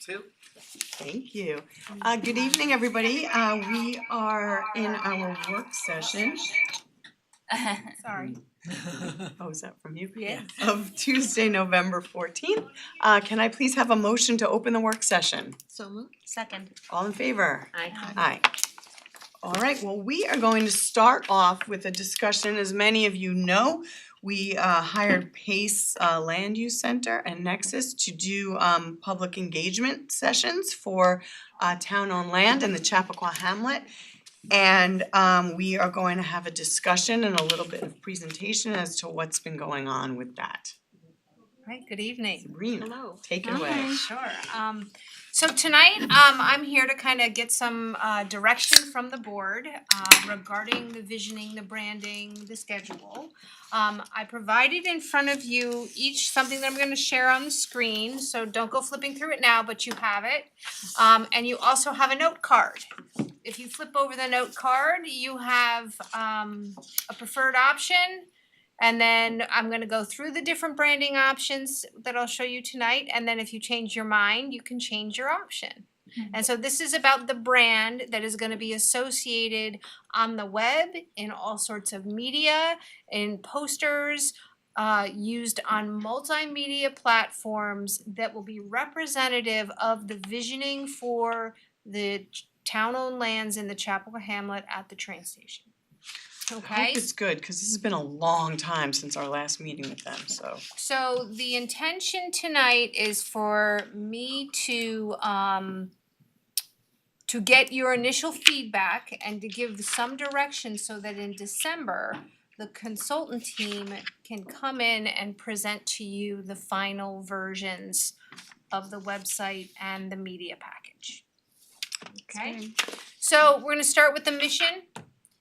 too. Thank you. Good evening, everybody. We are in our work session. Sorry. Oh, is that from you? Yes. Of Tuesday, November 14th. Can I please have a motion to open the work session? So moved. Second. All in favor? Aye. Aye. All right, well, we are going to start off with a discussion. As many of you know, we hired Pace Land Use Center and Nexus to do public engagement sessions for town-owned land in the Chappaqua Hamlet. And we are going to have a discussion and a little bit of presentation as to what's been going on with that. Right, good evening. Sabrina, Hello. take it away. Sure. So tonight, I'm here to kind of get some direction from the board regarding the visioning, the branding, the schedule. I provided in front of you each something that I'm gonna share on the screen, so don't go flipping through it now, but you have it. And you also have a note card. If you flip over the note card, you have a preferred option. And then I'm gonna go through the different branding options that I'll show you tonight, and then if you change your mind, you can change your option. And so this is about the brand that is gonna be associated on the web, in all sorts of media, in posters, used on multimedia platforms that will be representative of the visioning for the town-owned lands in the Chappaqua Hamlet at the train station. I Okay? hope it's good, because this has been a long time since our last meeting with them, so. So the intention tonight is for me to get your initial feedback and to give some direction so that in December, the consultant team can come in and present to you the final versions of the website and the media package. Okay? So we're gonna start with the mission.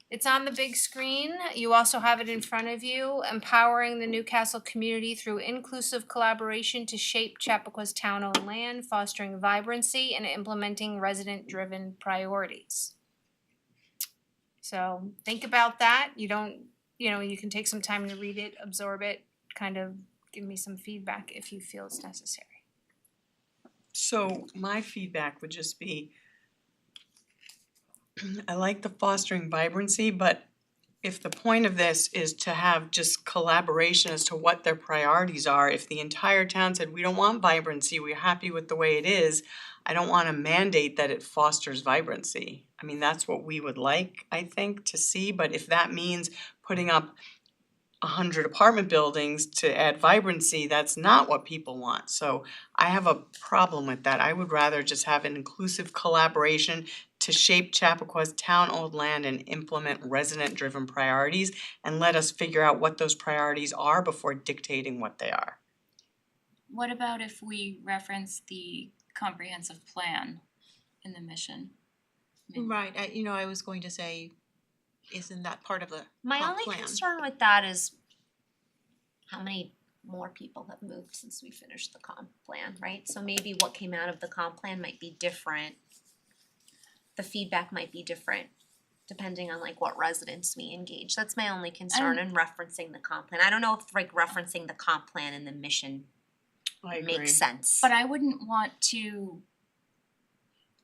It's on the big screen. You also have it in front of you, empowering the Newcastle community through inclusive collaboration to shape Chappaqua town-owned land, fostering vibrancy and implementing resident-driven priorities. So think about that. You can take some time to read it, absorb it, kind of give me some feedback if you feel it's necessary. So my feedback would just be, I like the fostering vibrancy, but if the point of this is to have just collaboration as to what their priorities are, if the entire town said, we don't want vibrancy, we're happy with the way it is, I don't wanna mandate that it fosters vibrancy. I mean, that's what we would like, I think, to see, but if that means putting up 100 apartment buildings to add vibrancy, that's not what people want. So I have a problem with that. I would rather just have an inclusive collaboration to shape Chappaqua town-owned land and implement resident-driven priorities, and let us figure out what those priorities are before dictating what they are. What about if we reference the comprehensive plan in the mission? Right, I was going to say, isn't that part of the My comp only plan? concern with that is how many more people have moved since we finished the comp plan, right? So maybe what came out of the comp plan might be different. The feedback might be different depending on like what residents we engage. That's my only concern in referencing the comp plan. I don't know if like referencing the comp plan and the mission I agree. makes sense. But I wouldn't want to,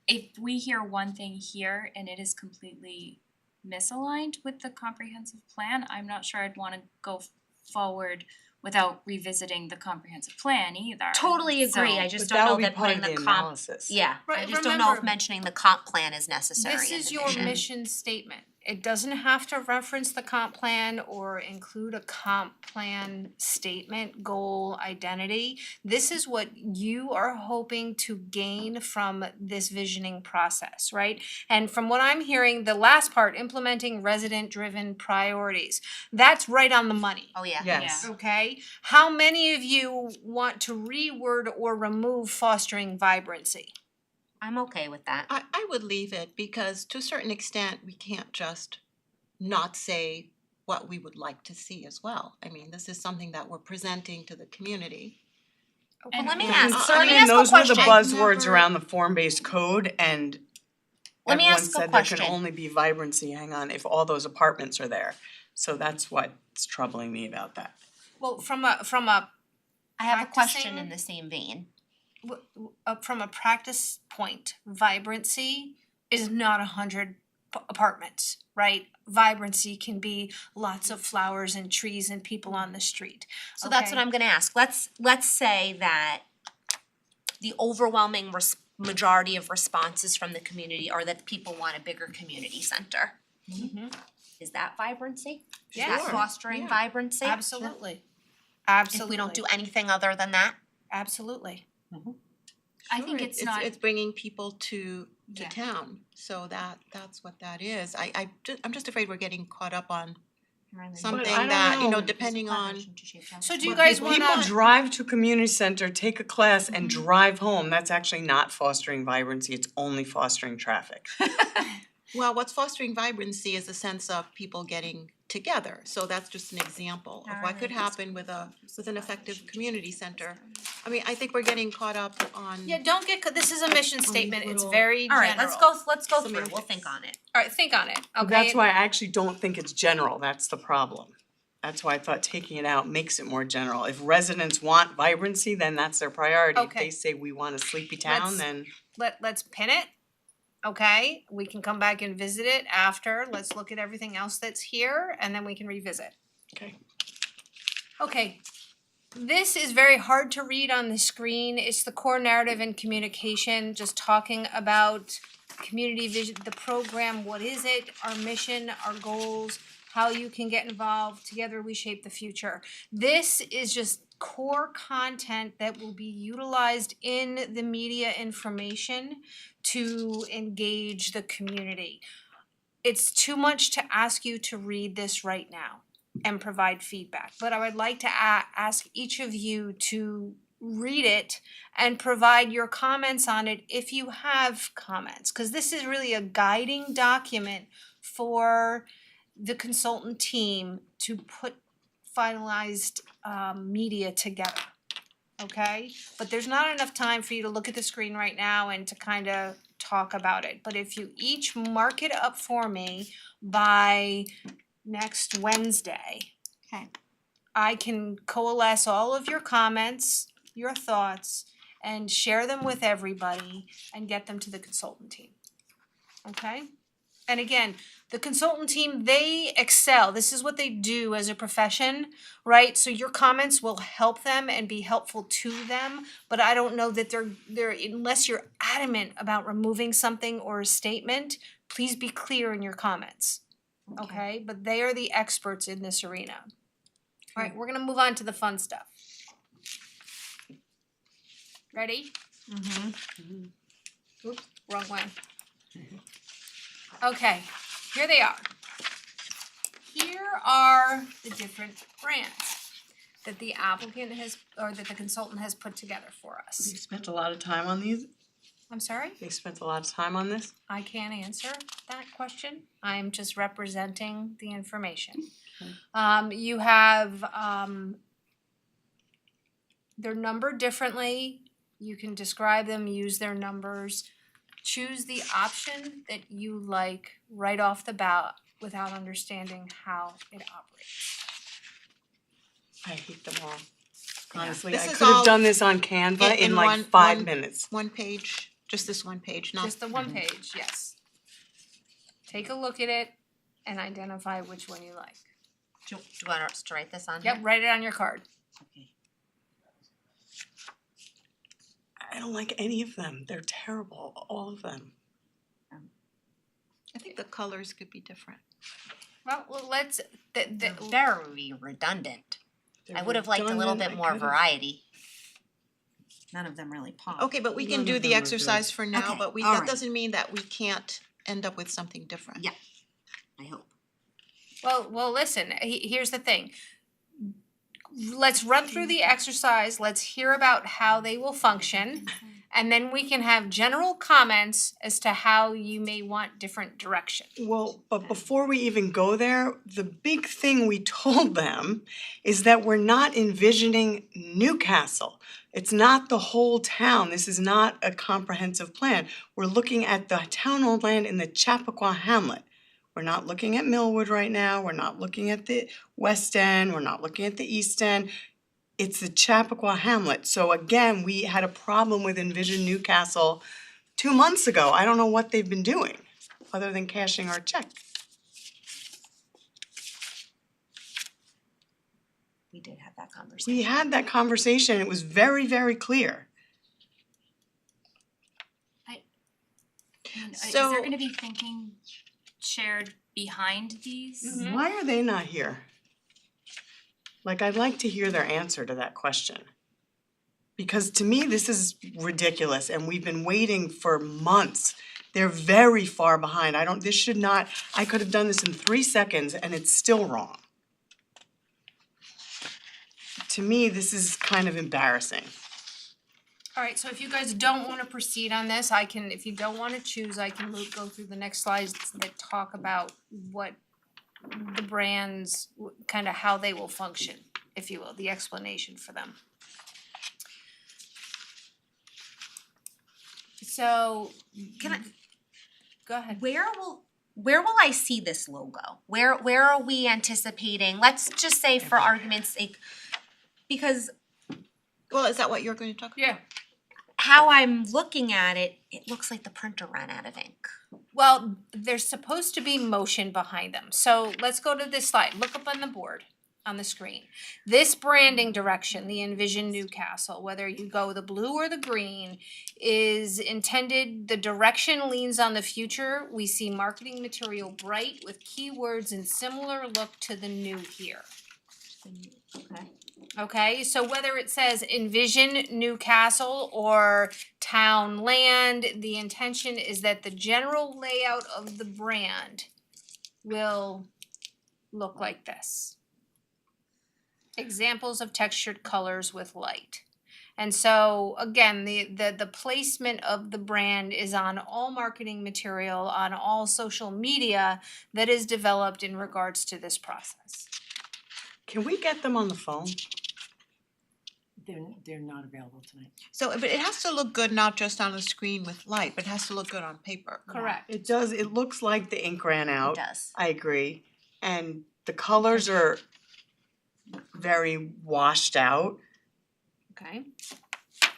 if we hear one thing here and it is completely misaligned with the comprehensive plan, I'm not sure I'd wanna go forward without revisiting the comprehensive plan either. Totally agree, So- I just But don't know would be that part putting of the the comp, analysis. yeah, I Right, just don't know if remember, mentioning the comp plan is necessary This in is the your mission. mission statement. It doesn't have to reference the comp plan or include a comp plan statement, goal, identity. This is what you are hoping to gain from this visioning process, right? And from what I'm hearing, the last part, implementing resident-driven priorities, that's right on the money. Oh, yeah. Yes. Okay, how many of you want to reword or remove fostering vibrancy? I'm okay with that. I would leave it because to a certain extent, we can't just not say what we would like to see as well. I mean, this is something that we're presenting to the community. And let me The ask- concern, let me and ask a those were the question. buzzwords Never- around the form-based code, and Let me everyone ask a said there can question. only be vibrancy, hang on, if all those apartments are there. So that's what's troubling me about that. Well, from a I have a question practicing- in the same vein. from a practice point, vibrancy is not 100 apartments, right? Vibrancy can be lots of flowers and trees and people on the street. So that's what Okay. I'm gonna ask. Let's say that the overwhelming majority of responses from the community are that people want a bigger community center. Mhm. Is that vibrancy? Is Yeah. that Sure. fostering Yeah. vibrancy? Absolutely. If Absolutely. we don't do anything other than that? Absolutely. I think Sure, it's not, it's bringing people to Yeah. town, so that's what that is. I'm just afraid we're getting caught up on something I don't that, you know, know. depending on. So do you But guys if wanna? people drive to a community center, take a class and Mm-hmm. drive home, that's actually not fostering vibrancy, it's only fostering traffic. Well, what's fostering vibrancy is a sense of people getting together, so that's just an example of what could happen with an effective community center. I mean, I think we're getting caught up on. Yeah, don't get, this is a mission these statement, it's little- very general. Alright, let's go through, we'll Semantics. think on it. Alright, think on it, okay? That's why I actually don't think it's general, that's the problem. That's why I thought taking it out makes it more general. If residents want vibrancy, then that's their priority. If Okay. they say we want a sleepy town, Let's- then Let's pin it, okay? We can come back and visit it after, let's look at everything else that's here, and then we can revisit. okay. Okay, this is very hard to read on the screen. It's the core narrative and communication, just talking about community vision, the program, what is it, our mission, our goals, how you can get involved, together we shape the future. This is just core content that will be utilized in the media information to engage the community. It's too much to ask you to read this right now and provide feedback, but I would like to ask each of you to read it and provide your comments on it if you have comments, because this is really a guiding document for the consultant team to put finalized media together. Okay, but there's not enough time for you to look at the screen right now and to kind of talk about it. But if you each mark it up for me by next Wednesday. Okay. I can coalesce all of your comments, your thoughts, and share them with everybody and get them to the consultant team. Okay? And again, the consultant team, they excel. This is what they do as a profession, right? So your comments will help them and be helpful to them, but I don't know that they're unless you're adamant about removing something or a statement, please be clear in your comments. Okay? But they are the experts in this arena. All right, we're gonna move on to the fun stuff. Ready? Oops, wrong one. Okay, here they are. Here are the different brands that the applicant has, or that the consultant has put together for They us. spent a lot of time on these, I'm sorry, they spent a lot of time on this. I can't answer that question. I'm just representing the information. You have, they're numbered differently. You can describe them, use their numbers. Choose the option that you like right off the bat without understanding how it operates. I hate them all. Honestly, This I is could have all done this on Canva in like one- 5 minutes. One page, just this one page, not. Just the one page, yes. Take a look at it and identify which one you like. Do you want us to write this on here? Yep, write it on your card. I don't like any of them. They're terrible, all of them. I think the colors could be different. Well, let's, They're very redundant. They're I would have liked a little redundant. bit I more could've- variety. None of them really pop. Okay, but we can None do of the them are exercise for now, Okay, but all that right. doesn't mean that we can't end up with something different. Yeah. I hope. well, listen, here's the thing. Let's run through the exercise, let's hear about how they will function, and then we can have general comments as to how you may want different direction. Well, but before we even go there, the big thing we told them is that we're not envisioning Newcastle. It's not the whole town. This is not a comprehensive plan. We're looking at the town-owned land in the Chappaqua Hamlet. We're not looking at Millwood right now. We're not looking at the West End. We're not looking at the East End. It's the Chappaqua Hamlet. So again, we had a problem with Envision Newcastle 2 months ago. I don't know what they've been doing, other than cashing our check. We did have that conversation. We had that conversation. It was very, very clear. And, is So- there gonna be thinking shared behind these? Mhm. Why are they not here? Like, I'd like to hear their answer to that question. Because to me, this is ridiculous and we've been waiting for months. They're very far behind. This should not, I could have done this in 3 seconds and it's still wrong. To me, this is kind of embarrassing. Alright, so if you guys don't wanna proceed on this, I can, if you don't wanna choose, I can go through the next slides that talk about what the brands, kinda how they will function, if you will, the explanation for them. So, Can I, go ahead. where will I see this logo? Where are we anticipating, let's just say for argument's sake, because Well, is that what you're going to talk about? Yeah, how I'm looking at it, it looks like the printer ran out of ink. well, there's supposed to be motion behind them, so let's go to this slide, look up on the board, on the screen. This branding direction, the Envision Newcastle, whether you go the blue or the green, is intended, the direction leans on the future. We see marketing material bright with keywords and similar look to the new here. Okay. Okay, so whether it says Envision Newcastle or Town Land, the intention is that the general layout of the brand will look like this. Examples of textured colors with light. And so again, the placement of the brand is on all marketing material, on all social media that is developed in regards to this process. Can we get them on the phone? They're not available tonight. So, but it has to look good not just on the screen with light, but it has to look good on paper. Correct. It does, it looks like the ink ran It out. does. I agree. And the colors are very washed out. Okay.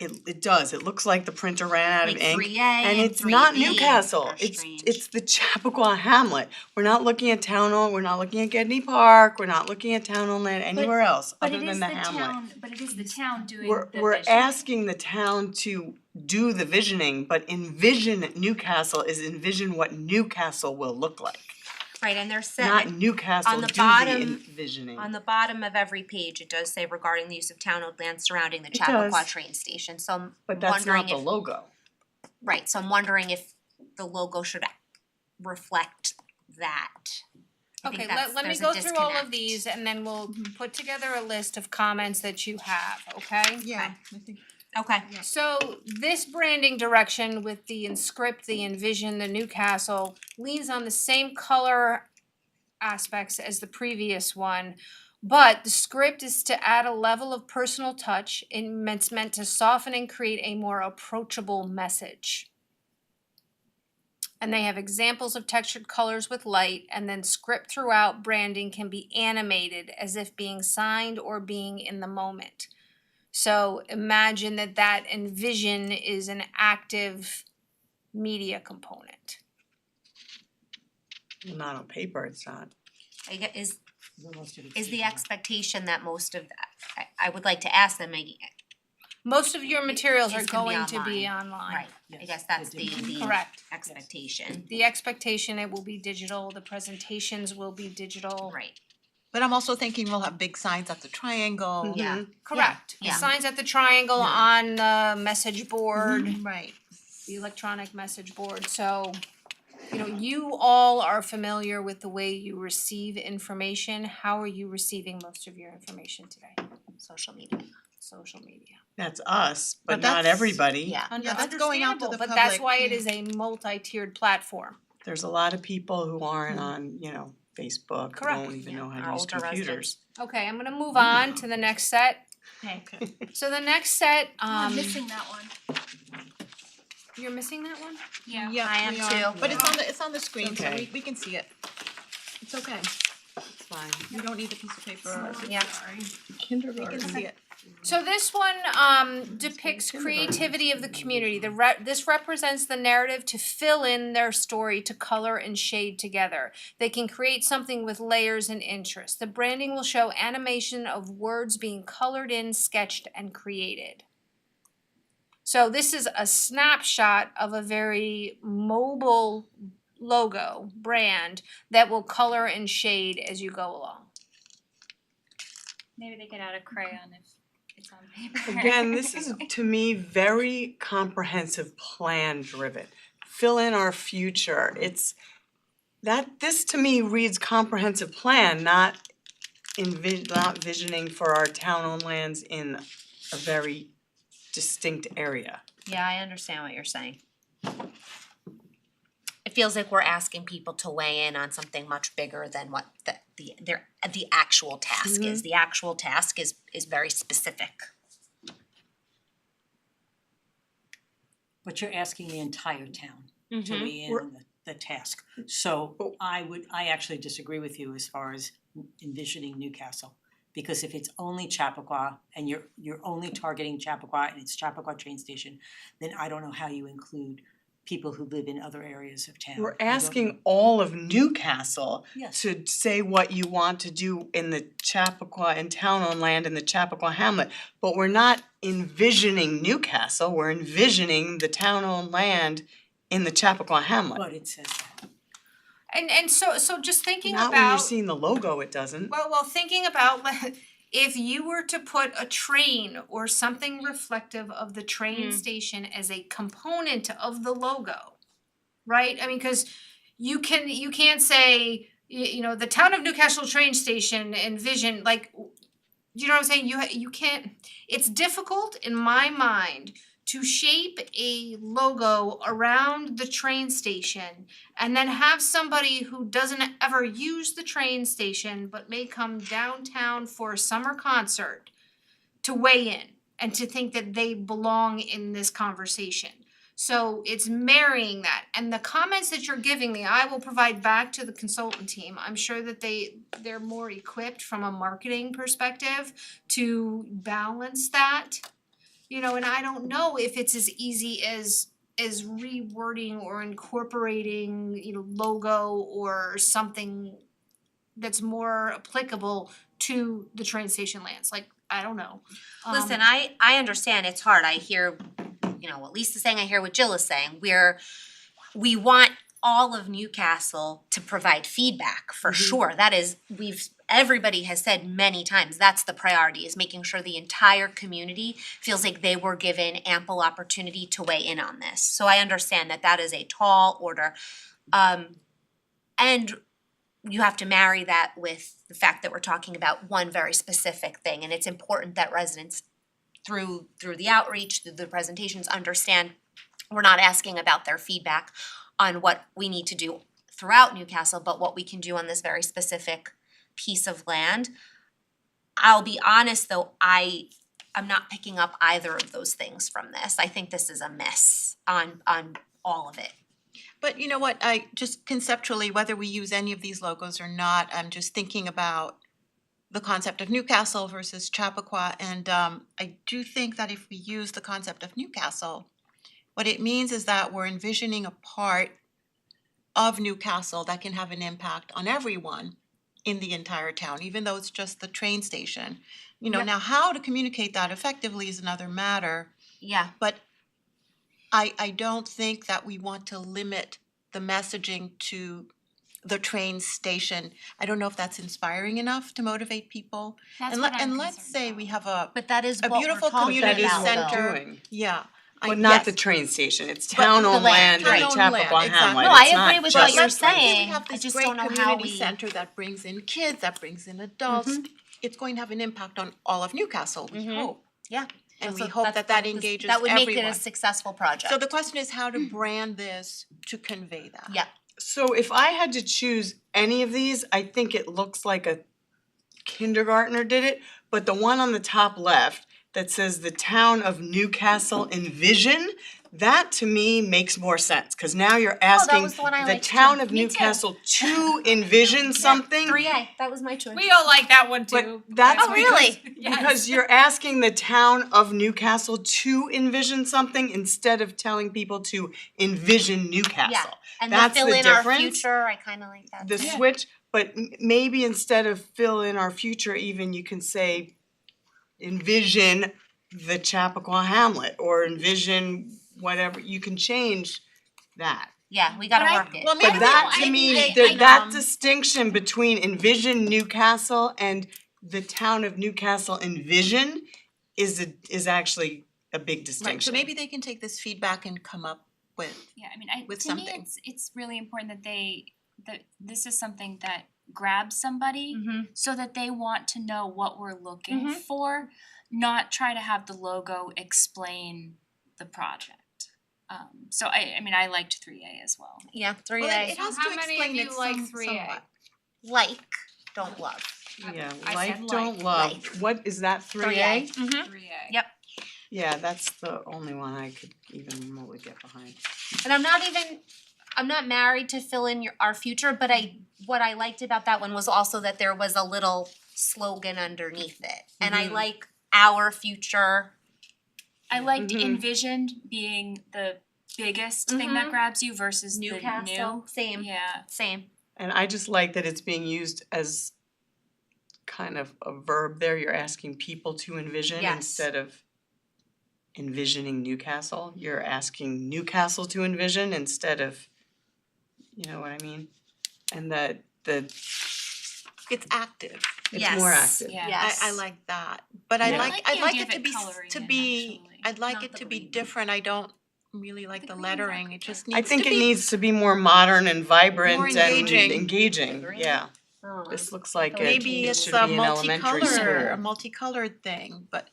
It does, it looks like the printer ran out of Like ink. 3A And and it's not 3B Newcastle, are it's strange. the Chappaqua Hamlet. We're not looking at Town Hall, we're not looking at Getney Park, we're not looking at Town Hall Land anywhere else But other it than is the the Hamlet. town, but it is the town doing We're the we're vision. asking the town to do the visioning, but envision Newcastle is envision what Newcastle will look like. Right, and they're set, Not Newcastle on the do the bottom- envisioning. on the bottom of every page, it does say regarding the use of town-owned land surrounding the It Chappaqua does. train station, so I'm But that's wondering not the if, logo. right, so I'm wondering if the logo should reflect that. I think Okay, that's, let me there's a go through all disconnect. of these and then we'll put together a list of comments that you have, okay? Yeah, I think. Okay, So this branding direction with the Inscript, the Envision, the Newcastle leans on the same color aspects as the previous one, but the script is to add a level of personal touch. It's meant to soften and create a more approachable message. And they have examples of textured colors with light, and then script throughout branding can be animated as if being signed or being in the moment. So imagine that Envision is an active media component. Not on paper, it's not. I get, is Most of it's the digital. expectation that most of that, I would like to ask them, Maggie, Most of your materials are It's gonna be going to be online. right, I Yes, guess that's the the digital. Correct. expectation, The expectation, it will be digital, the presentations will be digital. right, But I'm also thinking we'll have big signs at the triangle. yeah. Mhm. Correct. Yeah. Signs at the triangle on the message board, Right. the electronic message board, so you all are familiar with the way you receive information. How are you receiving most of your information today? Social media. Social media. That's us, but But not that's- everybody. Yeah. Yeah, that's going out to the Understandable, public. but that's why it yeah. is a multi-tiered platform. There's a lot of people who aren't on, Facebook, who Correct. don't even know how Our to use older computers. Okay, I'm gonna move on to the next set. Okay. So the next set, I'm missing that one. you're missing that one? Yeah. Yeah, I am we are. too. But it's on the screen, so Okay. we can see it. It's okay. fine. You don't need the piece of paper. Yeah. You can see it. So this one depicts creativity of the community. This represents the narrative to fill in their story, to color and shade together. They can create something with layers and interest. The branding will show animation of words being colored in, sketched, and created. So this is a snapshot of a very mobile logo brand that will color and shade as you go along. Maybe they could add a crayon if it's on paper. Again, this is to me very comprehensive plan driven. Fill in our future. It's this to me reads comprehensive plan, not visioning for our town-owned lands in a very distinct area. Yeah, I understand what you're saying. It feels like we're asking people to weigh in on something much bigger than what the actual task is. The actual task is very specific. But you're asking the entire town to Mhm. weigh in on the task. So I actually disagree with you as far as envisioning Newcastle. Because if it's only Chappaqua and you're only targeting Chappaqua and it's Chappaqua train station, then I don't know how you include people who live in other areas of town. We're I don't know. asking all of Newcastle Yes. to say what you want to do in the Chappaqua and town-owned land in the Chappaqua hamlet. But we're not envisioning Newcastle, we're envisioning the town-owned land in the Chappaqua hamlet. But it says that. And so just thinking Not when you're about seeing the logo, it doesn't. well thinking about if you were to put a train or something reflective of the train station as a component of the logo, right? I mean, because you can't say you know the town of Newcastle train station envision like you know what I'm saying? You can't. It's difficult in my mind to shape a logo around the train station and then have somebody who doesn't ever use the train station but may come downtown for a summer concert to weigh in and to think that they belong in this conversation. So it's marrying that. And the comments that you're giving me, I will provide back to the consultant team. I'm sure that they're more equipped from a marketing perspective to balance that. You know, and I don't know if it's as easy as rewording or incorporating, you know, logo or something that's more applicable to the train station lands. Like, I don't know. Listen, I understand it's hard. I hear, you know, what Lisa's saying, I hear what Jill is saying. We want all of Newcastle to provide feedback for sure. That is, everybody has said many times, that's the priority, is making sure the entire community feels like they were given ample opportunity to weigh in on this. So I understand that is a tall order. And you have to marry that with the fact that we're talking about one very specific thing. And it's important that residents through the outreach, through the presentations, understand we're not asking about their feedback on what we need to do throughout Newcastle, but what we can do on this very specific piece of land. I'll be honest though, I'm not picking up either of those things from this. I think this is a miss on all of it. But you know what, I just conceptually, whether we use any of these logos or not, I'm just thinking about the concept of Newcastle versus Chappaqua, and I do think that if we use the concept of Newcastle, what it means is that we're envisioning a part of Newcastle that can have an impact on everyone in the entire town, even though it's just the train station. You know, now how to communicate that effectively is another matter, Yeah. but I don't think that we want to limit the messaging to the train station. I don't know if that's inspiring enough to motivate people. That's And what I'm let's concerned say about. we have a But that is A what we're beautiful talking That community is about what though. we're center. doing. yeah. But not yes. the train station, it's the town-owned land, land in right. Chappaqua Town-owned land, Hamlet, No, I it's not agree with just what you're Let's say saying. we have I this just great don't know how community we- center that brings in kids, that brings in adults. It's going to have an impact on all of Newcastle, we hope. Yeah. And That's we what- hope that's- that this- engages That would make it everyone. a successful project. So the question is how to brand this to convey that. Yeah. So if I had to choose any of these, I think it looks like a kindergartner did it, but the one on the top left that says the town of Newcastle envision, that to me makes more sense, cause now you're Oh, that asking was the one I the liked too. town of Me too. Newcastle to envision something. 3A, that was my choice. We all like that one But too. that's Oh, really? because you're asking the town of Newcastle to envision something instead of telling people to envision Newcastle. And That's the fill the in our difference. future, I kinda like that The too. switch, but maybe instead of fill in our future, even you can say envision the Chappaqua Hamlet or envision whatever, you can change that. Yeah, we gotta But I- work it. Well, But maybe that they- to me, maybe that distinction between envision Newcastle and the town of Newcastle envision is actually a big distinction. Right, so maybe they can take this feedback and come up with, Yeah, I mean, with to me, something. it's really important that this is something that grabs somebody Mhm. so that they want to know what we're looking Mhm. for, not try to have the logo explain the project. So I mean, I liked 3A as well. Yeah, 3A. well, it has How to many of explain you it like some, 3A? somewhat. Like, don't love. Yeah, I like, said don't like. love. Like. What is that, 3A? 3A. Mhm. 3A. Yep. Yeah, that's the only one I could even remotely get behind. And I'm not married to fill in our future, but what I liked about that one was also that there was a little slogan underneath it. And I like our future. I liked Mhm. envisioned being the biggest thing that grabs you versus Newcastle, the new. same, Yeah. same. And I just like that it's being used as kind of a verb there. You're asking people to envision Yes. instead of envisioning Newcastle. You're asking Newcastle to envision instead of, you know what I mean? And the It's active. it's more Yes. active. Yeah. Yes. I like that, but Yeah. I'd I like, like the I'd like idea it of to it be, coloring to in, be, actually. I'd like Not it the to be green. different, I don't really like the green lettering, it background. just I needs to think it be, needs to be more modern and vibrant More and engaging. engaging, Agree. yeah. Oh, This looks like it maybe it it's should a be an elementary multicolor, a school. multicolored thing, but,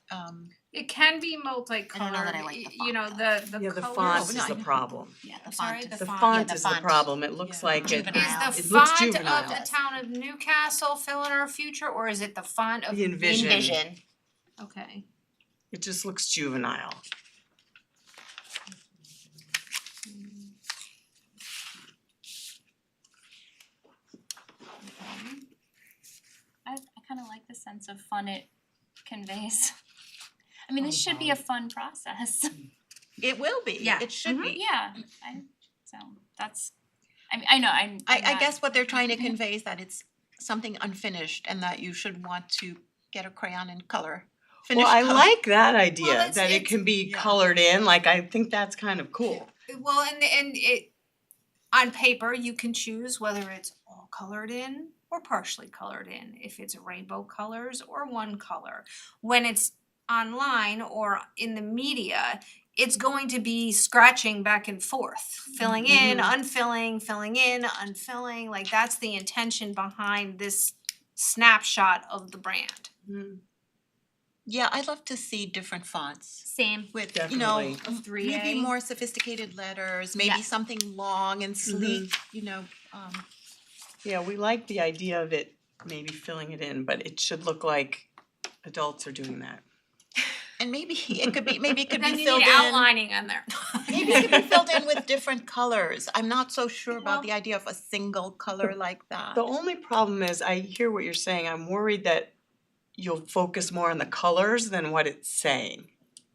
It can be multicolored, that I like the you know, font, the Yeah, the colors. font Oh, is no, I the know. problem. yeah, the Sorry, font. the The font. font the is the font. problem. It looks Yeah. like it, Juvenile. Is it the looks font of juvenile. the town of Newcastle fill in our future, or is it the font of The envision. Envision. Okay. It just looks juvenile. I kinda like the sense of fun it conveys. I mean, this should be a fun process. it will be, Yeah. it should be. Yeah, so that's, I know, I'm I not- guess what they're trying to convey is that it's something unfinished and that you should want to get a crayon and color. Well, Finish I color. like that Well, idea, it's- that it it's- can be yeah. colored in, like I think that's kind of cool. Well, and it, on paper, you can choose whether it's all colored in or partially colored in, if it's rainbow colors or one color. When it's online or in the media, it's going to be scratching back and forth, filling in, unfilling, filling in, unfilling, like that's the intention behind this snapshot of the brand. Yeah, I'd love to see different fonts Same. with, you know, Definitely. Of 3A. maybe more sophisticated letters, maybe Yeah. something long and sleek, you know, Yeah, we like the idea of it maybe filling it in, but it should look like adults are doing that. and maybe it could be, maybe it could Then be you filled need in. outlining on there. Maybe it could be filled in with different colors. I'm not so sure about the idea of a single color like that. The only problem is, I hear what you're saying, I'm worried that you'll focus more on the colors than what it's saying.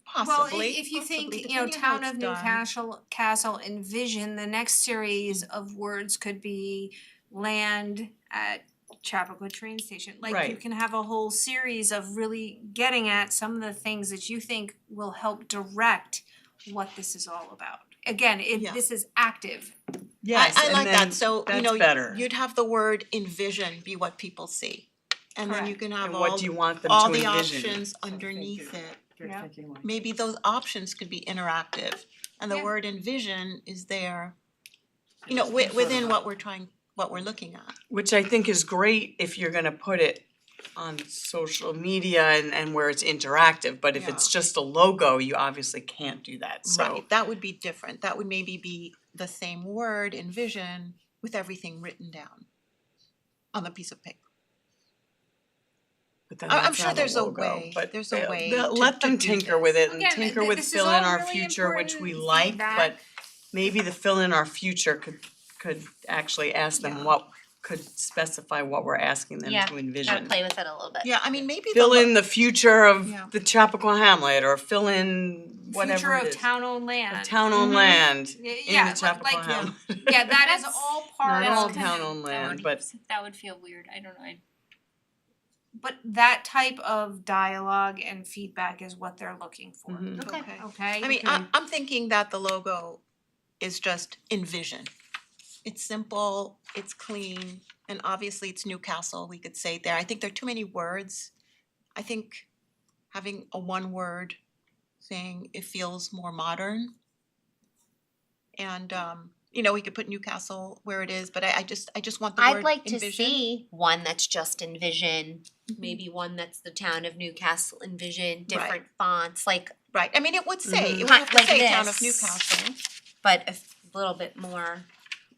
Possibly. Well, if you think, possibly, you know, depending on how Town of it's done. Newcastle envision, the next series of words could be land at Chappaqua train station. Like you Right. can have a whole series of really getting at some of the things that you think will help direct what this is all about. Again, Yeah. this is active. Yes, I and like then that, so, you that's know, better. you'd have the word envision be what people see. And then you Correct. can have And what all, do you want them all to the envision? options underneath it. Yeah. Maybe those options could be interactive, and the Yeah. word envision is there, you know, within what we're looking at. Which I think is great if you're gonna put it on social media and where it's interactive, but if it's Yeah. just a logo, you obviously can't do that, so. Right, that would be different, that would maybe be the same word, envision, with everything written down on the piece of paper. But then I'm that's sure not there's a logo, way, but there's a they'll- way they'll to- let to them do tinker this. with it and Again, tinker th- with this is fill in all our really future, which we important like, feedback. but maybe the fill in our future could actually ask them Yeah. what, could specify what we're asking them Yeah, to Gotta envision. play with it a little bit. Yeah, I mean, maybe the Fill lo- in the future of Yeah. the Chappaqua Hamlet, or fill in whatever Future it of is. town-owned land. Of town-owned Mhm. land Yeah, in yeah, the like- Chappaqua like- Hamlet. Yeah, that is That's- all part Not all of, town-owned land, but That would feel weird, I don't know, but that type of dialogue and feedback is what they're looking for, Mhm. Okay. okay? I mean, I'm thinking that the logo is just envision. It's simple, it's clean, and obviously it's Newcastle, we could say there. I think there are too many words. I think having a one word saying it feels more modern. And you know, we could put Newcastle where it is, but I just want the word I'd like to envision. see one that's just envision, maybe one that's the town of Newcastle envision, different fonts, like, Right, I mean, it would say, it would Kind have to like say Town of this. Newcastle. but a little bit more.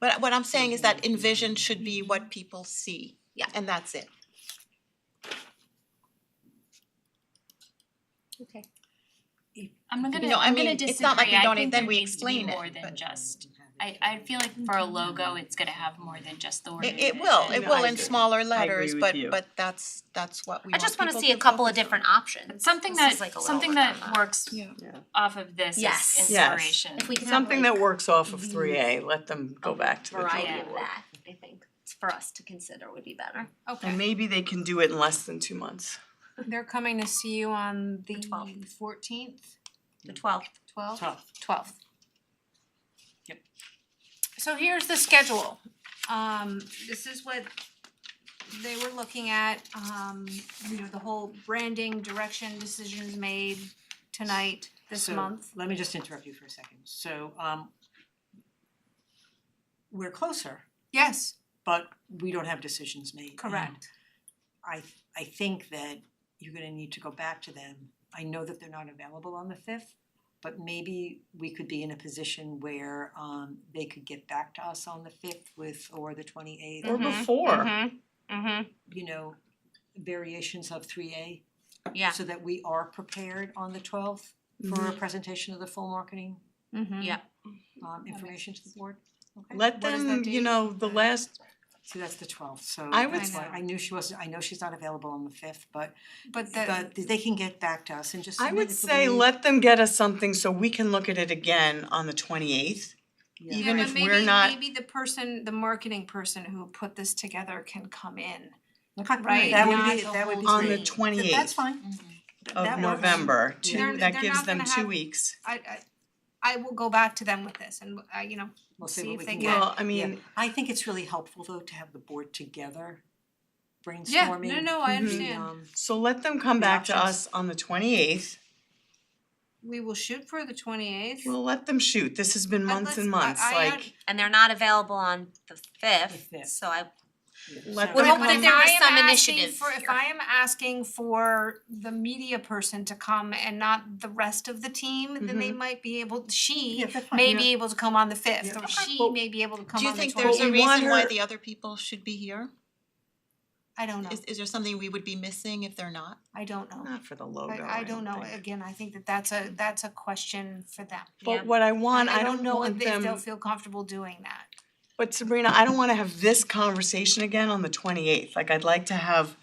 But what I'm saying is that envision should be what people see. Yeah. And that's it. Okay. I'm gonna, You know, I I'm gonna mean, disagree, it's not like we I don't- think then there we needs to be explain it, more than but- just, I feel like for a logo, it's gonna have more than just the word It will, envision. No, I in agree. smaller agree letters, with but you. that's what we I want just wanna people see a to couple of focus on. different options. Something This is that, like a little something work that on that. works Yeah. off of this Yes. is Yes. inspiration. If we can have something like that works off of 3A, let them go back to the variety drawing of board. that, I think, for us to consider would be better. Okay, And maybe they can do it in less than 2 months. they're coming to see you on the 12th. 14th, The 12th. 12th? 12th. 12th. Yep. So here's the schedule. This is what they were looking at, you know, the whole branding, direction, decisions made tonight, this So, month. let me just interrupt you for a second. So, we're closer, Yes, but we don't have decisions made. And correct. I think that you're gonna need to go back to them. I know that they're not available on the 5th, but maybe we could be in a position where they could get back to us on the 5th or the 28th. Or Mhm, before. You know, variations of 3A. Yeah. So that we are prepared on the 12th for a presentation of the full marketing Yeah. information to the board. Okay. Let What is that them, you date? know, the last, So that's the 12th, so I would that's why say- I knew she wasn't, I know she's not available on the 5th, but But they can get back to us and just I submit would it to say the- let them get us something so we can look at it again on the 28th. Yeah. even yeah, if but we're maybe not- maybe the marketing person who put this together can come in. Okay, Right, that not would be, the that would be whole On the great. 28th That's fine. of That works. November, They're- that they're gives not them gonna 2 have- weeks. I will go back to them with this and you know, We'll see see what if we they can get- get. Well, I mean, Yeah. I think it's really helpful though to have the board together yeah, brainstorming. no, I Mhm. understand. so let them come The back to options. us on the 28th. We will shoot for the 28th. We'll let them shoot. This has been months and months, like, And they're not available on the 5th, The 5th. so I let Would them hope that come. there was If I am some asking initiative for- If here. I am asking for the media person to come and not the rest of the team, then they might be able, she Yeah, that's fine. may Yeah. be able to come on the 5th, Yeah. or Okay. she Well, may be able to come Do you on the think 28th. there's a we want reason why her- the other people should be here? I don't know, Is there something we would be missing if they're not? I don't know. Not for the logo, I don't know, think. again, I think that that's a question for them. But what I want, And I don't know want if they'll them, feel comfortable doing that. but Sabrina, I don't wanna have this conversation again on the 28th. Like, I'd like to have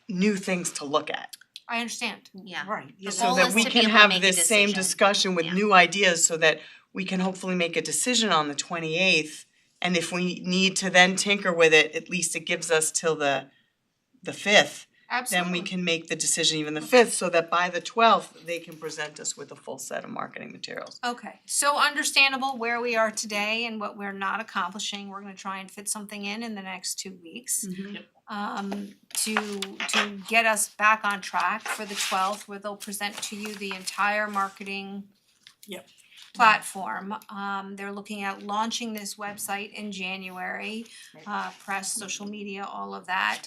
new things to look at. I understand. yeah. Right, yeah, The So goal that is we to be can able to have make a this same decision. discussion with Yeah. new ideas so that we can hopefully make a decision on the 28th. And if we need to then tinker with it, at least it gives us till the 5th. Absolutely. Then we can make the decision even the 5th, so that by the 12th, they can present us with a full set of marketing materials. Okay, so understandable where we are today and what we're not accomplishing, we're gonna try and fit something in the next 2 weeks. To get us back on track for the 12th, where they'll present to you the entire marketing Yep. platform. They're looking at launching this website in January, press, social media, all of that.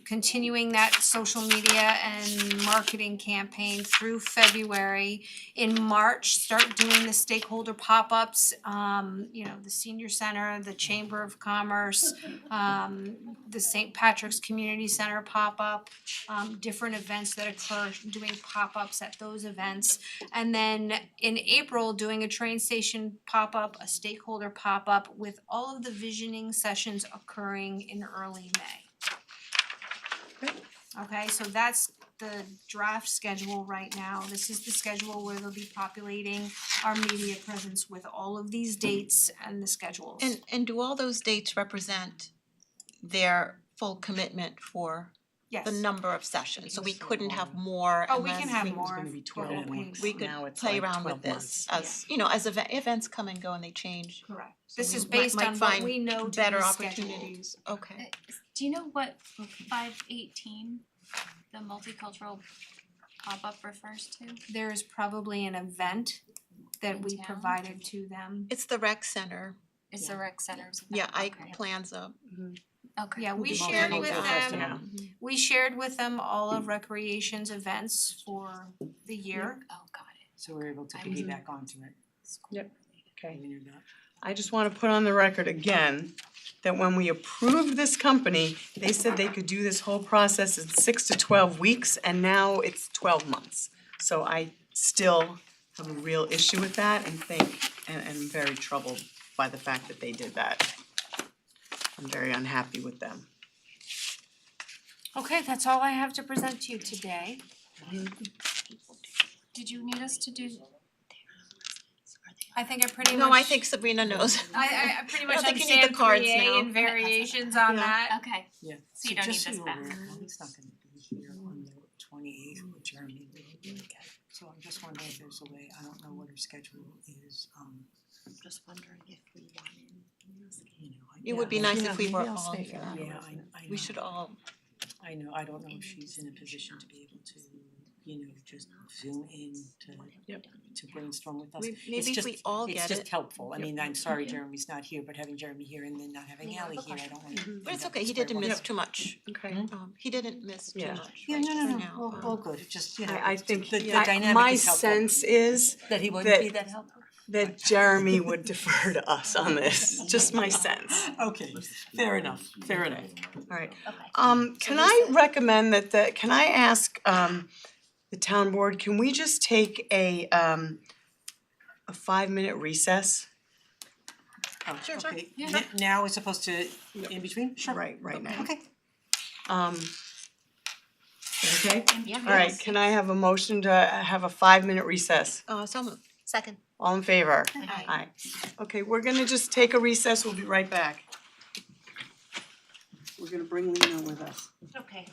continuing that social media and marketing campaign through February. In March, start doing the stakeholder pop-ups, the senior center, the Chamber of Commerce, the St. Patrick's Community Center pop-up, different events that occur, doing pop-ups at those events. And then in April, doing a train station pop-up, a stakeholder pop-up with all of the visioning sessions occurring in early May. Okay, so that's the draft schedule right now. This is the schedule where they'll be populating our media presence with all of these dates and the schedules. And do all those dates represent their full commitment for Yes. the number of sessions? So we couldn't have more Oh, we unless can have It was more. gonna be 12 we're opening. months. we could Now it's play like around 12 with this months. as events come and go and they change. Correct. So This we is based might on what find we know to be better scheduled. opportunities. Okay. Do you know what 518, the multicultural pop-up refers to? There is probably an event that In we town? provided to them. It's the rec center. Is the rec center's event? Yeah, Ike Okay. plans a Okay. Yeah, we The shared with multicultural them, festival. we shared with them all of Recreation's events for the year. Oh, got it. So we're able to I was- piggyback onto it. Yep. Okay. Even if not. I just wanna put on the record again that when we approved this company, they said they could do this whole process in 6 to 12 weeks, and now it's 12 months. So I still have a real issue with that and I'm very troubled by the fact that they did that. I'm very unhappy with them. Okay, that's all I have to present to you today. Did you need us to do, I think I pretty much. No, I think Sabrina knows. I pretty I much don't think you need the understand cards 3A now. and variations on Yeah. that. okay, Yeah. So you don't just need so this you're back. aware, Molly's not gonna be here on the 28th with Jeremy. So I'm just wondering if there's a way, I don't know what her schedule is, I'm just wondering if we wanted. It would be yeah, nice Yeah, if we maybe were I'll all stay here. for that. Yeah, I know. We should all, I know, I don't know if she's in a position to be able to, just zoom in to brainstorm with us. maybe if we all It's get just it, helpful, I mean, I'm sorry Jeremy's not here, but having Jeremy here and then not having Ally here, I don't wanna do but it's that okay, he this way. didn't miss too much. Okay. He didn't miss too Yeah. much Yeah, right no, for now. all good, it just, I think the I- dynamic my is helpful. sense is That he wouldn't that- be that helpful? that Jeremy would defer to us on this, just my sense. Okay, fair enough. Alright, Okay. can I recommend that can I ask the town board, can we just take a 5-minute recess? Oh, Sure. okay, Yeah. now as opposed to in between? Sure. Right now. Okay. Okay, Yeah. alright, can I have a motion to have a 5-minute recess? So moved. Second. All in favor? Aye. Aye. Okay, we're gonna just take a recess, we'll be right back. We're gonna bring Lena with us. Okay.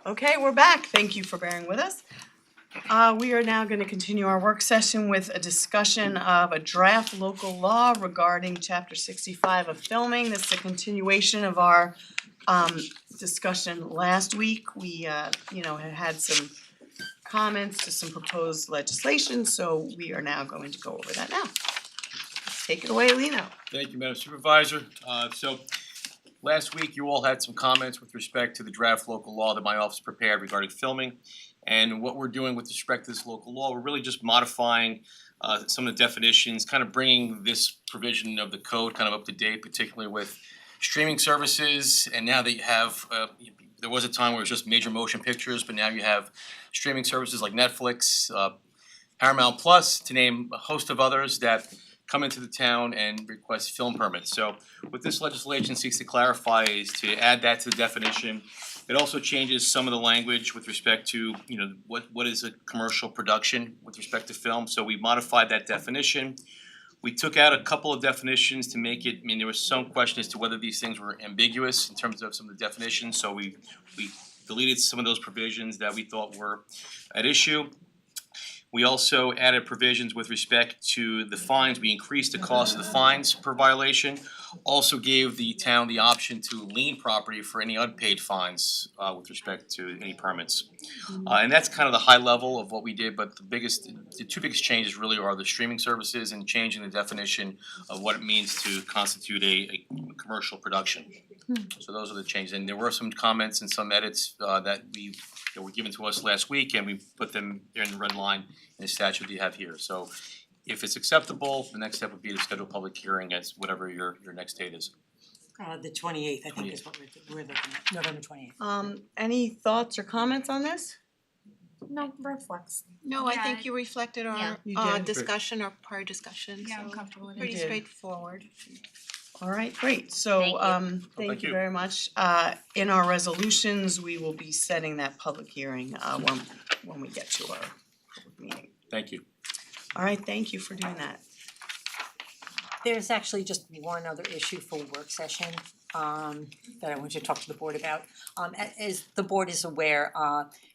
Okay, we're back. Thank you for bearing with us. We are now gonna continue our work session with a discussion of a draft local law regarding chapter 65 of filming. This is a continuation of our discussion last week. We had some comments to some proposed legislation, so we are now going to go over that now. Take it away, Lino. Thank you, Madam Supervisor. So last week you all had some comments with respect to the draft local law that my office prepared regarding filming. And what we're doing with respect to this local law, we're really just modifying some of the definitions, kind of bringing this provision of the code kind of up to date, particularly with streaming services. And now that you have, there was a time where it was just major motion pictures, but now you have streaming services like Netflix, Paramount Plus, to name a host of others that come into the town and request film permits. So what this legislation seeks to clarify is to add that to the definition. It also changes some of the language with respect to, what is a commercial production with respect to film. So we modified that definition. We took out a couple of definitions to make it, there was some question as to whether these things were ambiguous in terms of some of the definitions. So we deleted some of those provisions that we thought were at issue. We also added provisions with respect to the fines. We increased the cost of the fines per violation. Also gave the town the option to lien property for any unpaid fines with respect to any permits. And that's kind of the high level of what we did, but the two biggest changes really are the streaming services and changing the definition of what it means to constitute a commercial production. So those are the changes, and there were some comments and some edits that were given to us last week, and we put them in the red line in the statute that you have here. So if it's acceptable, the next step would be to schedule a public hearing at whatever your next date is. The 28th, I think is what we're looking at, November 28th. Any thoughts or comments on this? No, reflex. No, I Yeah. think you reflected Yeah. You our did. discussion, our prior discussion, Yeah, I'm so comfortable with it. pretty You did. straightforward. All right, great. So Thank you. thank Thank you you. very much. In our resolutions, we will be setting that public hearing when we get to our public meeting. Thank you. All right, thank you for doing that. There's actually just one other issue for work session that I want you to talk to the board about. As the board is aware,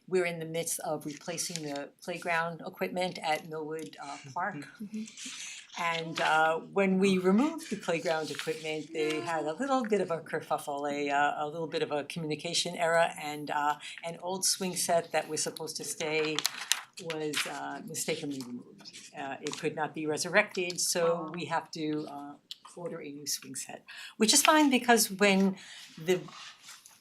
we're in the midst of replacing the playground equipment at Millwood Park. And when we removed the playground equipment, they had a little bit of a kerfuffle, a little bit of a communication error, and an old swing set that was supposed to stay was mistakenly removed. It could not be resurrected, so we have to order a new swing set, which is fine because when the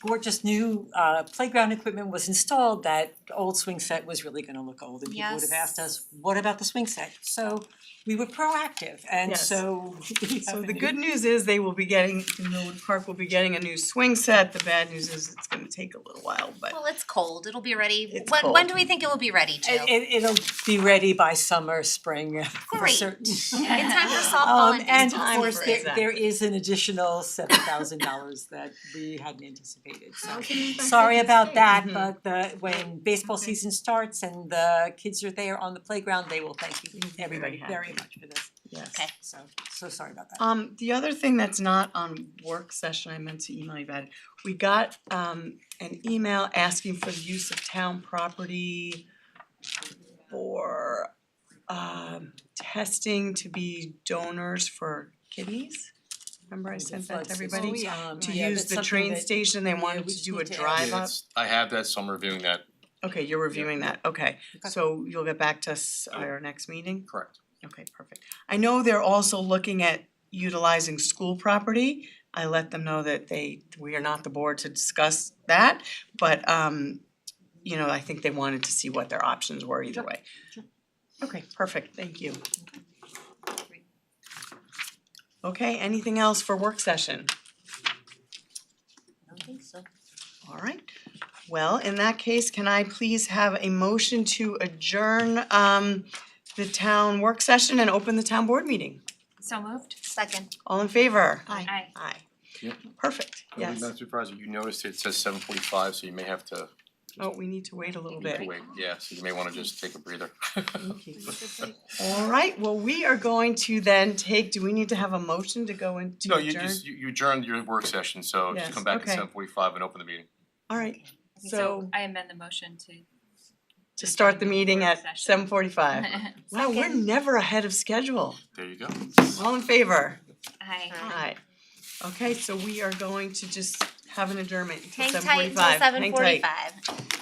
gorgeous new playground equipment was installed, that old swing set was really gonna look old, and people would have asked us, what about the swing set? So we were proactive, and Yes. so we So have the a good news is the Millwood Park will be getting a new swing set. The bad news is it's gonna take a little while, but Well, it's cold, it'll be ready. It's When cold. do we think it will be ready to? It'll be ready by summer, spring, for Great. certain. In time for softball and And baseball of course, for there exactly. is an additional $7,000 that we hadn't anticipated, so Okay. sorry about that, Mhm. but when baseball season starts and the kids are there on the playground, they will thank you, everybody, happy. very much for this. yes. Okay. So sorry about that. The other thing that's not on work session, I meant to email you about it. We got an email asking for the use of town property for testing to be donors for kidneys. Remember I sent that to everybody? Oh, yeah. To Yeah, use that's the something train that- station, they yeah, wanted we to just do a need to add drive Yeah, up. it's- I have that, so I'm reviewing that. Okay, you're reviewing that, okay. Okay. So you'll get back to us at our next meeting? Correct. Okay, perfect. I know they're also looking at utilizing school property. I let them know that we are not the board to discuss that, but I think they wanted to see what their options were either way. Sure. Okay, perfect, thank you. Okay, anything else for work session? I don't think so. All right, well, in that case, can I please have a motion to adjourn the town work session and open the town board meeting? So moved? Second. All in favor? Aye. Aye. Aye. Yep. Perfect, yes. Madam Supervisor, you noticed it says 7:45, so you may have to Oh, we need to wait a little bit. wait. Yeah, so you may wanna just take a breather. All right, well, we are going to then do we need to have a motion to go into No, adjourn? you adjourned your work session, so Yes, just come back at okay. 7:45 and open the meeting. Alright, So so I amend the motion to start the meeting at Session. 7:45. Wow, we're Second. never ahead of schedule. There you go. All in favor? Aye. Aye. Okay, so we are going to just have an adjournment until Hang 7:45. tight until seven Hang tight. forty-five.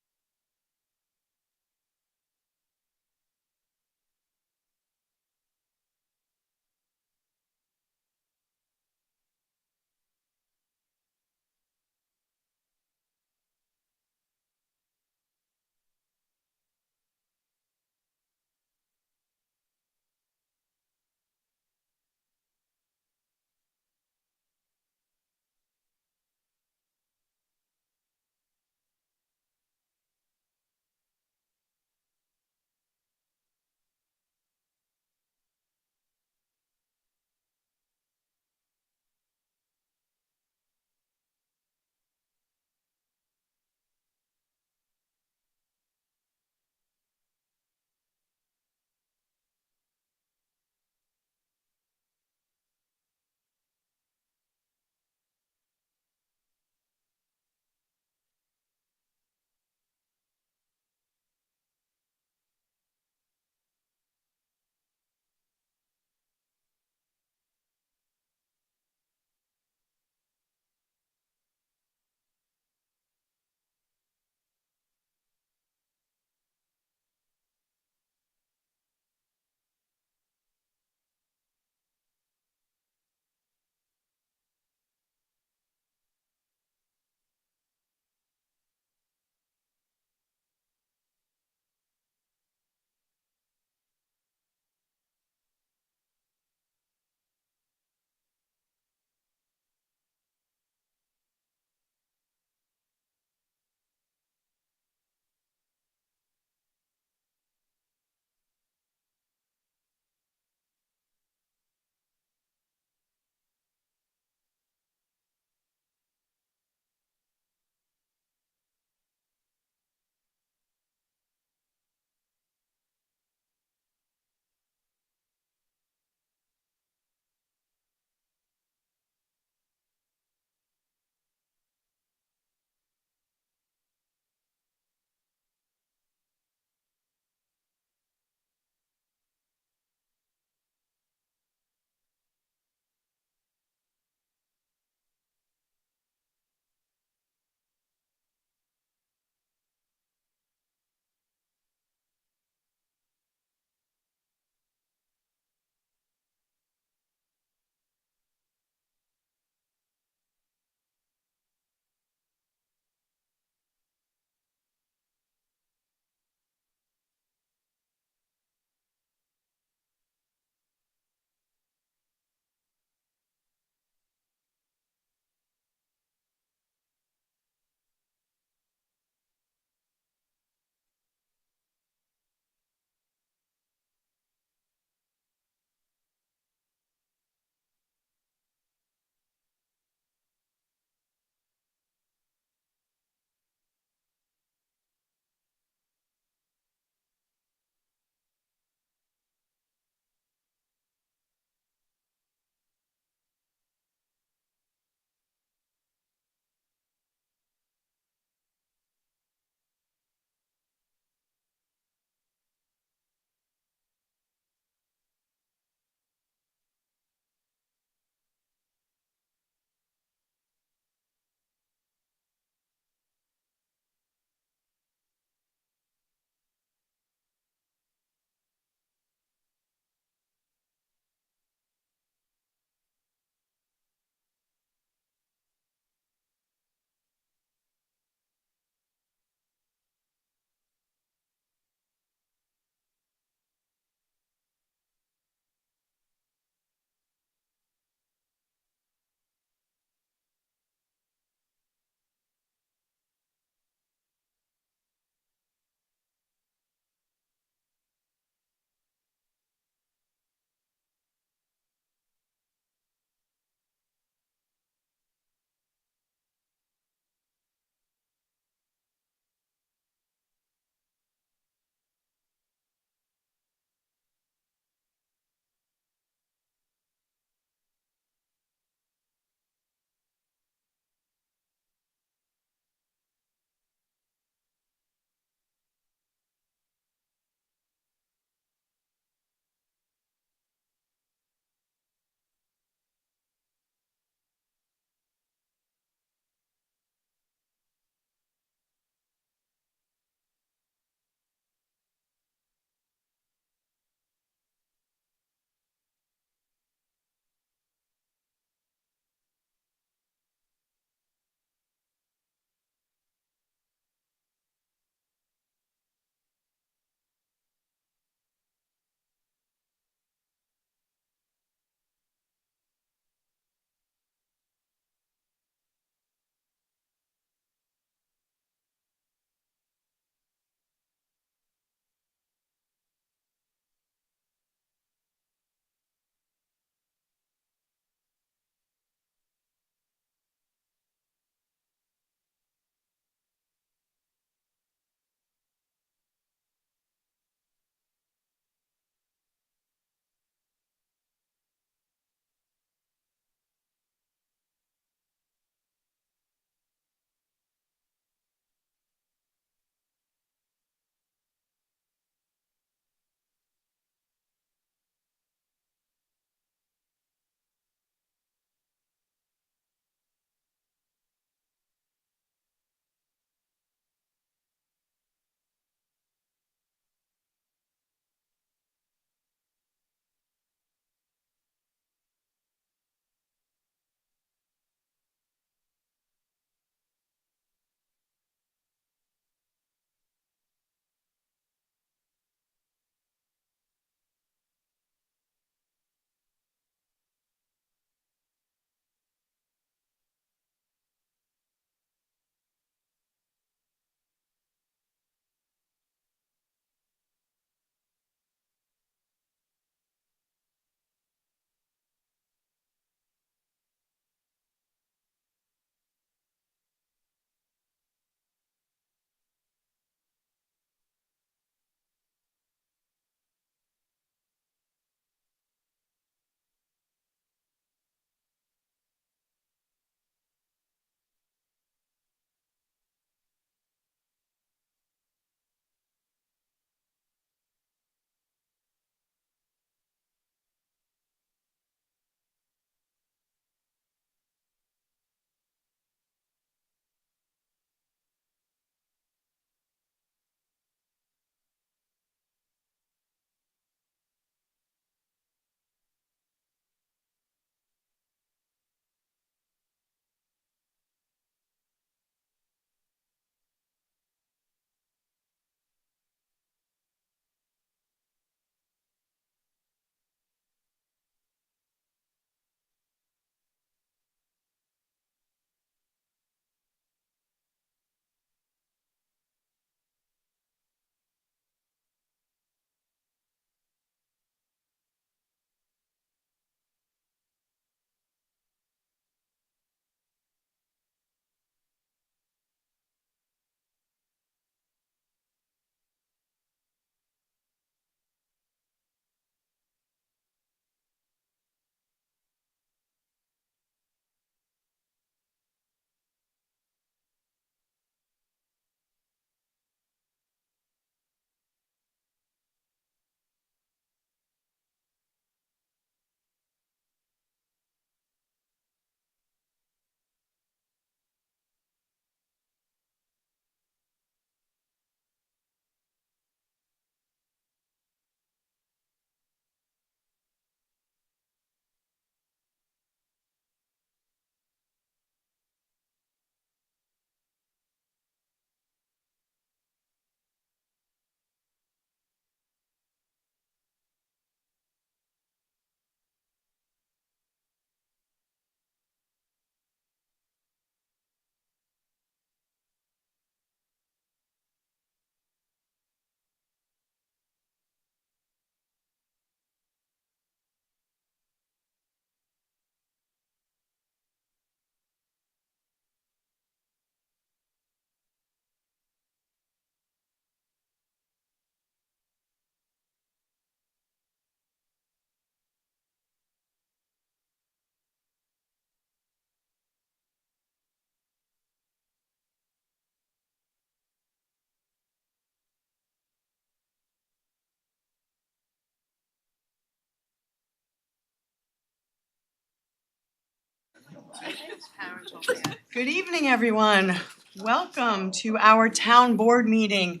Good evening, everyone. Welcome to our town board meeting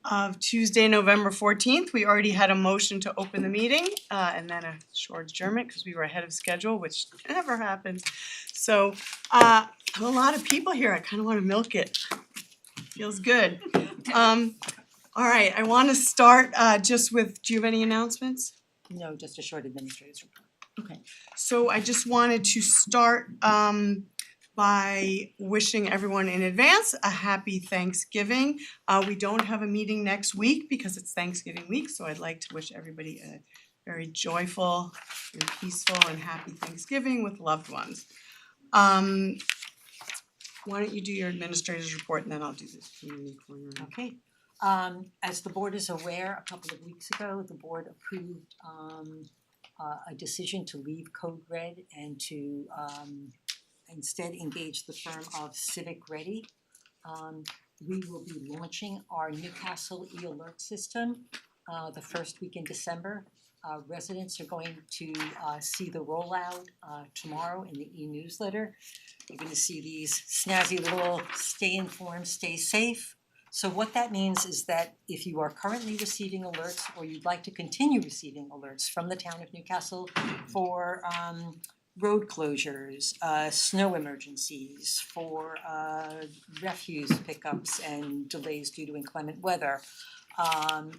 of Tuesday, November 14th. We already had a motion to open the meeting and then a short adjournment because we were ahead of schedule, which never happens. So I have a lot of people here. I kind of want to milk it. Feels good. All right, I want to start just with, do you have any announcements? No, just a short administrative report. Okay, so I just wanted to start by wishing everyone in advance a happy Thanksgiving. We don't have a meeting next week because it's Thanksgiving week, so I'd like to wish everybody a very joyful and peaceful and happy Thanksgiving with loved ones. Why don't you do your administrator's report and then I'll do this community corner. Okay, as the board is aware, a couple of weeks ago, the board approved a decision to leave Code Red and to instead engage the firm of Civic Ready. We will be launching our Newcastle e-alert system the first week in December. Residents are going to see the rollout tomorrow in the e-newsletter. You're gonna see these snazzy little stay informed, stay safe. So what that means is that if you are currently receiving alerts or you'd like to continue receiving alerts from the town of Newcastle for road closures, snow emergencies, for refuse pickups and delays due to inclement weather,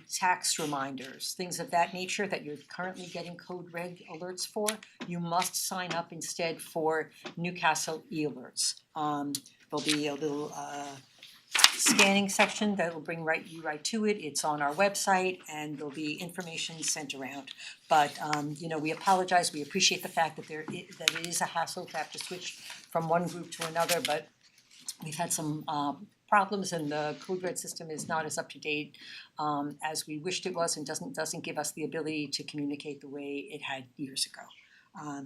tax reminders, things of that nature that you're currently getting Code Red alerts for, you must sign up instead for Newcastle e-alerts. There'll be a little scanning section that will bring you right to it. It's on our website and there'll be information sent around. But we apologize, we appreciate the fact that that it is a hassle to have to switch from one group to another, but we've had some problems and the Code Red system is not as up to date as we wished it was and doesn't give us the ability to communicate the way it had years ago.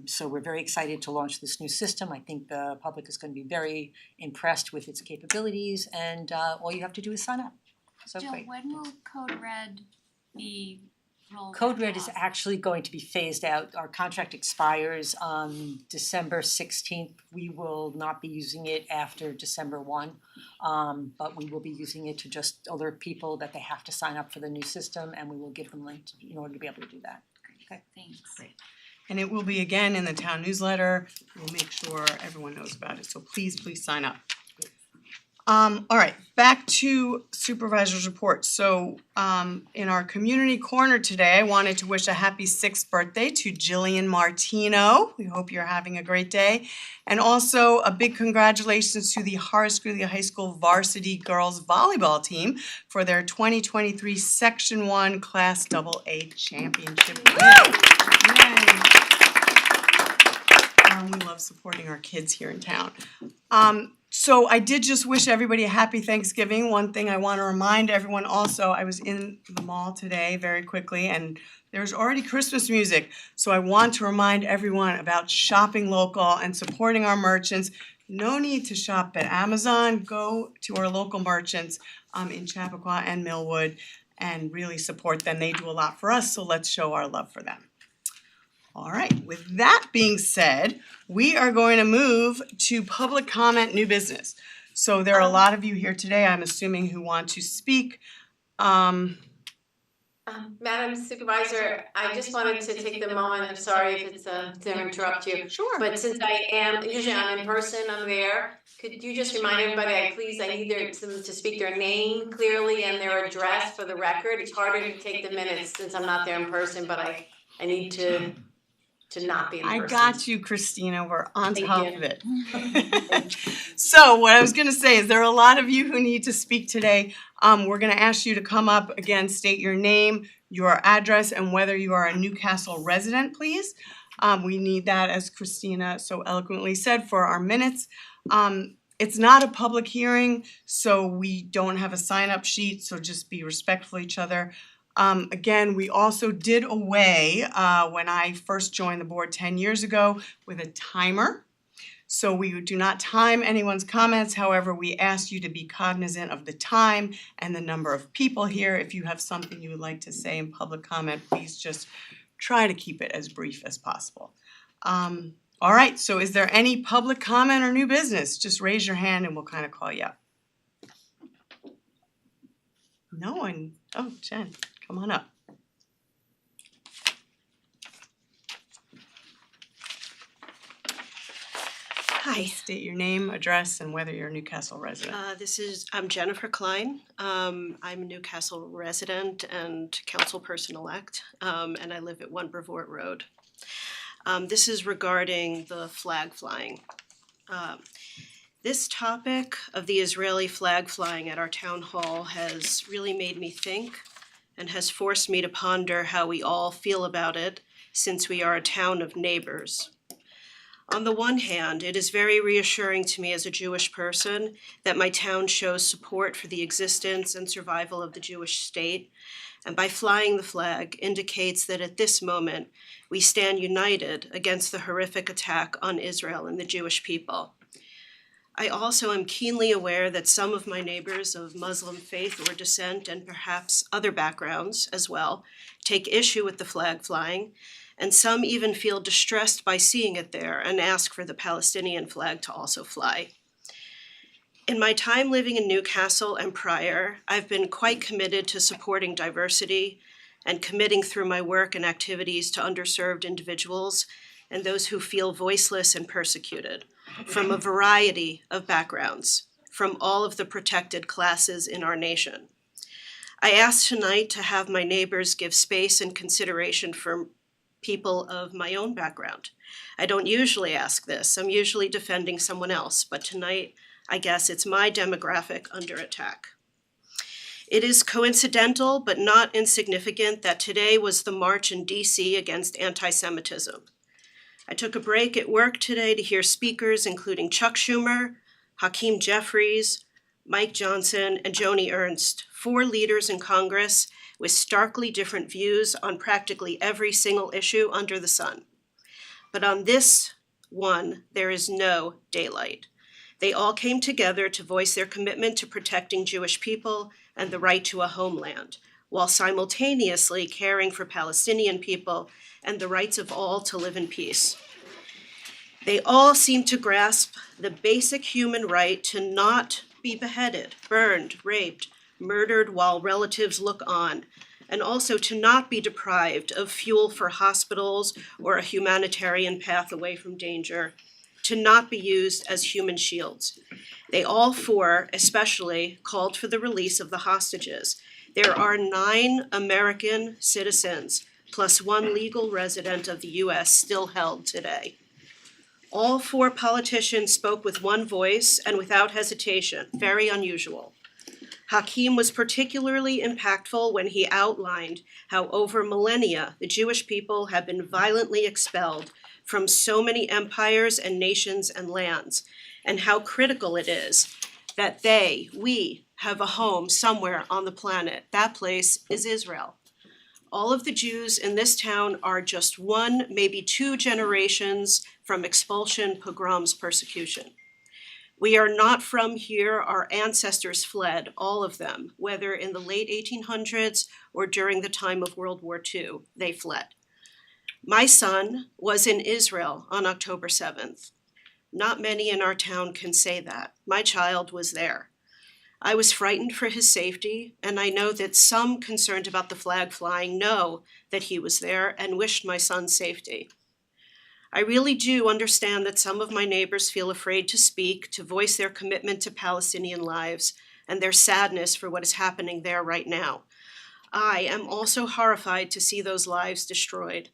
So we're very excited to launch this new system. I think the public is going to be very impressed with its capabilities and all you have to do is sign up. So Jill, great. when will Code Red be rolled Code Red is off? actually going to be phased out. Our contract expires on December 16th. We will not be using it after December 1. But we will be using it to just alert people that they have to sign up for the new system and we will give them links in order to be able to do that. Okay. Thanks. Great. And it will be again in the town newsletter. We'll make sure everyone knows about it, so please sign up. All right, back to supervisor's report. So in our community corner today, I wanted to wish a happy 6th birthday to Jillian Martino. We hope you're having a great day. And also a big congratulations to the Horace Greeley High School varsity girls volleyball team for their 2023 Section 1 Class AA championship win. Yay. We love supporting our kids here in town. So I did just wish everybody a happy Thanksgiving. One thing I want to remind everyone also, I was in the mall today very quickly and there's already Christmas music. So I want to remind everyone about shopping local and supporting our merchants. No need to shop at Amazon. Go to our local merchants in Chappaqua and Millwood and really support them. They do a lot for us, so let's show our love for them. All right, with that being said, we are going to move to public comment, new business. So there are a lot of you here today, I'm assuming, who want to speak. Madam Supervisor, I just wanted to take the moment, I'm sorry if it's to interrupt you. Sure. But since usually I'm in person, I'm there, could you just remind everybody, I need them to speak their name clearly and their address for the record? It's harder to take the minutes since I'm not there in person, but I need to not be in person. I got you, Christina, we're on Thank top you. of it. So what I was gonna say is there are a lot of you who need to speak today. We're gonna ask you to come up again, state your name, your address, and whether you are a Newcastle resident, please. We need that, as Christina so eloquently said, for our minutes. It's not a public hearing, so we don't have a sign-up sheet, so just be respectful of each other. Again, we also did away, when I first joined the board 10 years ago, with a timer. So we do not time anyone's comments, however, we ask you to be cognizant of the time and the number of people here. If you have something you would like to say in public comment, please just try to keep it as brief as possible. All right, so is there any public comment or new business? Just raise your hand and we'll kind of call you up. No one, oh, Jen, come on up. Hi, State your name, address, and whether you're a Newcastle resident. I'm Jennifer Klein. I'm a Newcastle resident and councilperson-elect, and I live at 1 Brevoort Road. This is regarding the flag flying. This topic of the Israeli flag flying at our town hall has really made me think and has forced me to ponder how we all feel about it since we are a town of neighbors. On the one hand, it is very reassuring to me as a Jewish person that my town shows support for the existence and survival of the Jewish state, and by flying the flag indicates that at this moment we stand united against the horrific attack on Israel and the Jewish people. I also am keenly aware that some of my neighbors of Muslim faith or descent and perhaps other backgrounds as well take issue with the flag flying, and some even feel distressed by seeing it there and ask for the Palestinian flag to also fly. In my time living in Newcastle and prior, I've been quite committed to supporting diversity and committing through my work and activities to underserved individuals and those who feel voiceless and persecuted from a variety of backgrounds, from all of the protected classes in our nation. I ask tonight to have my neighbors give space and consideration for people of my own background. I don't usually ask this. I'm usually defending someone else, but tonight, I guess it's my demographic under attack. It is coincidental, but not insignificant, that today was the march in DC against anti-Semitism. I took a break at work today to hear speakers including Chuck Schumer, Hakeem Jeffries, Mike Johnson, and Joni Ernst, 4 leaders in Congress with starkly different views on practically every single issue under the sun. But on this one, there is no daylight. They all came together to voice their commitment to protecting Jewish people and the right to a homeland, while simultaneously caring for Palestinian people and the rights of all to live in peace. They all seem to grasp the basic human right to not be beheaded, burned, raped, murdered while relatives look on, and also to not be deprived of fuel for hospitals or a humanitarian path away from danger, to not be used as human shields. They all 4, especially, called for the release of the hostages. There are 9 American citizens plus 1 legal resident of the US still held today. All 4 politicians spoke with one voice and without hesitation, very unusual. Hakeem was particularly impactful when he outlined how over millennia the Jewish people have been violently expelled from so many empires and nations and lands, and how critical it is that we have a home somewhere on the planet. That place is Israel. All of the Jews in this town are just 1, maybe 2 generations from expulsion, pogroms, persecution. We are not from here. Our ancestors fled, all of them, whether in the late 1800s or during the time of World War II, they fled. My son was in Israel on October 7th. Not many in our town can say that. My child was there. I was frightened for his safety, and I know that some concerned about the flag flying know that he was there and wished my son's safety. I really do understand that some of my neighbors feel afraid to speak, to voice their commitment to Palestinian lives and their sadness for what is happening there right now. I am also horrified to see those lives destroyed,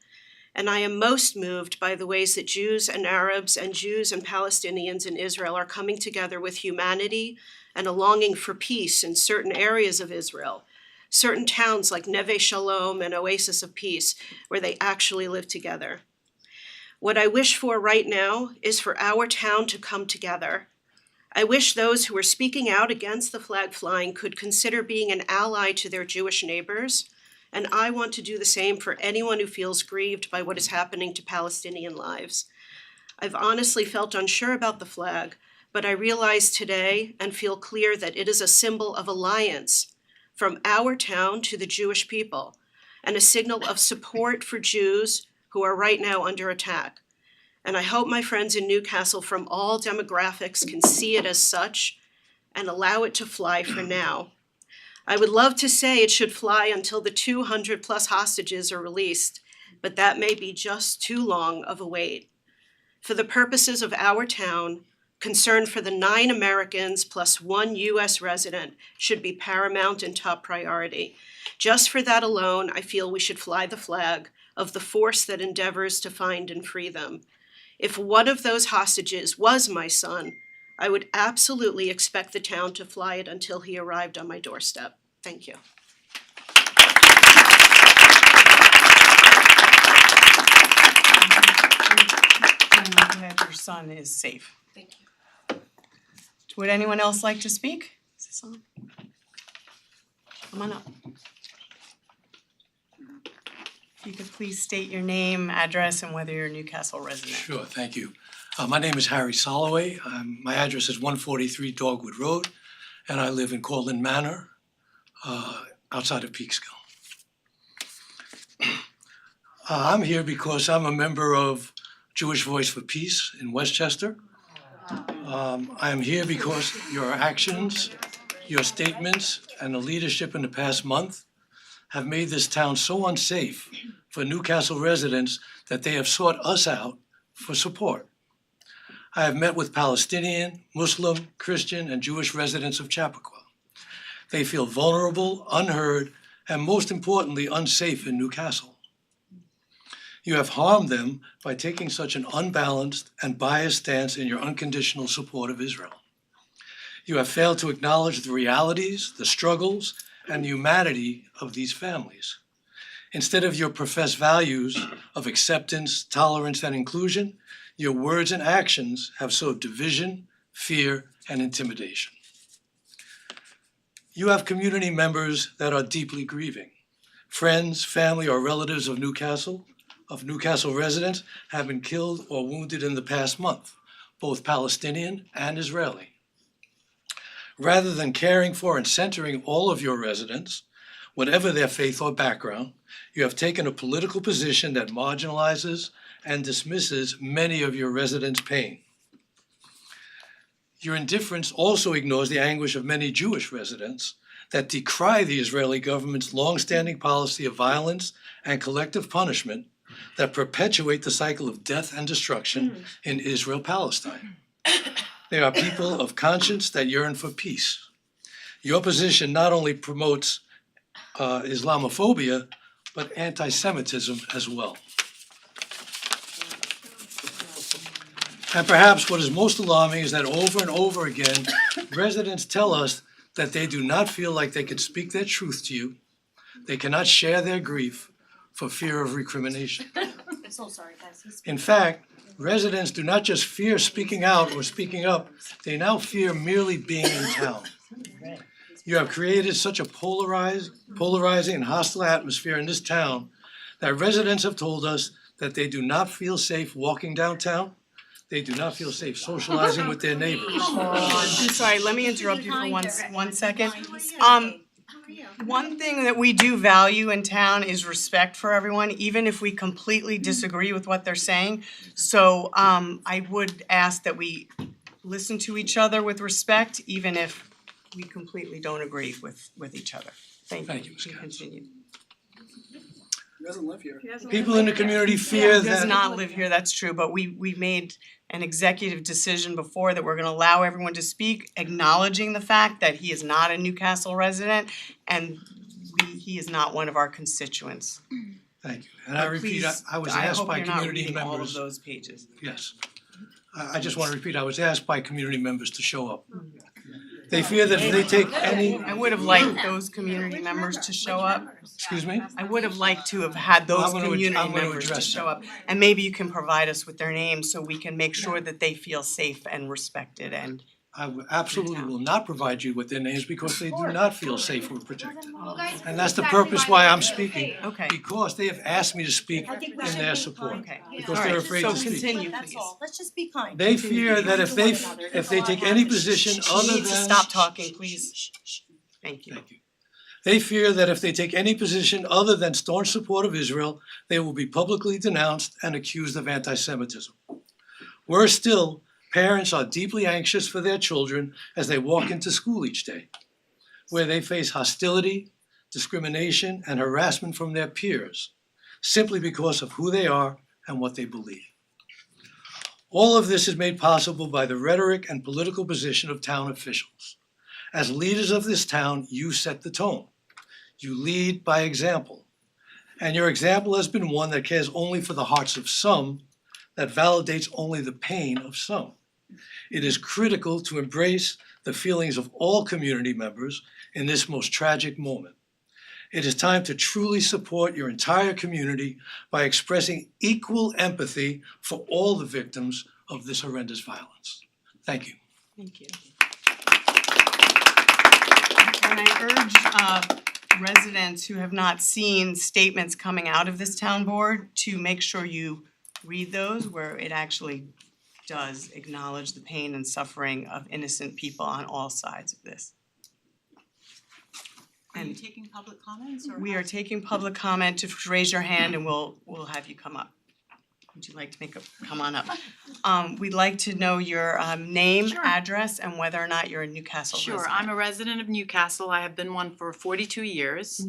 and I am most moved by the ways that Jews and Arabs and Jews and Palestinians in Israel are coming together with humanity and a longing for peace in certain areas of Israel, certain towns like Neve Shalom and Oasis of Peace, where they actually live together. What I wish for right now is for our town to come together. I wish those who are speaking out against the flag flying could consider being an ally to their Jewish neighbors, and I want to do the same for anyone who feels grieved by what is happening to Palestinian lives. I've honestly felt unsure about the flag, but I realize today and feel clear that it is a symbol of alliance from our town to the Jewish people, and a signal of support for Jews who are right now under attack. And I hope my friends in Newcastle from all demographics can see it as such and allow it to fly for now. I would love to say it should fly until the 200 plus hostages are released, but that may be just too long of a wait. For the purposes of our town, concern for the 9 Americans plus 1 US resident should be paramount and top priority. Just for that alone, I feel we should fly the flag of the force that endeavors to find and free them. If one of those hostages was my son, I would absolutely expect the town to fly it until he arrived on my doorstep. Thank you. I'm glad your son is safe. Thank you. Would anyone else like to speak? Is this on? Come on up. If you could please state your name, address, and whether you're a Newcastle resident. Sure, thank you. My name is Harry Soloway. My address is 143 Dogwood Road, and I live in Cortland Manor, outside of Peekskill. I'm here because I'm a member of Jewish Voice for Peace in Westchester. I am here because your actions, your statements, and the leadership in the past month have made this town so unsafe for Newcastle residents that they have sought us out for support. I have met with Palestinian, Muslim, Christian, and Jewish residents of Chappaqua. They feel vulnerable, unheard, and most importantly, unsafe in Newcastle. You have harmed them by taking such an unbalanced and biased stance in your unconditional support of Israel. You have failed to acknowledge the realities, the struggles, and the humanity of these families. Instead of your professed values of acceptance, tolerance, and inclusion, your words and actions have sowed division, fear, and intimidation. You have community members that are deeply grieving. Friends, family, or relatives of Newcastle residents have been killed or wounded in the past month, both Palestinian and Israeli. Rather than caring for and centering all of your residents, whatever their faith or background, you have taken a political position that marginalizes and dismisses many of your residents' pain. Your indifference also ignores the anguish of many Jewish residents that decry the Israeli government's long-standing policy of violence and collective punishment that perpetuate the cycle of death and destruction in Israel-Palestine. They are people of conscience that yearn for peace. Your position not only promotes Islamophobia, but anti-Semitism as well. And perhaps what is most alarming is that over and over again, residents tell us that they do not feel like they can speak their truth to you. They cannot share their grief for fear of recrimination. I'm so sorry, guys. In fact, residents do not just fear speaking out or speaking up, they now fear merely being in town. You have created such a polarizing and hostile atmosphere in this town that residents have told us that they do not feel safe walking downtown. They do not feel safe socializing with their neighbors. I'm sorry, let me interrupt you for one second. One thing that we do value in town is respect for everyone, even if we completely disagree with what they're saying. So I would ask that we listen to each other with respect, even if we completely don't agree with each other. Thank Thank you. you, Ms. Katz. Continue. He doesn't live here. People in the community fear He does that, not live here, that's true, but we made an executive decision before that we're gonna allow everyone to speak, acknowledging the fact that he is not a Newcastle resident and he is not one of our constituents. thank you. And I But repeat, please, I was asked by I hope you're not community reading all of members, those pages. yes. I just want to repeat, I was asked by community members to show up. They fear that if they take any, I would have liked those community members to show up. excuse me? I would have liked to have had those I'm gonna community members to address show that. up. And maybe you can provide us with their names so we can make sure that they feel safe and respected and I absolutely will not provide you with their names because they do not feel safe or protected. And that's the purpose why I'm speaking, Okay. because they have asked me to speak in their support. Okay. Because All they're right, afraid so to speak. continue, That's please. all, let's just be kind. They fear that if they take any position You other need to than. stop talking, please. Thank you. Thank you. They fear that if they take any position other than staunch support of Israel, they will be publicly denounced and accused of anti-Semitism. Worse still, parents are deeply anxious for their children as they walk into school each day, where they face hostility, discrimination, and harassment from their peers, simply because of who they are and what they believe. All of this is made possible by the rhetoric and political position of town officials. As leaders of this town, you set the tone. You lead by example. And your example has been one that cares only for the hearts of some, that validates only the pain of some. It is critical to embrace the feelings of all community members in this most tragic moment. It is time to truly support your entire community by expressing equal empathy for all the victims of this horrendous violence. Thank you. Thank you. And I urge residents who have not seen statements coming out of this town board to make sure you read those, where it actually does acknowledge the pain and suffering of innocent people on all sides of this. Are you And taking public comments or? we are taking public comment. To raise your hand and we'll have you come up. Would you like to come on up? We'd like to know your name, Sure. address, and whether or not you're a Newcastle resident. Sure, I'm a resident of Newcastle. I have been one for 42 years.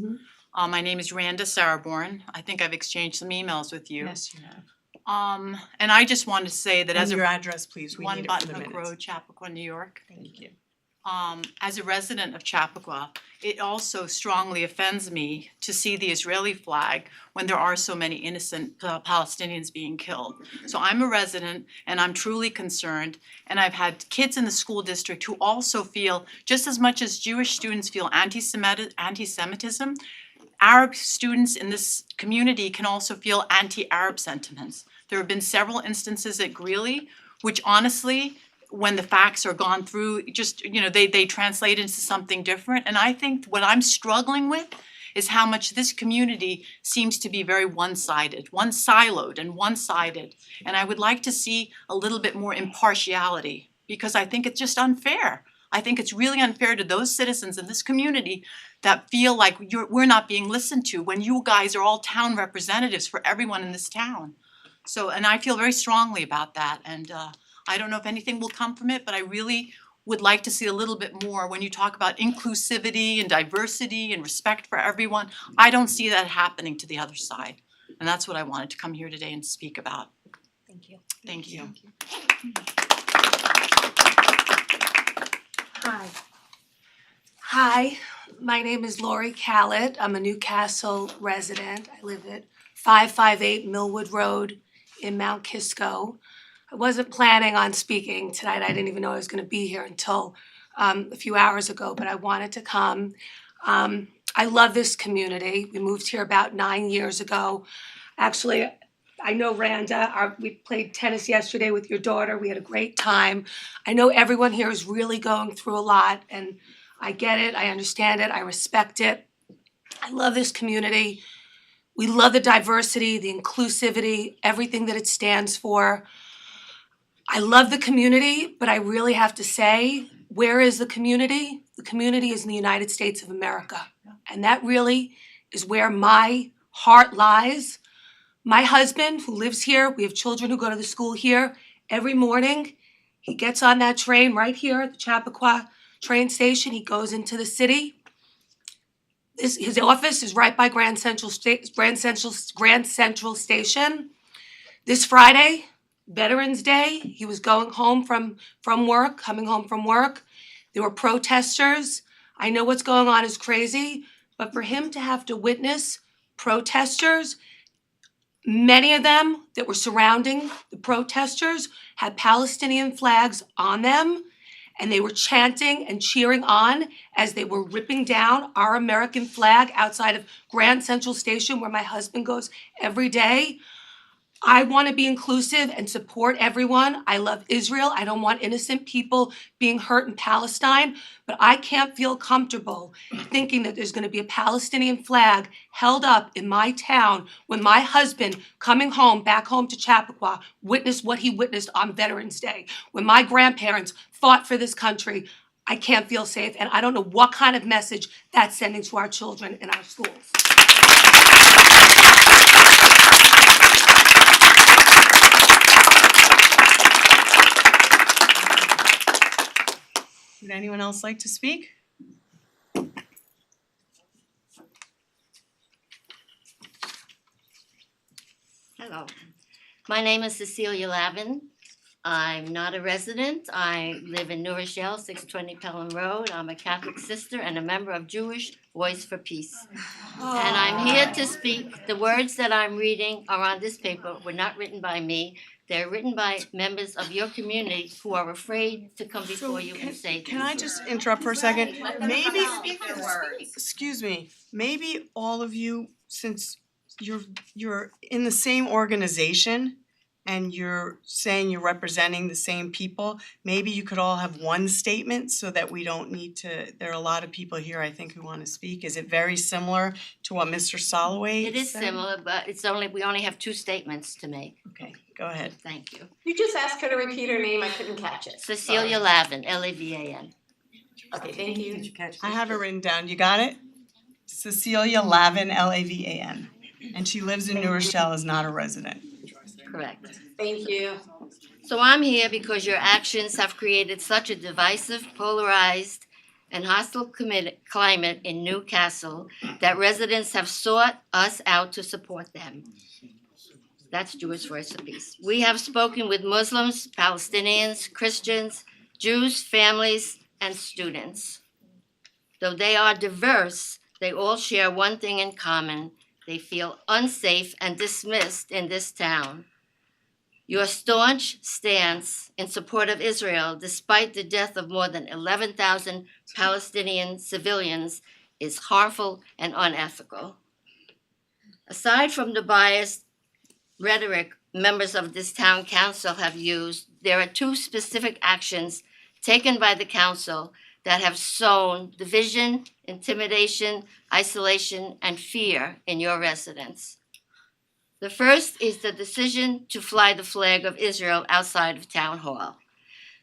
My name is Randa Saraborn. I think I've exchanged some emails with you. Yes, you have. And I just wanted to say that as And a your address, please. We One need it for the Button Hook minutes. Road, Chappaqua, New York. Thank you. As a resident of Chappaqua, it also strongly offends me to see the Israeli flag when there are so many innocent Palestinians being killed. So I'm a resident and I'm truly concerned, and I've had kids in the school district who also feel, just as much as Jewish students feel anti-Semitism, Arab students in this community can also feel anti-Arab sentiments. There have been several instances at Greeley, which honestly, when the facts are gone through, just, they translate into something different. And I think what I'm struggling with is how much this community seems to be very one-sided, one-siloed and one-sided. And I would like to see a little bit more impartiality, because I think it's just unfair. I think it's really unfair to those citizens in this community that feel like we're not being listened to when you guys are all town representatives for everyone in this town. So, and I feel very strongly about that, and I don't know if anything will come from it, but I really would like to see a little bit more when you talk about inclusivity and diversity and respect for everyone. I don't see that happening to the other side, and that's what I wanted to come here today and speak about. Thank you. Thank you. Hi, my name is Lori Callett. I'm a Newcastle resident. I live at 558 Millwood Road in Mount Kisco. I wasn't planning on speaking tonight. I didn't even know I was gonna be here until a few hours ago, but I wanted to come. I love this community. We moved here about 9 years ago. Actually, I know Randa, we played tennis yesterday with your daughter. We had a great time. I know everyone here is really going through a lot, and I get it, I understand it, I respect it. I love this community. We love the diversity, the inclusivity, everything that it stands for. I love the community, but I really have to say, where is the community? The community is in the United States of America. And that really is where my heart lies. My husband, who lives here, we have children who go to the school here, every morning, he gets on that train right here at the Chappaqua train station, he goes into the city. His office is right by Grand Central Station. This Friday, Veterans Day, he was going home from work, coming home from work. There were protesters. I know what's going on is crazy, but for him to have to witness protesters, many of them that were surrounding the protesters had Palestinian flags on them, and they were chanting and cheering on as they were ripping down our American flag outside of Grand Central Station, where my husband goes every day. I want to be inclusive and support everyone. I love Israel. I don't want innocent people being hurt in Palestine, but I can't feel comfortable thinking that there's going to be a Palestinian flag held up in my town when my husband, coming home, back home to Chappaqua, witnessed what he witnessed on Veterans Day. When my grandparents fought for this country, I can't feel safe, and I don't know what kind of message that's sending to our children in our schools. Would anyone else like to speak? Hello, my name is Cecilia Lavin. I'm not a resident. I live in New Rochelle, 620 Pelham Road. I'm a Catholic sister and a member of Jewish Voice for Peace. And I'm here to speak. The words that I'm reading are on this paper, were not written by me. They're written by members of your community who are afraid to come before you and say Can I these. just interrupt for a second? Maybe, Speak. excuse me, maybe all of you, since you're in the same organization and you're saying you're representing the same people, maybe you could all have one statement so that we don't need to, there are a lot of people here, I think, who wanna speak. Is it very similar to what Mr. Soloway It is said? similar, but we only have 2 statements to make. Okay, go ahead. Thank you. You just asked her to repeat her name, I couldn't catch it. Cecilia Lavin, Lavan. Okay, thank you. Did you catch I have it written down, you got it? Cecilia Lavin, Lavan, and she lives in New Rochelle, is not a resident. Correct. Thank you. So I'm here because your actions have created such a divisive, polarized, and hostile climate in Newcastle that residents have sought us out to support them. That's Jewish Voice for Peace. We have spoken with Muslims, Palestinians, Christians, Jews, families, and students. Though they are diverse, they all share one thing in common. They feel unsafe and dismissed in this town. Your staunch stance in support of Israel, despite the death of more than 11,000 Palestinian civilians, is harmful and unethical. Aside from the biased rhetoric members of this town council have used, there are 2 specific actions taken by the council that have sown division, intimidation, isolation, and fear in your residents. The first is the decision to fly the flag of Israel outside of Town Hall.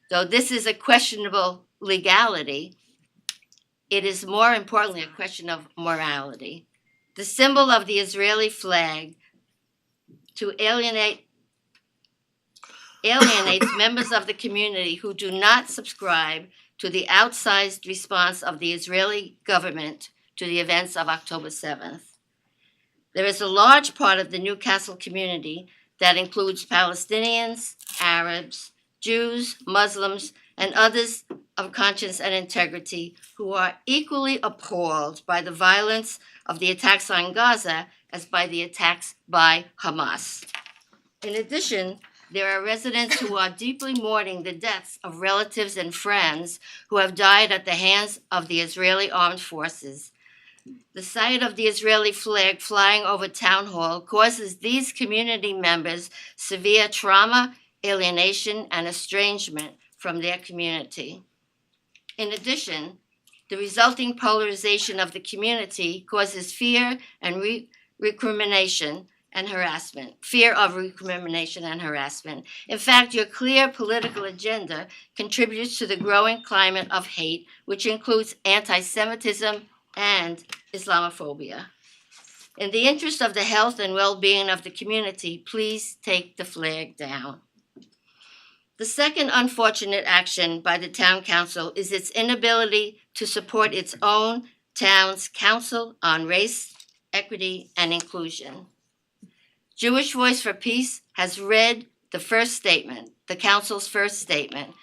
Though this is a questionable legality, it is more importantly a question of morality. The symbol of the Israeli flag alienates members of the community who do not subscribe to the outsized response of the Israeli government to the events of October 7th. There is a large part of the Newcastle community that includes Palestinians, Arabs, Jews, Muslims, and others of conscience and integrity who are equally appalled by the violence of the attacks on Gaza as by the attacks by Hamas. In addition, there are residents who are deeply mourning the deaths of relatives and friends who have died at the hands of the Israeli armed forces. The sight of the Israeli flag flying over Town Hall causes these community members severe trauma, alienation, and estrangement from their community. In addition, the resulting polarization of the community causes fear and recrimination and harassment, fear of recrimination and harassment. In fact, your clear political agenda contributes to the growing climate of hate, which includes anti-Semitism and Islamophobia. In the interest of the health and well-being of the community, please take the flag down. The second unfortunate action by the town council is its inability to support its own town's council on race, equity, and inclusion. Jewish Voice for Peace has read the first statement, the council's first statement.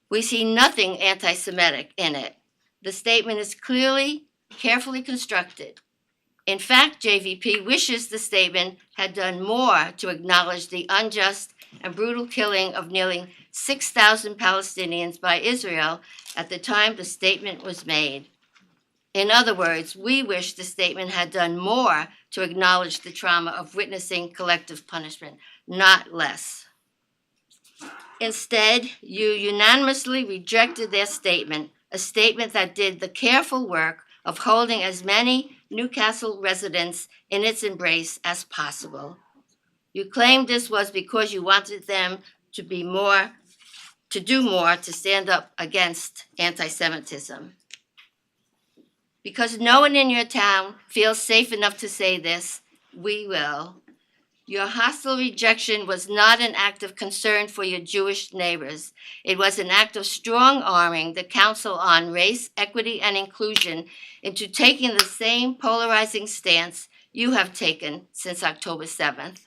We see nothing anti-Semitic in it. The statement is clearly, carefully constructed. In fact, JVP wishes the statement had done more to acknowledge the unjust and brutal killing of nearly 6,000 Palestinians by Israel at the time the statement was made. In other words, we wish the statement had done more to acknowledge the trauma of witnessing collective punishment, not less. Instead, you unanimously rejected their statement, a statement that did the careful work of holding as many Newcastle residents in its embrace as possible. You claimed this was because you wanted them to do more to stand up against anti-Semitism. Because no one in your town feels safe enough to say this, we will. Your hostile rejection was not an act of concern for your Jewish neighbors. It was an act of strong arming the Council on Race, Equity, and Inclusion into taking the same polarizing stance you have taken since October 7th.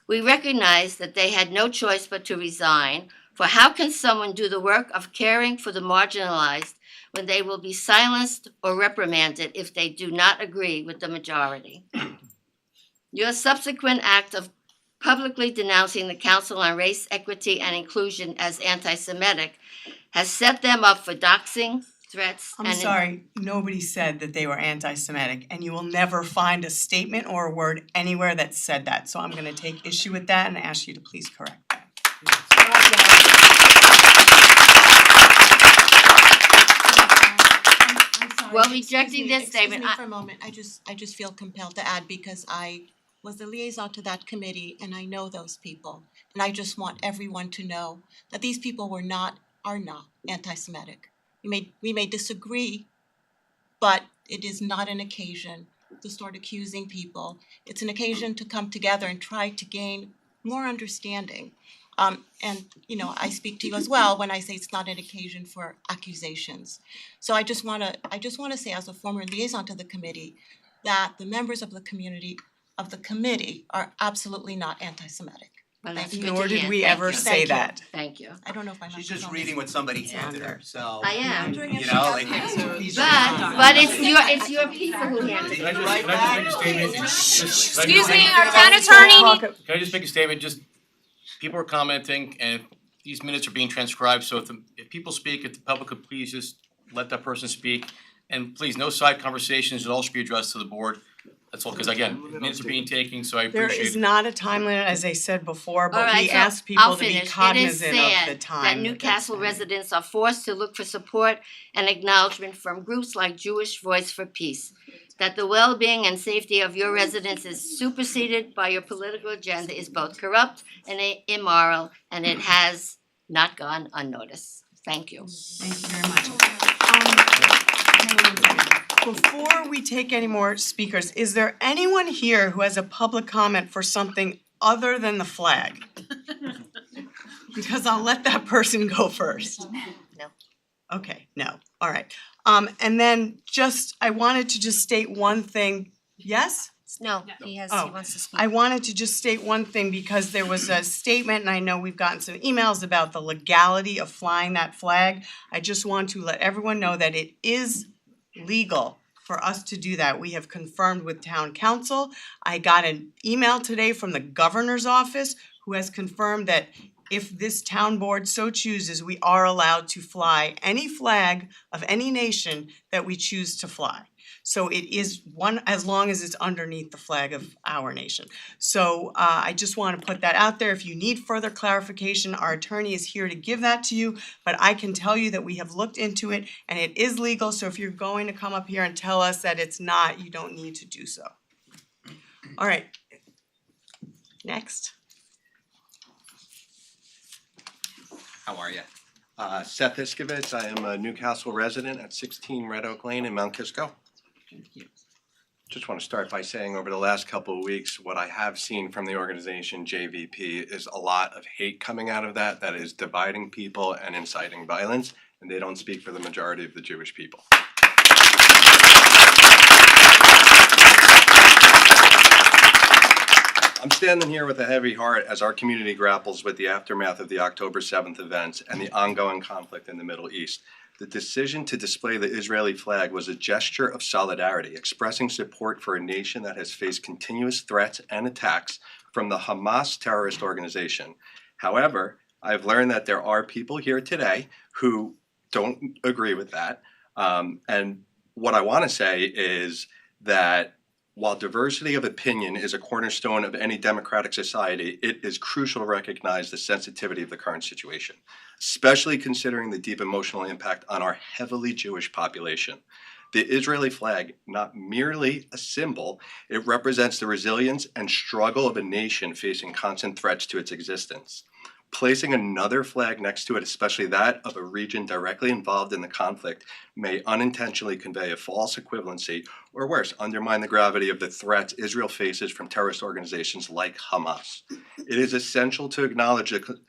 We recognize that they had no choice but to resign, for how can someone do the work of caring for the marginalized when they will be silenced or reprimanded if they do not agree with the majority? Your subsequent act of publicly denouncing the Council on Race, Equity, and Inclusion as anti-Semitic has set them up for doxing, threats, and... I'm sorry, nobody said that they were anti-Semitic, and you will never find a statement or a word anywhere that said that. So I'm gonna take issue with that and ask you to please correct that. Well, rejecting this statement, Excuse me for a moment, I just feel compelled to add because I was the liaison to that committee and I know those people. And I just want everyone to know that these people are not anti-Semitic. We may disagree, but it is not an occasion to start accusing people. It's an occasion to come together and try to gain more understanding. And you know, I speak to you as well when I say it's not an occasion for accusations. So I just wanna say as a former liaison to the committee that the members of the community are absolutely not anti-Semitic. well, that's Thank good you. to Nor did hear. we Thank ever you. say Thank you. that. Thank you. I don't know if I'm. She's just reading what somebody handed her, so. I am. You know, like. But it's your people who handed Can it. I just make a statement? Excuse me, our town attorney. Can I just make a statement? Just, people are commenting and these minutes are being transcribed, so if people speak, if the public could please just let that person speak. And please, no side conversations, it all should be addressed to the board. That's all, because again, minutes are being taken, so I There appreciate is it. not a time limit, as I said before, All but right, we so ask I'll people to be finish. cognizant of the It is sad that time. Newcastle residents are forced to look for support and acknowledgement from groups like Jewish Voice for Peace. That the well-being and safety of your residents is superseded by your political agenda is both corrupt and immoral, and it has not gone unnoticed. Thank you. Thank you very much. Before we take any more speakers, is there anyone here who has a public comment for something other than the flag? Because I'll let that person go first. No. Okay, no, all right. And then I wanted to just state one thing, yes? No, he Oh, wants to speak. I wanted to just state one thing because there was a statement, and I know we've gotten some emails about the legality of flying that flag. I just want to let everyone know that it is legal for us to do that. We have confirmed with town council. I got an email today from the governor's office who has confirmed that if this town board so chooses, we are allowed to fly any flag of any nation that we choose to fly. So it is one, as long as it's underneath the flag of our nation. So I just want to put that out there. If you need further clarification, our attorney is here to give that to you. But I can tell you that we have looked into it and it is legal. So if you're going to come up here and tell us that it's not, you don't need to do so. All right. Next. How are you? Seth Iskovitz, I am a Newcastle resident at 16 Red Oak Lane in Mount Kisco. Just want to start by saying over the last couple of weeks, what I have seen from the organization JVP is a lot of hate coming out of that is dividing people and inciting violence, and they don't speak for the majority of the Jewish people. I'm standing here with a heavy heart as our community grapples with the aftermath of the October 7th events and the ongoing conflict in the Middle East. The decision to display the Israeli flag was a gesture of solidarity, expressing support for a nation that has faced continuous threats and attacks from the Hamas terrorist organization. However, I've learned that there are people here today who don't agree with that. And what I want to say is that while diversity of opinion is a cornerstone of any democratic society, it is crucial to recognize the sensitivity of the current situation, especially considering the deep emotional impact on our heavily Jewish population. The Israeli flag, not merely a symbol, it represents the resilience and struggle of a nation facing constant threats to its existence. Placing another flag next to it, especially that of a region directly involved in the conflict, may unintentionally convey a false equivalency, or worse, undermine the gravity of the threats Israel faces from terrorist organizations like Hamas. It is essential to acknowledge the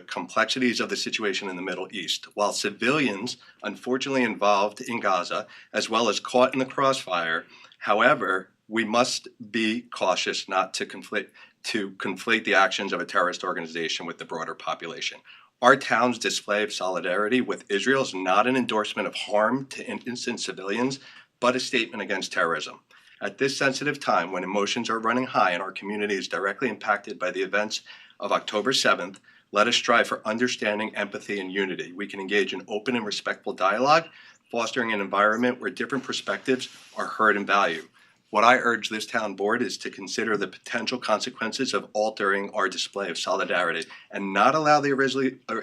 complexities of the situation in the Middle East. While civilians, unfortunately involved in Gaza, as well as caught in the crossfire, however, we must be cautious not to conflate the actions of a terrorist organization with the broader population. Our town's display of solidarity with Israel is not an endorsement of harm to innocent civilians, but a statement against terrorism. At this sensitive time, when emotions are running high and our community is directly impacted by the events of October 7th, let us strive for understanding, empathy, and unity. We can engage in open and respectful dialogue, fostering an environment where different perspectives are heard and valued. What I urge this town board is to consider the potential consequences of altering our display of solidarity and not allow the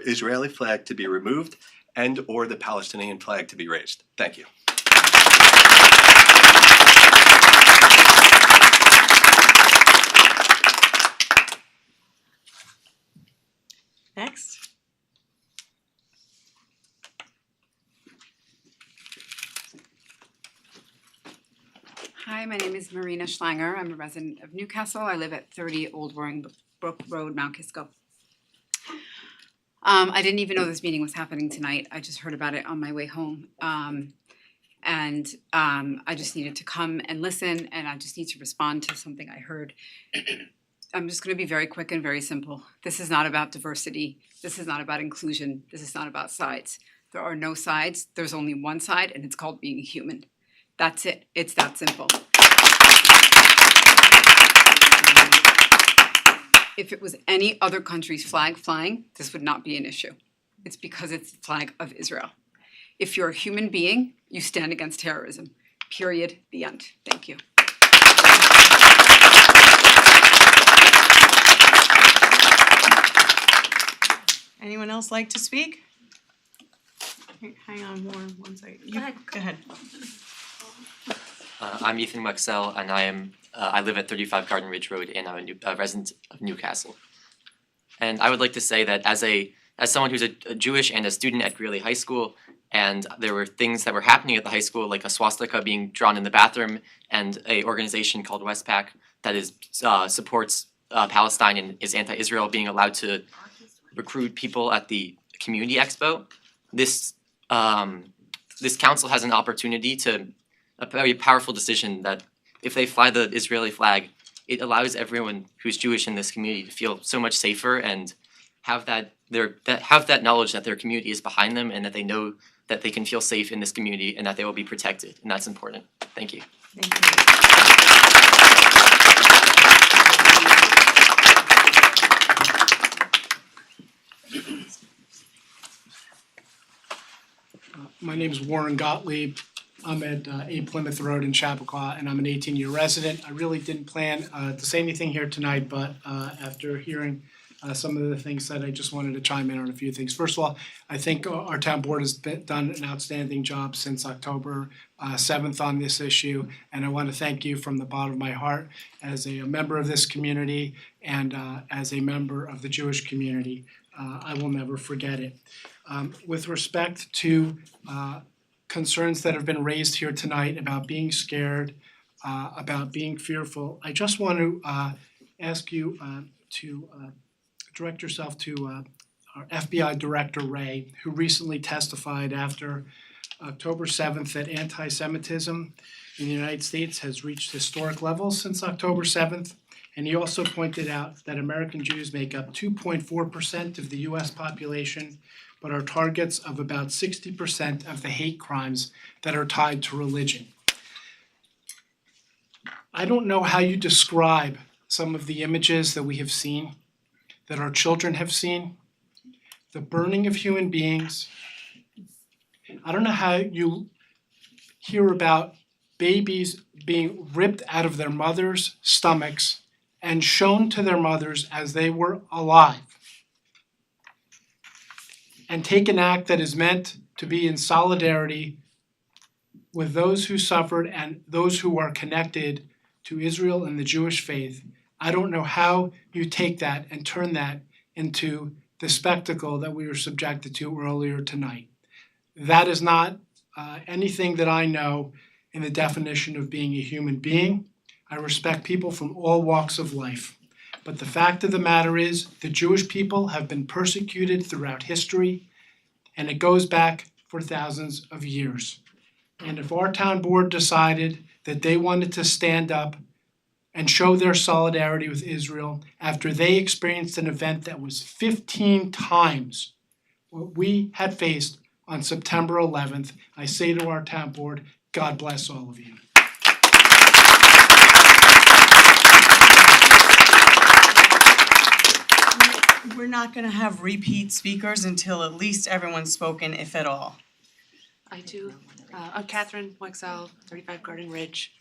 Israeli flag to be removed and or the Palestinian flag to be raised. Thank you. Next. Hi, my name is Marina Schlanger. I'm a resident of Newcastle. I live at 30 Old Roaring Brook Road, Mount Kisco. I didn't even know this meeting was happening tonight. I just heard about it on my way home. I just needed to come and listen, and I just need to respond to something I heard. I'm just going to be very quick and very simple. This is not about diversity. This is not about inclusion. This is not about sides. There are no sides. There's only one side, and it's called being human. That's it. It's that simple. If it was any other country's flag flying, this would not be an issue. It's because it's the flag of Israel. If you're a human being, you stand against terrorism. Period. The end. Thank you. Anyone else like to speak? Hang on, Warren, one second. Go ahead. I'm Ethan Muxell, and I live at 35 Garden Ridge Road, and I'm a resident of Newcastle. And I would like to say that as someone who's a Jewish and a student at Greeley High School, and there were things that were happening at the high school, like a swastika being drawn in the bathroom, and a organization called Westpac that supports Palestine and is anti-Israel being allowed to recruit people at the community expo. This council has an opportunity to a very powerful decision that if they fly the Israeli flag, it allows everyone who's Jewish in this community to feel so much safer and have that knowledge that their community is behind them and that they know that they can feel safe in this community and that they will be protected, and that's important. Thank you. My name is Warren Gottlieb. I'm at 8 Plymouth Road in Chappaqua, and I'm an 18-year resident. I really didn't plan to say anything here tonight, but after hearing some of the things said, I just wanted to chime in on a few things. First of all, I think our town board has done an outstanding job since October 7th on this issue, and I want to thank you from the bottom of my heart as a member of this community and as a member of the Jewish community. I will never forget it. With respect to concerns that have been raised here tonight about being scared, about being fearful, I just want to ask you to direct yourself to our FBI Director Ray, who recently testified after October 7th that anti-Semitism in the United States has reached historic levels since October 7th. And he also pointed out that American Jews make up 2.4% of the US population, but are targets of about 60% of the hate crimes that are tied to religion. I don't know how you describe some of the images that we have seen, that our children have seen, the burning of human beings. I don't know how you hear about babies being ripped out of their mothers' stomachs and shown to their mothers as they were alive, and take an act that is meant to be in solidarity with those who suffered and those who are connected to Israel and the Jewish faith. I don't know how you take that and turn that into the spectacle that we were subjected to earlier tonight. That is not anything that I know in the definition of being a human being. I respect people from all walks of life. But the fact of the matter is, the Jewish people have been persecuted throughout history, and it goes back for thousands of years. And if our town board decided that they wanted to stand up and show their solidarity with Israel after they experienced an event that was 15 times what we had faced on September 11th, I say to our town board, God bless all of you. We're not gonna have repeat speakers until at least everyone's spoken, if at all. I do. I'm Catherine Wexell, 35 Garden Ridge.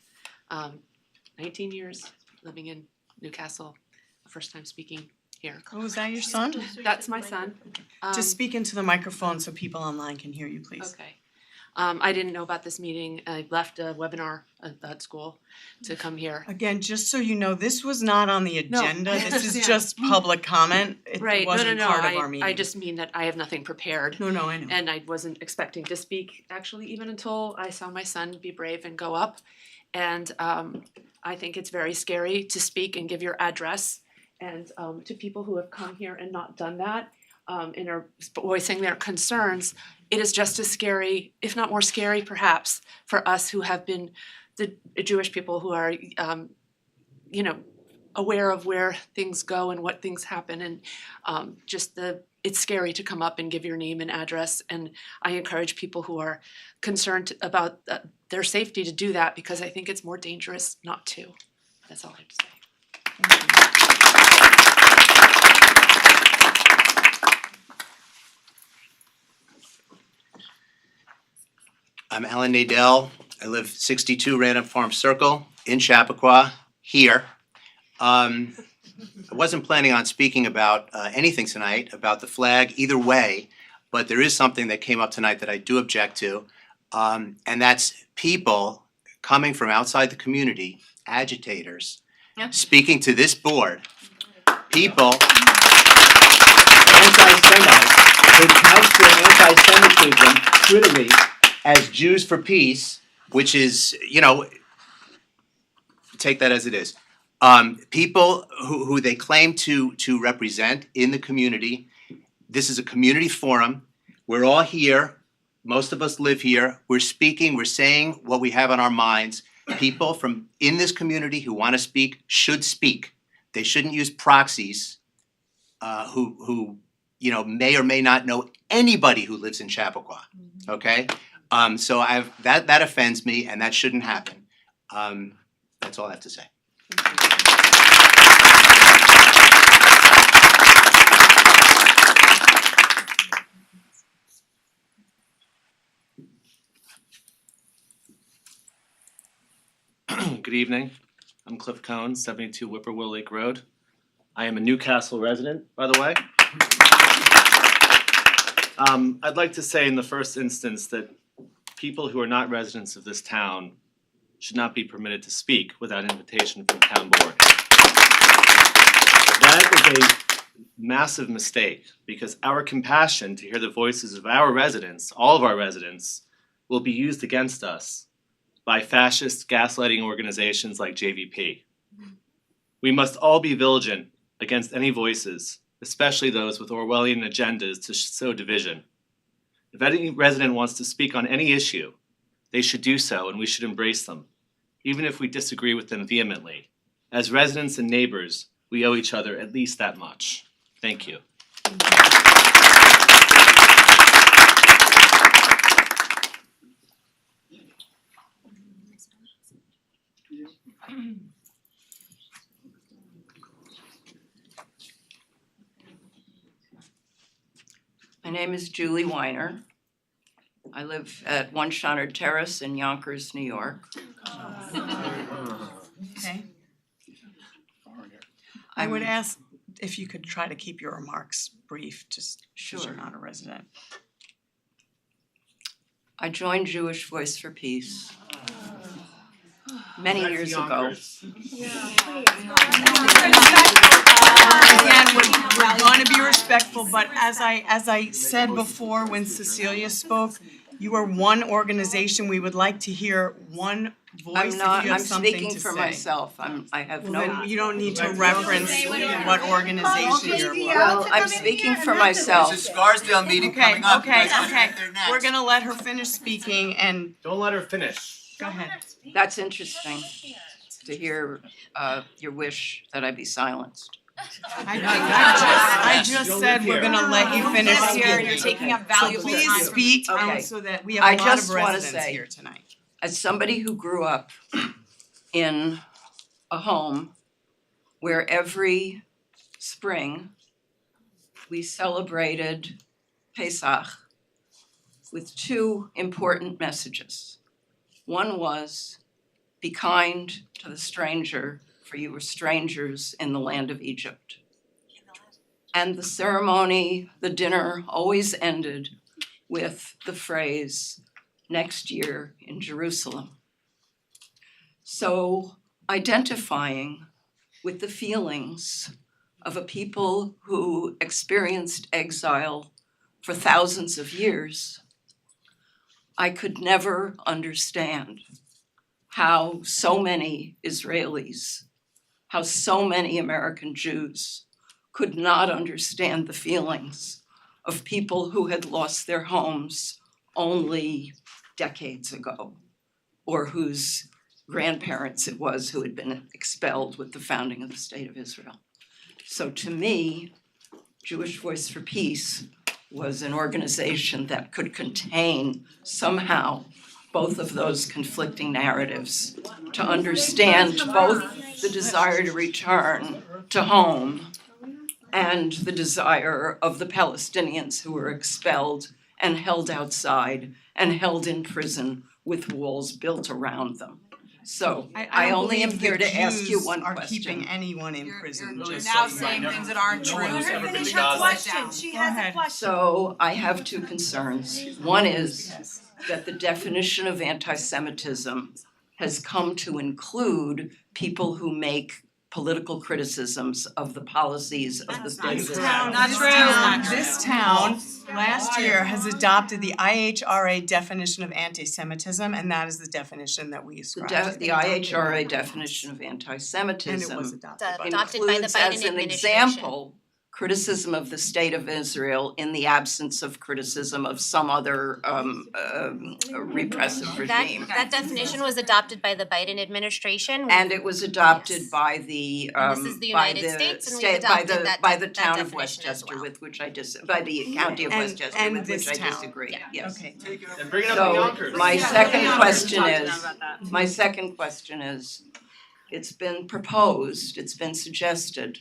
19 years living in Newcastle, first time speaking here. Oh, is that your son? That's my son. Just speak into the microphone so people online can hear you, please. Okay. I didn't know about this meeting. I left a webinar at school to come here. Again, just so you know, this was not on the No, agenda. I This is understand. just public comment. It Right, wasn't no, part of our meeting. I just mean that I have nothing prepared. No, I know. And I wasn't expecting to speak actually even until I saw my son be brave and go up. And I think it's very scary to speak and give your address. And to people who have come here and not done that and are voicing their concerns, it is just as scary, if not more scary perhaps, for us who have been the Jewish people who are, aware of where things go and what things happen, and it's scary to come up and give your name and address. And I encourage people who are concerned about their safety to do that, because I think it's more dangerous not to. That's all I have to say. I'm Alan Nadell. I live 62 Random Farm Circle in Chappaqua, here. I wasn't planning on speaking about anything tonight, about the flag either way, but there is something that came up tonight that I do object to, and that's people coming from outside the community, agitators, speaking to this board, people, anti-Semites, who couch their anti-Semitism prettily as Jews for Peace, which is, take that as it is. People who they claim to represent in the community. This is a community forum. We're all here. Most of us live here. We're speaking, we're saying what we have on our minds. People from in this community who want to speak should speak. They shouldn't use proxies who may or may not know anybody who lives in Chappaqua. Okay? So that offends me, and that shouldn't happen. That's all I have to say. Good evening. I'm Cliff Cohn, 72 Whippoorwill Lake Road. I am a Newcastle resident, by the way. I'd like to say in the first instance that people who are not residents of this town should not be permitted to speak without invitation from town board. That is a massive mistake, because our compassion to hear the voices of our residents, all of our residents, will be used against us by fascist gaslighting organizations like JVP. We must all be vigilant against any voices, especially those with Orwellian agendas to sow division. If any resident wants to speak on any issue, they should do so, and we should embrace them, even if we disagree with them vehemently. As residents and neighbors, we owe each other at least that much. Thank you. My name is Julie Weiner. I live at 1 Shonard Terrace in Yonkers, New York. Okay. I would ask if you could try to keep your remarks brief, just because you're not a resident. I joined Jewish Voice for Peace many years ago. Again, we're gonna be respectful, but as I said before when Cecilia spoke, you are one organization, we would like to hear one voice if you have something to say. I'm speaking for myself, I have no. Well, then you don't need to reference what organization you're with. Well, I'm speaking for myself. There's a Scarsdale meeting Okay, coming up. okay, You guys okay. get there next. We're gonna let her finish speaking and Don't let her finish. go ahead. That's interesting to hear your wish that I be silenced. I just said we're gonna let you finish speaking. You're taking up So valuable time please from speak Okay. so that we have a lot of residents I just wanna say, here tonight. as somebody who grew up in a home where every spring we celebrated Pesach with two important messages. One was, be kind to the stranger, for you were strangers in the land of Egypt. And the ceremony, the dinner, always ended with the phrase, next year in Jerusalem. So identifying with the feelings of a people who experienced exile for thousands of years, I could never understand how so many Israelis, how so many American Jews could not understand the feelings of people who had lost their homes only decades ago, or whose grandparents it was who had been expelled with the founding of the State of Israel. So to me, Jewish Voice for Peace was an organization that could contain somehow both of those conflicting narratives, to understand both the desire to return to home and the desire of the Palestinians who were expelled and held outside and held in prison with walls built around them. So I don't only am believe here the to ask you Jews one are question. keeping anyone in prison. You're just now so you saying know. things that aren't true. one's ever been Finish to her Gaza. question, she has a question. So I have two concerns. One is that the definition of anti-Semitism has come to include people who make political criticisms of the policies of the state of Israel. This town last year has adopted the IHRA definition of anti-Semitism, and that is the definition that we ascribe. The IHRA definition of anti-Semitism And it was adopted by Adopted by the includes Biden as an administration. example criticism of the state of Israel in the absence of criticism of some other repressive regime. That definition was adopted by the Biden administration. And it was adopted by the And this is the by United the States, and we state, by adopted the that by the that town of definition as Westchester, well. with which by the county of And- Westchester, and with which this I town. disagree, yes. Okay. And bring it up in So Yonkers. my second question is, that. my second question is, it's been proposed, it's been suggested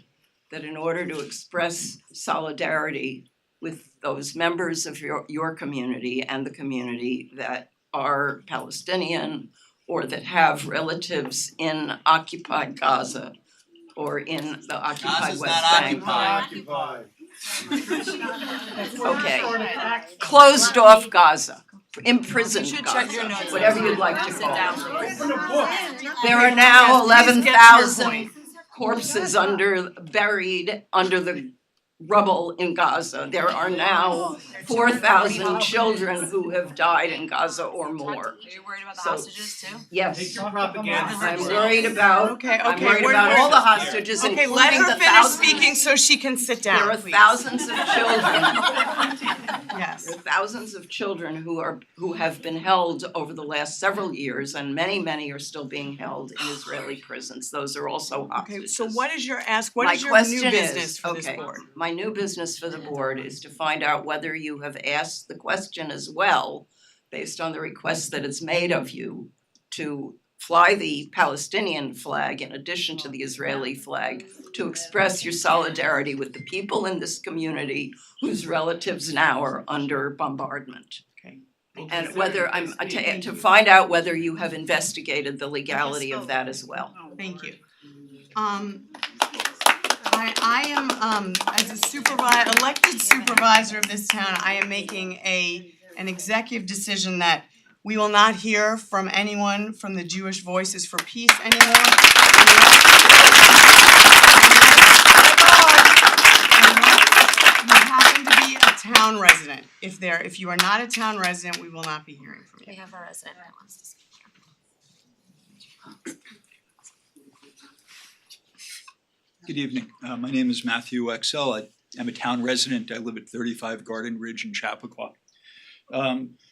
that in order to express solidarity with those members of your community and the community that are Palestinian or that have relatives in occupied Gaza or in the occupied Gaza's West not Bank. occupied. Okay, closed off Gaza, imprisoned You should check Gaza, your notes. whatever you'd like to Sit call down, it. please. There are now Please get to your 11,000 corpses buried under the rubble in Gaza. There are now 4,000 children who have died in Gaza or more. Are you worried about the So- hostages too? Yes, Take your propaganda. I'm worried about, Okay, I'm okay, worried we're- about all the we're- hostages, Okay, including let her the finish thousands. speaking so she can sit down, There are please. thousands of children. Yes. There are thousands of children who have been held over the last several years, and many are still being held in Israeli prisons. Those are also Okay, hostages. so what is your ask, what My is your new question business for this okay, board? my new business for the board is to find out whether you have asked the question as well, based on the request that is made of you, to fly the Palestinian flag in addition to the Israeli flag, to express your solidarity with the people in this community whose relatives now are under bombardment. And whether to find out whether you have investigated the legality of that as well. Thank you. I am, as a elected supervisor of this town, I am making an executive decision that We will not hear from anyone from the Jewish Voices for Peace anymore. You happen to be a town resident. If you are not a town resident, we will not be hearing from you. We have a resident that wants to speak. Good evening. My name is Matthew Wexell. I am a town resident. I live at 35 Garden Ridge in Chappaqua.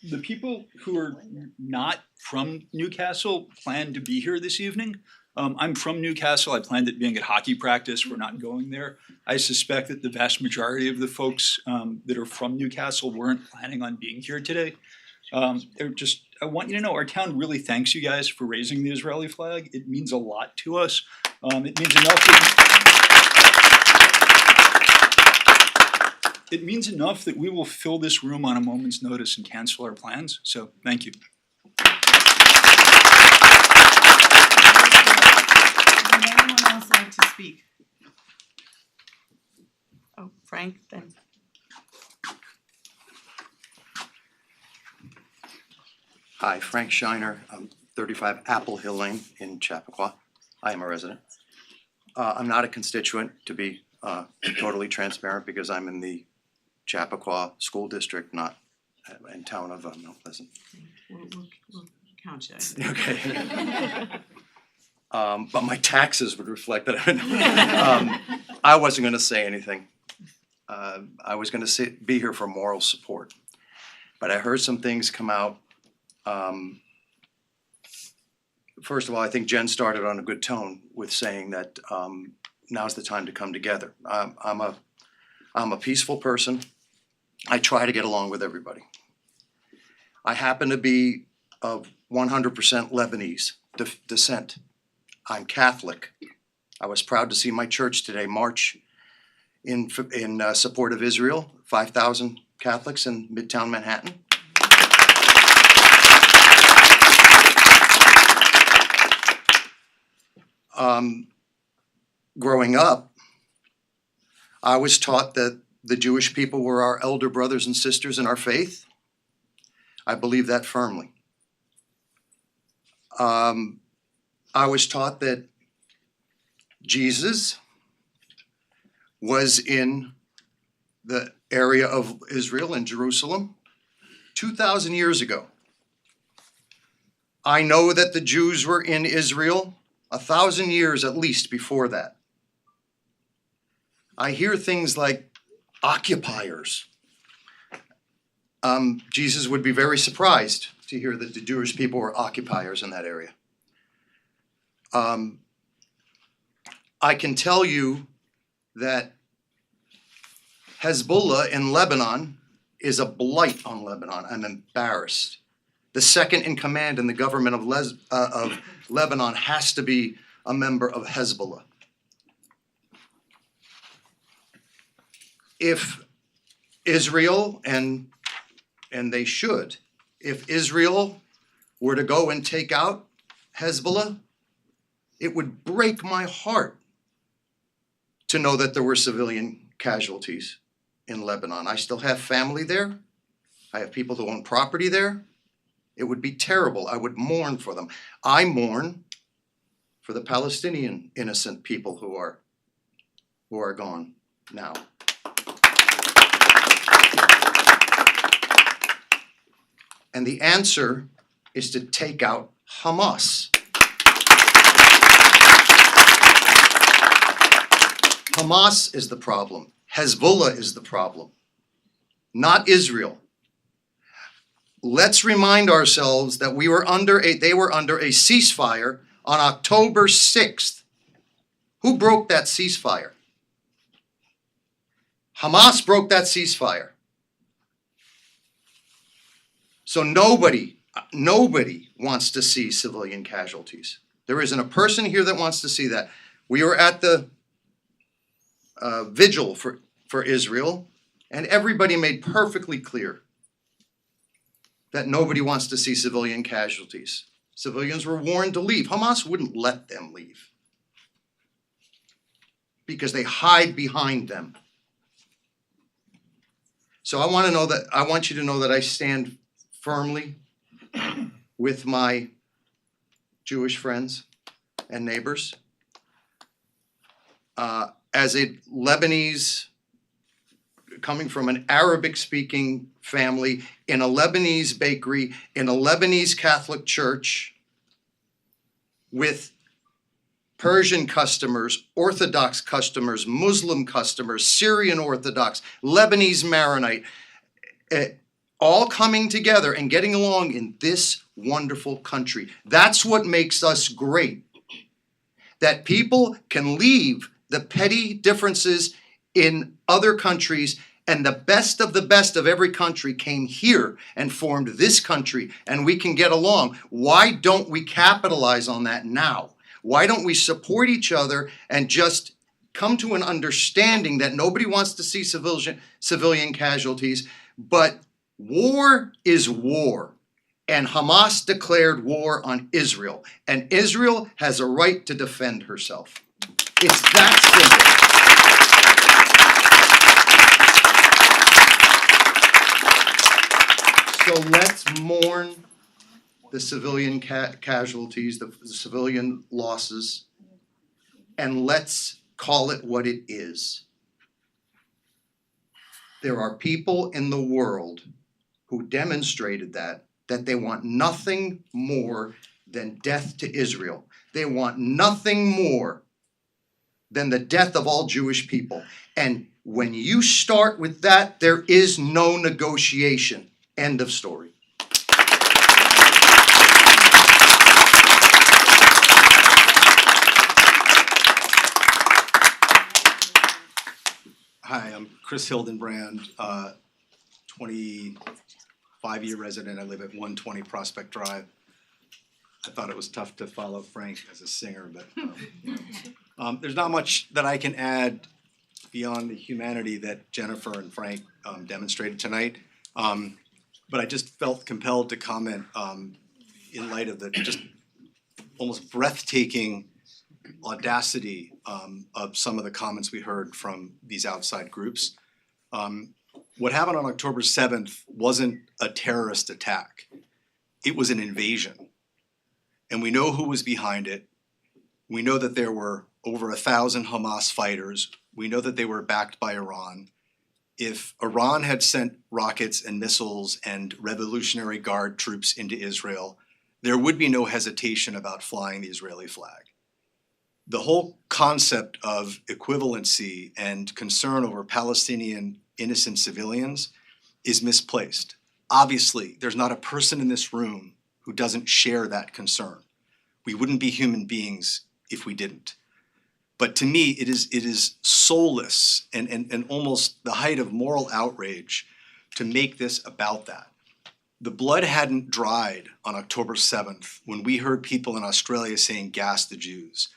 The people who are not from Newcastle plan to be here this evening. I'm from Newcastle. I planned at being at hockey practice. We're not going there. I suspect that the vast majority of the folks that are from Newcastle weren't planning on being here today. I want you to know our town really thanks you guys for raising the Israeli flag. It means a lot to us. It means enough that we will fill this room on a moment's notice and cancel our plans. So thank you. Would anyone else like to speak? Oh, Frank, then. Hi, Frank Shiner, 35 Apple Hill Lane in Chappaqua. I am a resident. I'm not a constituent, to be totally transparent, because I'm in the Chappaqua School District, not in town of Mount Pleasant. We'll count you. Okay. But my taxes would reflect that. I wasn't gonna say anything. I was gonna be here for moral support. But I heard some things come out. First of all, I think Jen started on a good tone with saying that now's the time to come together. I'm a peaceful person. I try to get along with everybody. I happen to be of 100% Lebanese descent. I'm Catholic. I was proud to see my church today march in support of Israel, 5,000 Catholics in Midtown Manhattan. Growing up, I was taught that the Jewish people were our elder brothers and sisters in our faith. I believe that firmly. I was taught that Jesus was in the area of Israel in Jerusalem 2,000 years ago. I know that the Jews were in Israel 1,000 years at least before that. I hear things like occupiers. Jesus would be very surprised to hear that the Jewish people were occupiers in that area. I can tell you that Hezbollah in Lebanon is a blight on Lebanon. I'm embarrassed. The second in command in the government of Lebanon has to be a member of Hezbollah. If Israel, and they should, if Israel were to go and take out Hezbollah, it would break my heart to know that there were civilian casualties in Lebanon. I still have family there. I have people who own property there. It would be terrible. I would mourn for them. I mourn for the Palestinian innocent people who are gone now. And the answer is to take out Hamas. Hamas is the problem. Hezbollah is the problem, not Israel. Let's remind ourselves that they were under a ceasefire on October 6th. Who broke that ceasefire? Hamas broke that ceasefire. So nobody wants to see civilian casualties. There isn't a person here that wants to see that. We were at the vigil for Israel, and everybody made perfectly clear that nobody wants to see civilian casualties. Civilians were warned to leave. Hamas wouldn't let them leave because they hide behind them. So I want you to know that I stand firmly with my Jewish friends and neighbors. As a Lebanese, coming from an Arabic-speaking family, in a Lebanese bakery, in a Lebanese Catholic church, with Persian customers, Orthodox customers, Muslim customers, Syrian Orthodox, Lebanese Maronite, all coming together and getting along in this wonderful country. That's what makes us great. That people can leave the petty differences in other countries, and the best of every country came here and formed this country, and we can get along. Why don't we capitalize on that now? Why don't we support each other and just come to an understanding that nobody wants to see civilian casualties, but war is war. And Hamas declared war on Israel, and Israel has a right to defend herself. It's that simple. So let's mourn the civilian casualties, the civilian losses, and let's call it what it is. There are people in the world who demonstrated that they want nothing more than death to Israel. They want nothing more than the death of all Jewish people. And when you start with that, there is no negotiation. End of story. Hi, I'm Chris Hildenbrand, 25-year resident. I live at 120 Prospect Drive. I thought it was tough to follow Frank as a singer, but there's not much that I can add beyond the humanity that Jennifer and Frank demonstrated tonight. But I just felt compelled to comment in light of the just almost breathtaking audacity of some of the comments we heard from these outside groups. What happened on October 7th wasn't a terrorist attack. It was an invasion. And we know who was behind it. We know that there were over 1,000 Hamas fighters. We know that they were backed by Iran. If Iran had sent rockets and missiles and Revolutionary Guard troops into Israel, there would be no hesitation about flying the Israeli flag. The whole concept of equivalency and concern over Palestinian innocent civilians is misplaced. Obviously, there's not a person in this room who doesn't share that concern. We wouldn't be human beings if we didn't. But to me, it is soulless and almost the height of moral outrage to make this about that. The blood hadn't dried on October 7th when we heard people in Australia saying gas the Jews,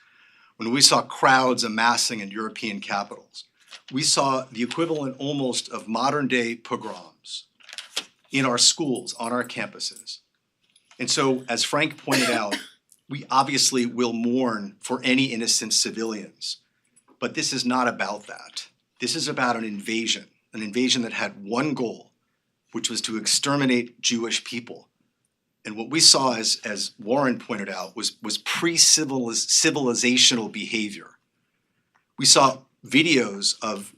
when we saw crowds amassing in European capitals. We saw the equivalent almost of modern day pogroms in our schools, on our campuses. And so, as Frank pointed out, we obviously will mourn for any innocent civilians, but this is not about that. This is about an invasion that had one goal, which was to exterminate Jewish people. And what we saw, as Warren pointed out, was pre-civilizational behavior. We saw videos of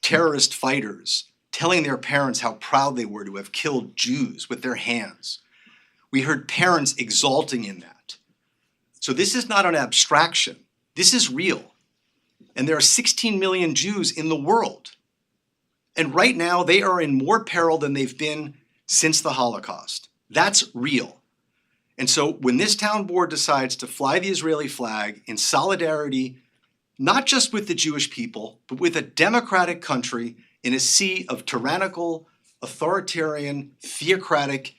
terrorist fighters telling their parents how proud they were to have killed Jews with their hands. We heard parents exulting in that. So this is not an abstraction. This is real. And there are 16 million Jews in the world. And right now they are in more peril than they've been since the Holocaust. That's real. And so when this town board decides to fly the Israeli flag in solidarity, not just with the Jewish people, but with a democratic country in a sea of tyrannical, authoritarian, theocratic,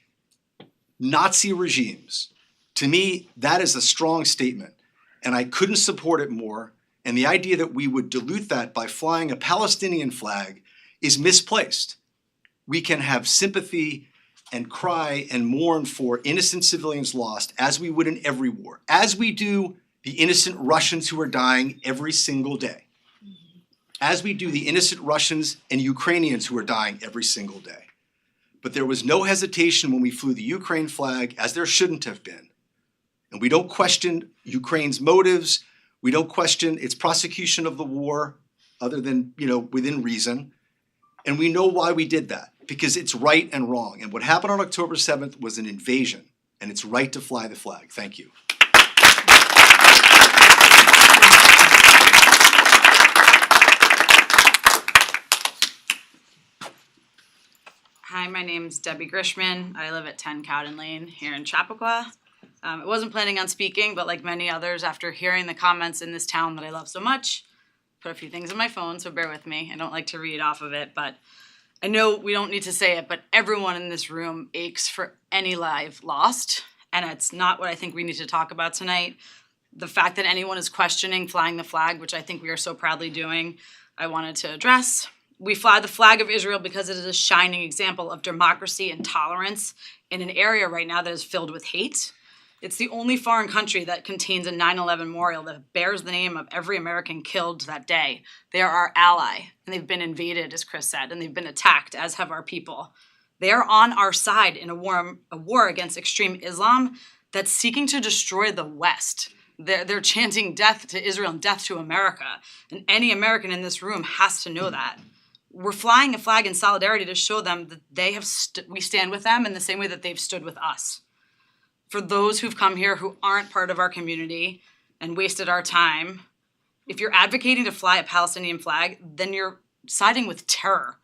Nazi regimes, to me, that is a strong statement. And I couldn't support it more. And the idea that we would dilute that by flying a Palestinian flag is misplaced. We can have sympathy and cry and mourn for innocent civilians lost, as we would in every war, as we do the innocent Russians who are dying every single day, as we do the innocent Russians and Ukrainians who are dying every single day. But there was no hesitation when we flew the Ukraine flag, as there shouldn't have been. And we don't question Ukraine's motives. We don't question its prosecution of the war, other than, within reason. And we know why we did that, because it's right and wrong. And what happened on October 7th was an invasion, and it's right to fly the flag. Thank you. Hi, my name's Debbie Grishman. I live at 10 Cowden Lane here in Chappaqua. I wasn't planning on speaking, but like many others, after hearing the comments in this town that I love so much, put a few things on my phone, so bear with me. I don't like to read off of it, but I know we don't need to say it, but everyone in this room aches for any life lost, and it's not what I think we need to talk about tonight. The fact that anyone is questioning flying the flag, which I think we are so proudly doing, I wanted to address. We fly the flag of Israel because it is a shining example of democracy and tolerance in an area right now that is filled with hate. It's the only foreign country that contains a 9/11 memorial that bears the name of every American killed that day. They are our ally, and they've been invaded, as Chris said, and they've been attacked, as have our people. They are on our side in a war against extreme Islam that's seeking to destroy the West. They're chanting death to Israel and death to America, and any American in this room has to know that. We're flying a flag in solidarity to show them that we stand with them in the same way that they've stood with us. For those who've come here who aren't part of our community and wasted our time, if you're advocating to fly a Palestinian flag, then you're siding with terror.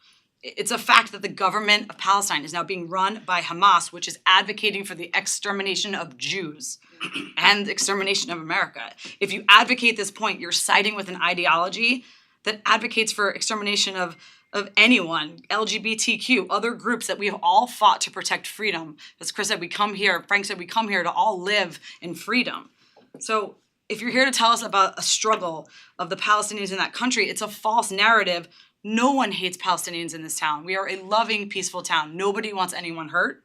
It's a fact that the government of Palestine is now being run by Hamas, which is advocating for the extermination of Jews and the extermination of America. If you advocate this point, you're siding with an ideology that advocates for extermination of anyone, LGBTQ, other groups that we have all fought to protect freedom. As Chris said, Frank said, we come here to all live in freedom. So if you're here to tell us about a struggle of the Palestinians in that country, it's a false narrative. No one hates Palestinians in this town. We are a loving, peaceful town. Nobody wants anyone hurt.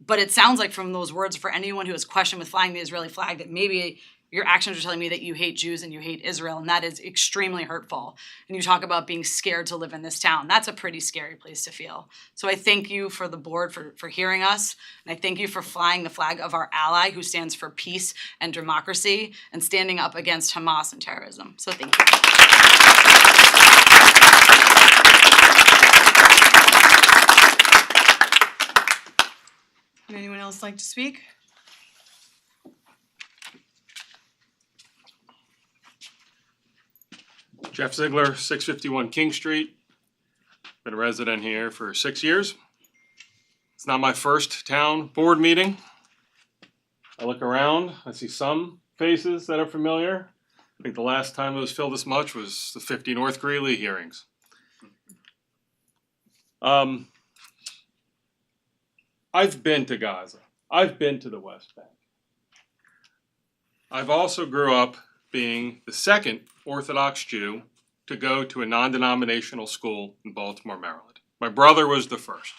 But it sounds like from those words, for anyone who has questioned with flying the Israeli flag, that maybe your actions are telling me that you hate Jews and you hate Israel, and that is extremely hurtful. And you talk about being scared to live in this town. That's a pretty scary place to feel. So I thank you for the board for hearing us, and I thank you for flying the flag of our ally who stands for peace and democracy and standing up against Hamas and terrorism. So thank you. Would anyone else like to speak? Jeff Ziegler, 651 King Street. Been a resident here for 6 years. It's not my first town board meeting. I look around, I see some faces that are familiar. I think the last time it was filled this much was the 50 North Greeley hearings. I've been to Gaza. I've been to the West Bank. I've also grew up being the second Orthodox Jew to go to a non-denominational school in Baltimore, Maryland. My brother was the first.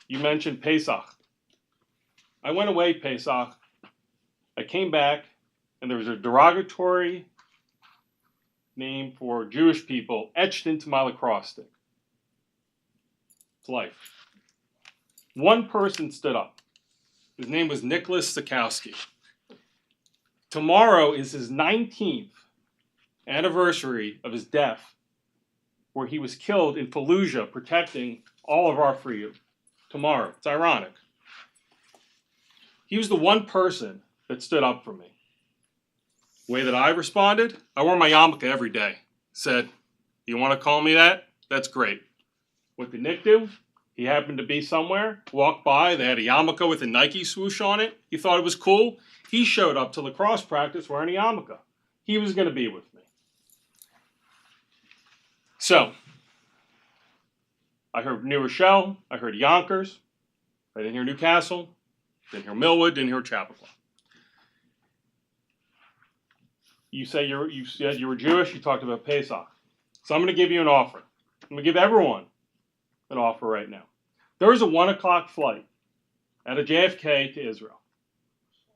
You mentioned Pesach. I went away Pesach. I came back, and there was a derogatory name for Jewish people etched into my lacrosse stick. It's life. One person stood up. His name was Nicholas Sikowski. Tomorrow is his 19th anniversary of his death, where he was killed in Fallujah protecting all of our freedom. Tomorrow. It's ironic. He was the one person that stood up for me. The way that I responded, I wore my yarmulke every day. Said, you want to call me that? That's great. What did Nick do? He happened to be somewhere, walked by, they had a yarmulke with a Nike swoosh on it. He thought it was cool. He showed up to lacrosse practice wearing a yarmulke. He was going to be with me. So, I heard New Rochelle, I heard Yonkers, I didn't hear Newcastle, didn't hear Millwood, didn't hear Chappaqua. You said you were Jewish, you talked about Pesach. So I'm going to give you an offer. I'm going to give everyone an offer right now. There is a 1 o'clock flight out of JFK to Israel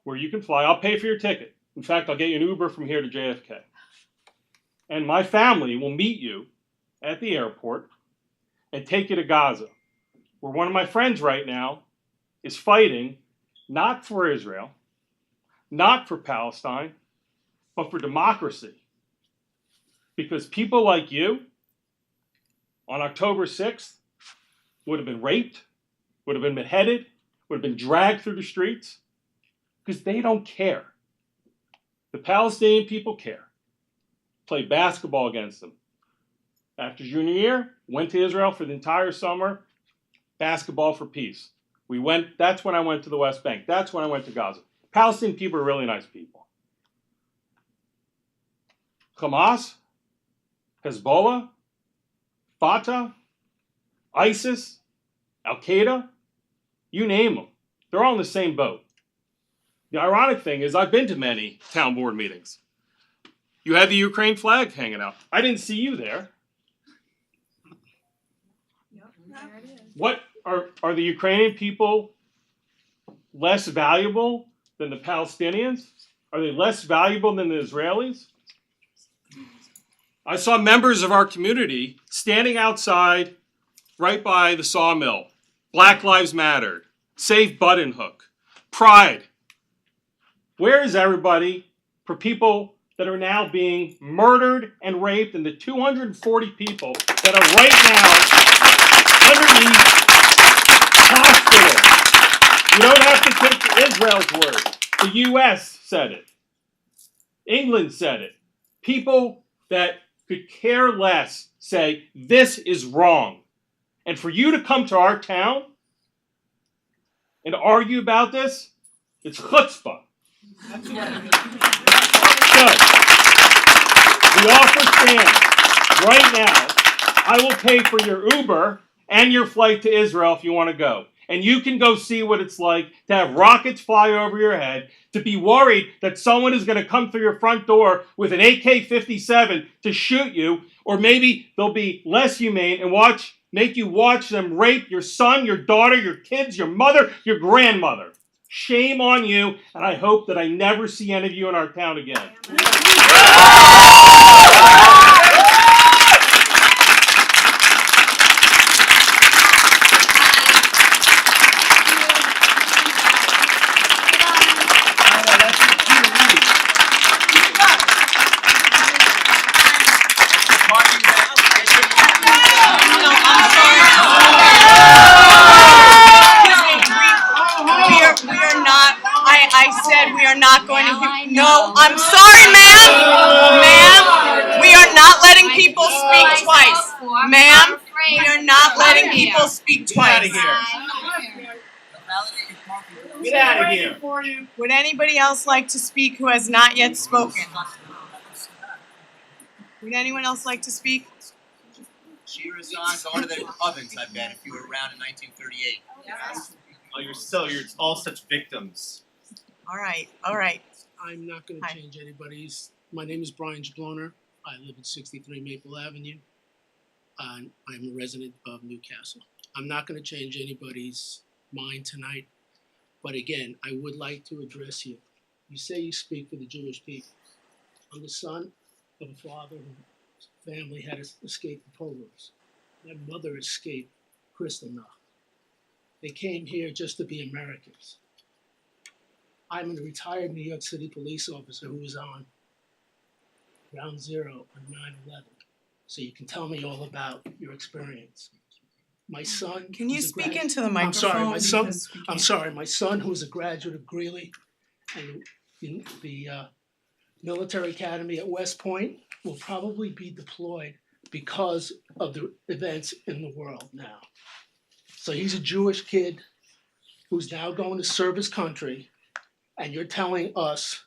where you can fly. I'll pay for your ticket. In fact, I'll get you an Uber from here to JFK. And my family will meet you at the airport and take you to Gaza where one of my friends right now is fighting not for Israel, not for Palestine, but for democracy. Because people like you on October 6th would have been raped, would have been beheaded, would have been dragged through the streets, because they don't care. The Palestinian people care. Played basketball against them. After junior year, went to Israel for the entire summer, basketball for peace. That's when I went to the West Bank. That's when I went to Gaza. Palestinian people are really nice people. Hamas, Hezbollah, Fatah, ISIS, Al-Qaeda, you name them. They're all in the same boat. The ironic thing is I've been to many town board meetings. You had the Ukraine flag hanging out. I didn't see you there. What are the Ukrainian people less valuable than the Palestinians? Are they less valuable than the Israelis? I saw members of our community standing outside right by the sawmill. Black Lives Matter, Save Button Hook, Pride. Where is everybody for people that are now being murdered and raped, and the 240 people that are right now underneath hospitals? You don't have to take Israel's word. The US said it. England said it. People that could care less say, this is wrong. And for you to come to our town and argue about this, it's chutzpah. So, the offer stands. Right now, I will pay for your Uber and your flight to Israel if you want to go. And you can go see what it's like to have rockets fly over your head, to be worried that someone is going to come through your front door with an AK-57 to shoot you, or maybe they'll be less humane and make you watch them rape your son, your daughter, your kids, your mother, your grandmother. Shame on you, and I hope that I never see any of you in our town again. Not going to no, I'm sorry, ma'am, we are not letting people speak twice, ma'am, we are not letting people speak twice. Get out of here. Would anybody else like to speak who has not yet spoken? Would anyone else like to speak? Shira's on, going to the ovens, I bet, if you were around in 1938. Oh, you're all such victims. All right. I'm not gonna change anybody's. My name is Brian Jabloner. I live at 63 Maple Avenue. I'm a resident of Newcastle. I'm not gonna change anybody's mind tonight, but again, I would like to address you. You say you speak for the Jewish people. I'm the son of a father whose family had escaped the pogroms. My mother escaped Kristallnacht. They came here just to be Americans. I'm a retired New York City police officer who was on ground zero on 9/11. So you can tell me all about your experience. My son. Can you speak into the I'm sorry, microphone? my son who is a graduate of Greeley and in the military academy at West Point will probably be deployed because of the events in the world now. So he's a Jewish kid who's now going to serve his country. And you're telling us,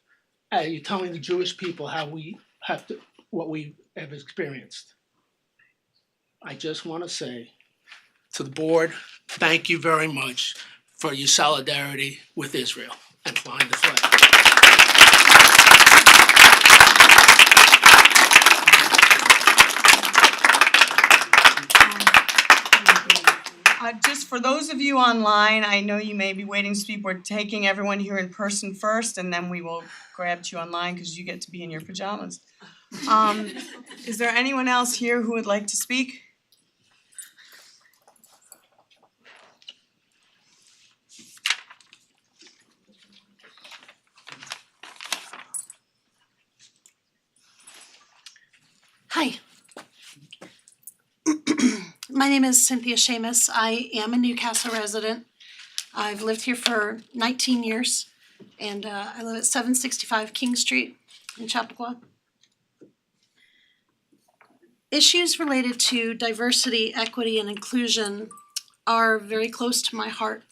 you're telling the Jewish people how we have to, what we have experienced. I just want to say to the board, thank you very much for your solidarity with Israel and flying the flag. Just for those of you online, I know you may be waiting to speak. We're taking everyone here in person first, and then we will grab you online because you get to be in your pajamas. Is there anyone else here who would like to speak? My name is Cynthia Seamus. I am a Newcastle resident. I've lived here for 19 years, and I live at 765 King Street in Chappaqua. Issues related to diversity, equity, and inclusion are very close to my heart.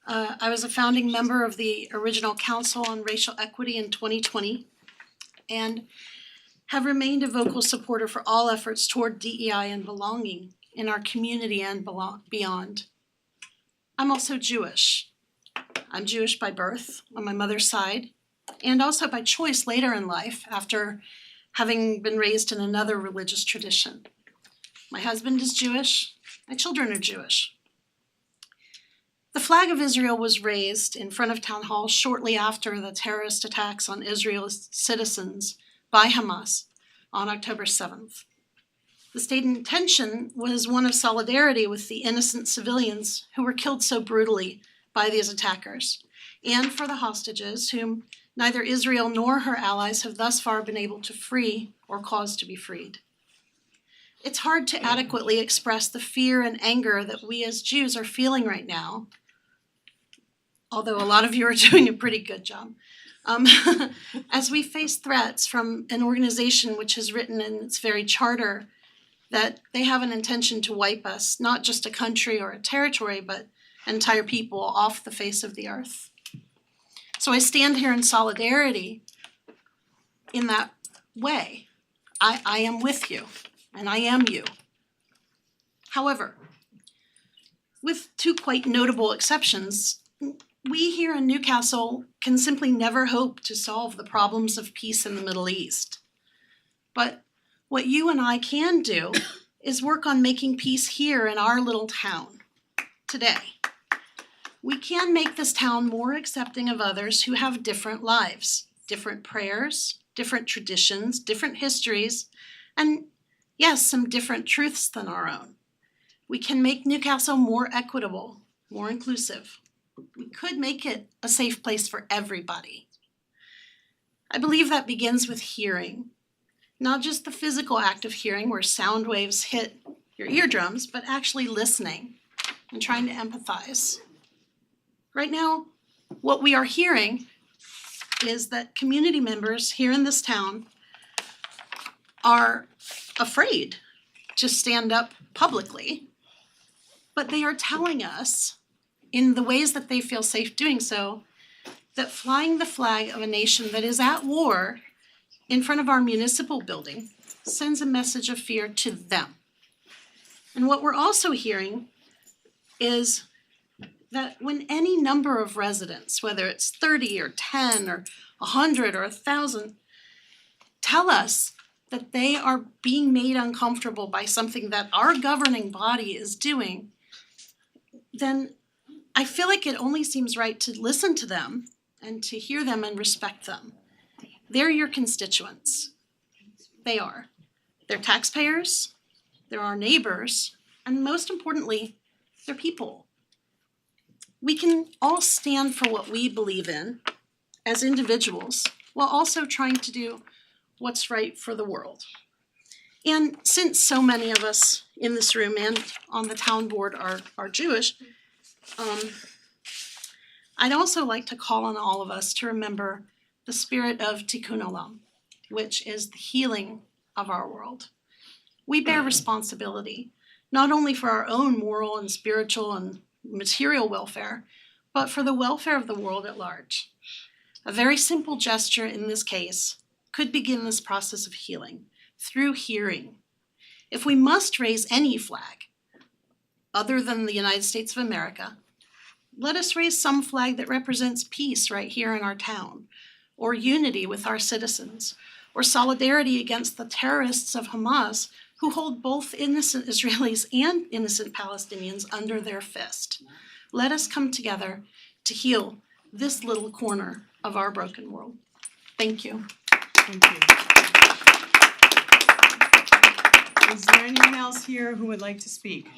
I was a founding member of the original Council on Racial Equity in 2020 and have remained a vocal supporter for all efforts toward DEI and belonging in our community and beyond. I'm also Jewish. I'm Jewish by birth on my mother's side and also by choice later in life after having been raised in another religious tradition. My husband is Jewish, my children are Jewish. The flag of Israel was raised in front of Town Hall shortly after the terrorist attacks on Israel's citizens by Hamas on October 7th. The stated intention was one of solidarity with the innocent civilians who were killed so brutally by these attackers, and for the hostages whom neither Israel nor her allies have thus far been able to free or cause to be freed. It's hard to adequately express the fear and anger that we as Jews are feeling right now, although a lot of you are doing a pretty good job, as we face threats from an organization which has written in its very charter that they have an intention to wipe us, not just a country or a territory, but an entire people off the face of the earth. So I stand here in solidarity in that way. I am with you, and I am you. However, with two quite notable exceptions, we here in Newcastle can simply never hope to solve the problems of peace in the Middle East. But what you and I can do is work on making peace here in our little town today. We can make this town more accepting of others who have different lives, different prayers, different traditions, different histories, and yes, some different truths than our own. We can make Newcastle more equitable, more inclusive. We could make it a safe place for everybody. I believe that begins with hearing, not just the physical act of hearing where sound waves hit your eardrums, but actually listening and trying to empathize. Right now, what we are hearing is that community members here in this town are afraid to stand up publicly, but they are telling us in the ways that they feel safe doing so, that flying the flag of a nation that is at war in front of our municipal building sends a message of fear to them. And what we're also hearing is that when any number of residents, whether it's 30 or 10 or 100 or 1,000, tell us that they are being made uncomfortable by something that our governing body is doing, then I feel like it only seems right to listen to them and to hear them and respect them. They're your constituents. They are. They're taxpayers, they're our neighbors, and most importantly, they're people. We can all stand for what we believe in as individuals while also trying to do what's right for the world. And since so many of us in this room and on the town board are Jewish, I'd also like to call on all of us to remember the spirit of Tikkun Olam, which is the healing of our world. We bear responsibility, not only for our own moral and spiritual and material welfare, but for the welfare of the world at large. A very simple gesture in this case could begin this process of healing through hearing. If we must raise any flag other than the United States of America, let us raise some flag that represents peace right here in our town, or unity with our citizens, or solidarity against the terrorists of Hamas who hold both innocent Israelis and innocent Palestinians under their fist. Let us come together to heal this little corner of our broken world. Thank you. Thank you. Is there anyone else here who would like to speak?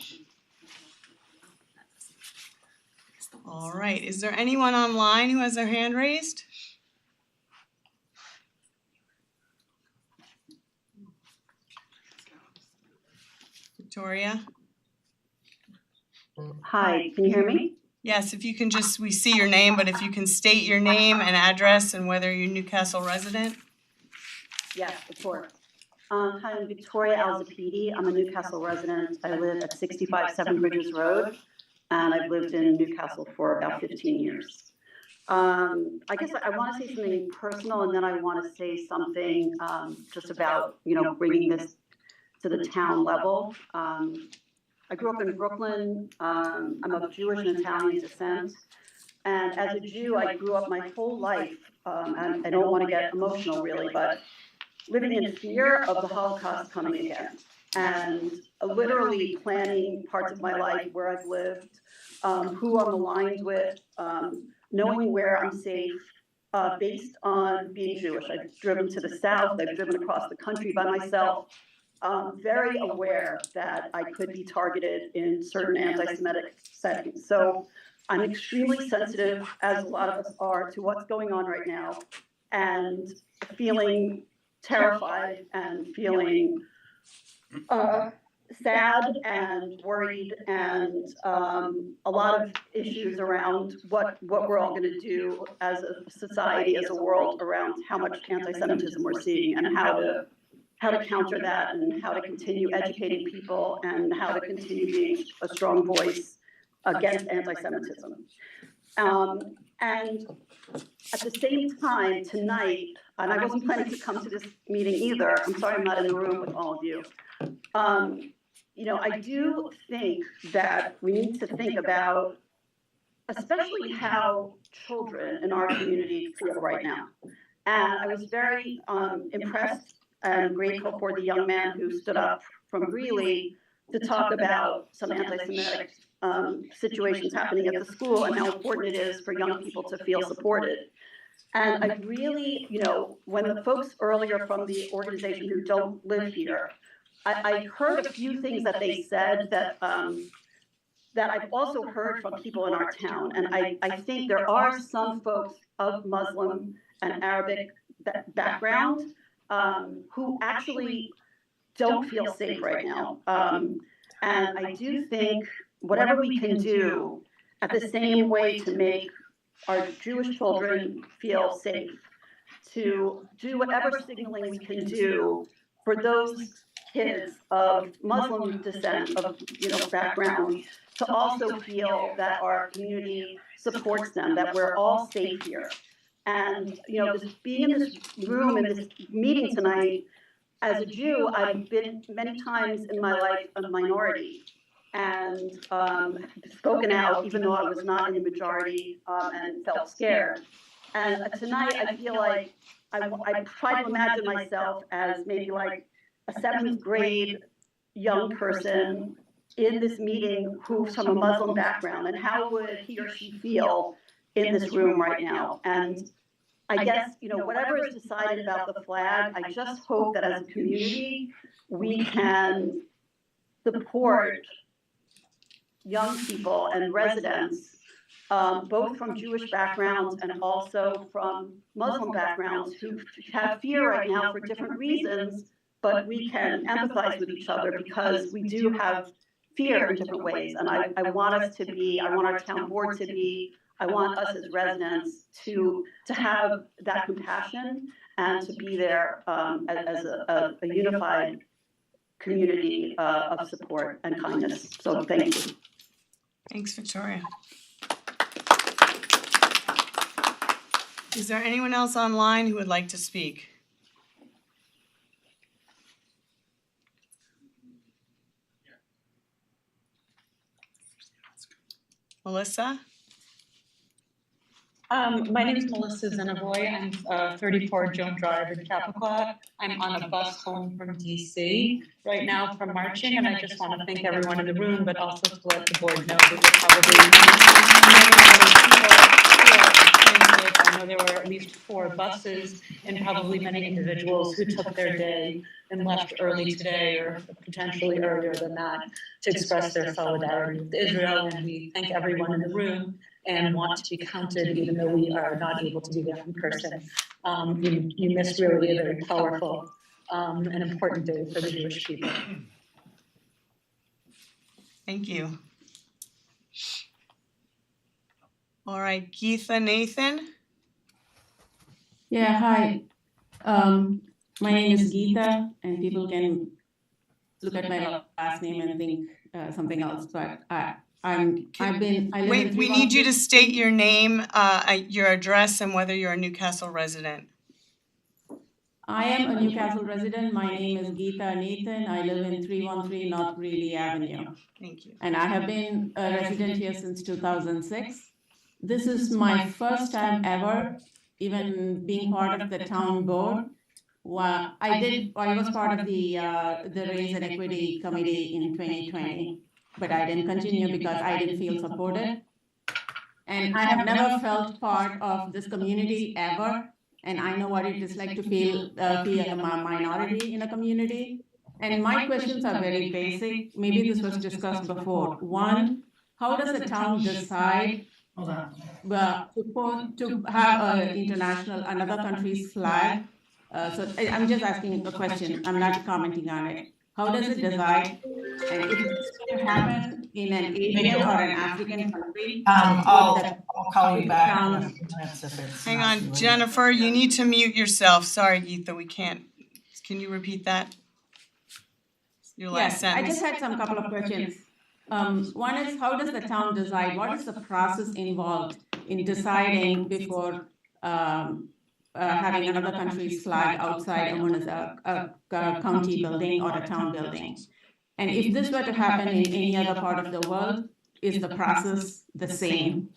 All right, is there anyone online who has their hand raised? Victoria? Hi, can you hear me? Yes, if you can just, we see your name, but if you can state your name and address and whether you're Newcastle resident. Yes, of course. Hi, I'm Victoria Alzapidi. I'm a Newcastle resident. I live at 65 Seven Bridges Road, and I've lived in Newcastle for about 15 years. I guess I want to say something personal, and then I want to say something just about, bringing this to the town level. I grew up in Brooklyn. I'm of Jewish and Italian descent. And as a Jew, I grew up my whole life, and I don't want to get emotional really, but living in fear of the Holocaust coming again. And literally planning parts of my life where I've lived, who I'm aligned with, knowing where I'm safe, based on being Jewish. I've driven to the South, I've driven across the country by myself, very aware that I could be targeted in certain anti-Semitic settings. So I'm extremely sensitive, as a lot of us are, to what's going on right now, and feeling terrified and feeling sad and worried, and a lot of issues around what we're all going to do as a society, as a world, around how much anti-Semitism we're seeing and how to counter that, and how to continue educating people, and how to continue being a strong voice against anti-Semitism. And at the same time, tonight, and I wasn't planning to come to this meeting either, I'm sorry I'm not in the room with all of you. I do think that we need to think about, especially how children in our community feel right now. And I was very impressed and grateful for the young man who stood up from Greeley to talk about some anti-Semitic situations happening at the school and how important it is for young people to feel supported. And I really, when the folks earlier from the organization who don't live here, I heard a few things that they said that that I've also heard from people in our town. And I think there are some folks of Muslim and Arabic background who actually don't feel safe right now. And I do think whatever we can do at the same way to make our Jewish children feel safe, to do whatever signaling we can do for those kids of Muslim descent, of background, to also feel that our community supports them, that we're all safe here. And just being in this room, in this meeting tonight, as a Jew, I've been many times in my life a minority, and spoken out even though I was not in the majority, and felt scared. And tonight I feel like I try to imagine myself as maybe like a 7th grade young person in this meeting who's from a Muslim background, and how would he or she feel in this room right now? And I guess, whatever is decided about the flag, I just hope that as a community, we can support young people and residents, both from Jewish backgrounds and also from Muslim backgrounds, who have fear right now for different reasons, but we can empathize with each other because we do have fear in different ways. And I want us to be, I want our town board to be, I want us as residents to have that compassion and to be there as a unified community of support and kindness. So thank you. Thanks, Victoria. Is there anyone else online who would like to speak? Melissa? My name is Melissa Zenavoy. I'm 34 Joan Drive in Chappaqua. I'm on a bus home from DC right now from marching, and I just want to thank everyone in the room, but also to let the board know that I know there were at least 4 buses and probably many individuals who took their day and left early today, or potentially earlier than that, to express their solidarity with Israel. And we thank everyone in the room and want to be counted, even though we are not able to be there in person. You missed really a very powerful and important day for the Jewish people. Thank you. All right, Geetha Nathan. Yeah, hi. My name is Geeta, and people can look at my last name and think something else, but I live Wait, in we need you to state your name, your address, and whether you're a Newcastle resident. I am a Newcastle resident. My name is Geeta Nathan. I live in 313 North Greeley Avenue. Thank you. And I have been a resident here since 2006. This is my first time ever even being part of the town board. Well, I was part of the Race and Equity Committee in 2020, but I didn't continue because I didn't feel supported. And I have never felt part of this community ever. And I know what it is like to feel a minority in a community. And my questions are very basic. Maybe this was discussed before. One, how does the town decide to have another country's flag? So I'm just asking a question. I'm not commenting on it. How does it decide? And if it's going to happen in an Asian or an African country, I'll call you back. Hang on, Jennifer, you need to mute yourself. Sorry, Geetha, we can't. Can you repeat that? Your last Yes, sentence. I just had some couple of questions. One is, how does the town decide? What is the process involved in deciding before having another country's flag outside a county building or a town building? And if this were to happen in any other part of the world, is the process the same?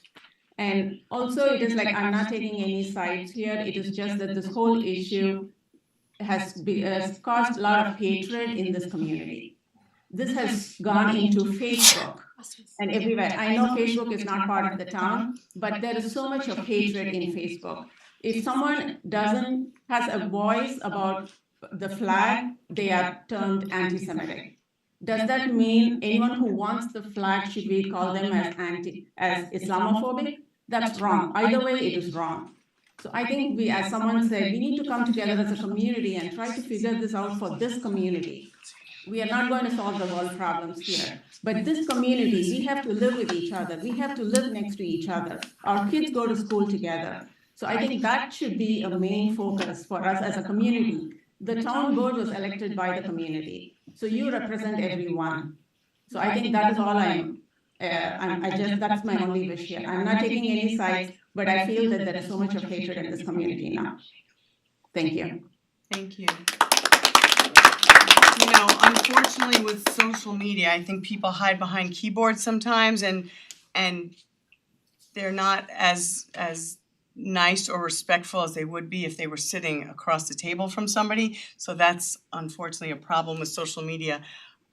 And also, it is like, I'm not taking any sides here. It is just that this whole issue has caused a lot of hatred in this community. This has gone into Facebook and everywhere. I know Facebook is not part of the town, but there is so much of hatred in Facebook. If someone has a voice about the flag, they are termed anti-Semitic. Does that mean anyone who wants the flag, should we call them as Islamophobic? That's wrong. Either way, it is wrong. So I think we, as someone said, we need to come together as a community and try to figure this out for this community. We are not going to solve the world problems here. But this community, we have to live with each other. We have to live next to each other. Our kids go to school together. So I think that should be a main focus for us as a community. The town board was elected by the community. So you represent everyone. So I think that is all that's my only wish here. I'm not taking any sides, but I feel that there is so much of hatred in this community now. Thank you. Thank you. You know, unfortunately with social media, I think people hide behind keyboards sometimes and they're not as nice or respectful as they would be if they were sitting across the table from somebody. So that's unfortunately a problem with social media.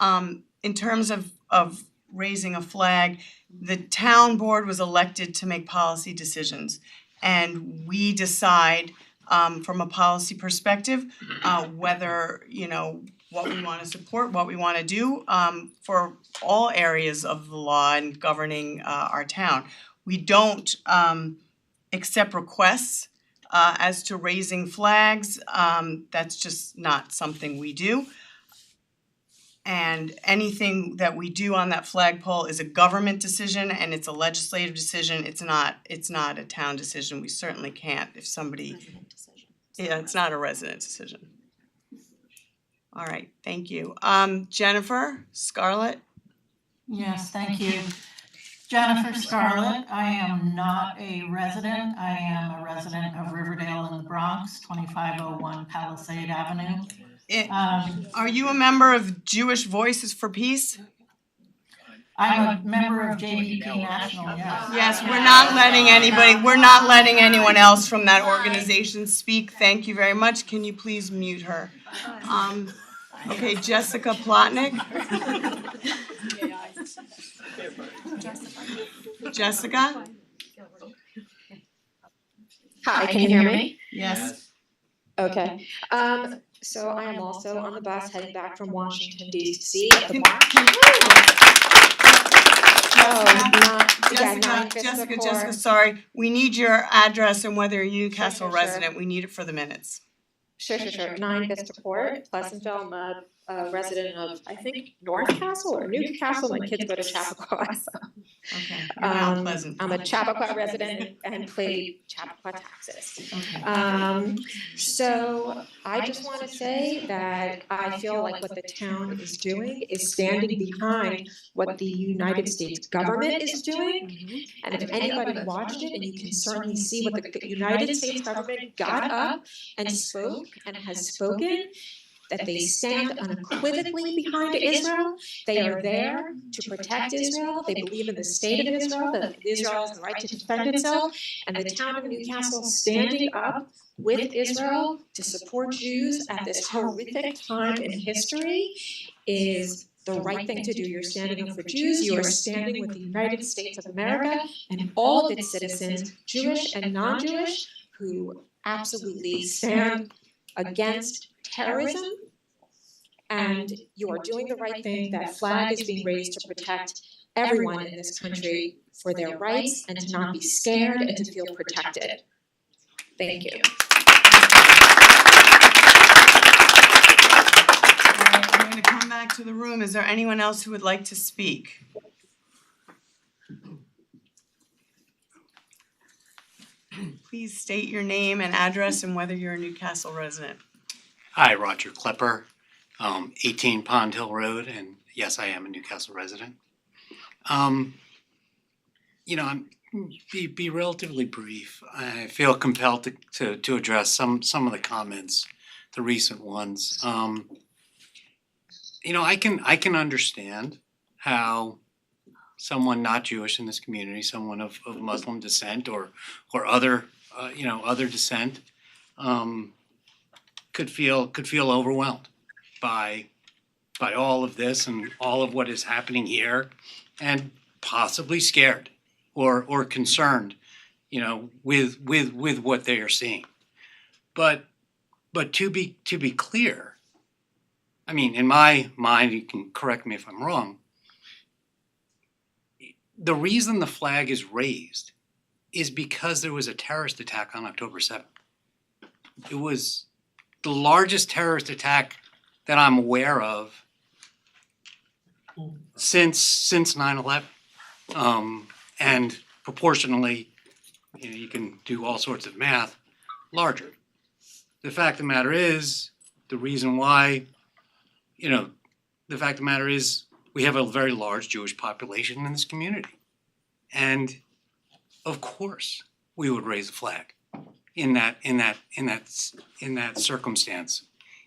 In terms of raising a flag, the town board was elected to make policy decisions. And we decide from a policy perspective whether, you know, what we want to support, what we want to do for all areas of the law and governing our town. We don't accept requests as to raising flags. That's just not something we do. And anything that we do on that flagpole is a government decision and it's a legislative decision. It's not a town decision. We certainly can't if somebody. Yeah, it's not a resident decision. All right, thank you. Jennifer, Scarlett? Yes, thank you. Jennifer Scarlett, I am not a resident. I am a resident of Riverdale in the Bronx, 2501 Palisade Avenue. Are you a member of Jewish Voices for Peace? I'm a member of JVP National, yes. Yes, we're not letting anyone else from that organization speak. Thank you very much. Can you please mute her? Okay, Jessica Plotnick. Jessica? Hi, can you hear me? Yes. Okay. So I am also on the bus heading back from Washington DC at the march. Jessica, sorry. We need your address and whether you're a Newcastle resident. We need it for the minutes. Sure. 9 Vista Court, Pleasantville. I'm a resident of, I think, North Castle or Newcastle. My kids go to Chappaqua. So. Okay. Mount Pleasant. I'm a Chappaqua resident and pay Chappaqua taxes. So I just wanna say that I feel like what the town is doing is standing behind what the United States government is doing. And if anybody watched it, and you can certainly see what the United States government got up and spoke and has spoken, that they stand unequivocally behind Israel. They are there to protect Israel. They believe in the state of Israel, that Israel has the right to defend itself. And the town of Newcastle standing up with Israel to support Jews at this horrific time in history is the right thing to do. You're standing up for Jews. You are standing with the United States of America and all of its citizens, Jewish and non-Jewish, who absolutely stand against terrorism, and you are doing the right thing. That flag is being raised to protect everyone in this country for their rights and to not be scared and to feel protected. Thank you. I'm gonna come back to the room. Is there anyone else who would like to speak? Please state your name and address and whether you're a Newcastle resident. Hi, Roger Klepper, 18 Pond Hill Road, and yes, I am a Newcastle resident. I'm be relatively brief. I feel compelled to address some of the comments, the recent ones. I can understand how someone not Jewish in this community, someone of Muslim descent or other other descent, could feel overwhelmed by all of this and all of what is happening here, and possibly scared or concerned, with what they are seeing. But to be clear, I mean, in my mind, you can correct me if I'm wrong, the reason the flag is raised is because there was a terrorist attack on October 7th. It was the largest terrorist attack that I'm aware of since 9/11. And proportionally, you can do all sorts of math, larger. The fact of the matter is, the reason why, the fact of the matter is, we have a very large Jewish population in this community. And of course, we would raise a flag in that circumstance.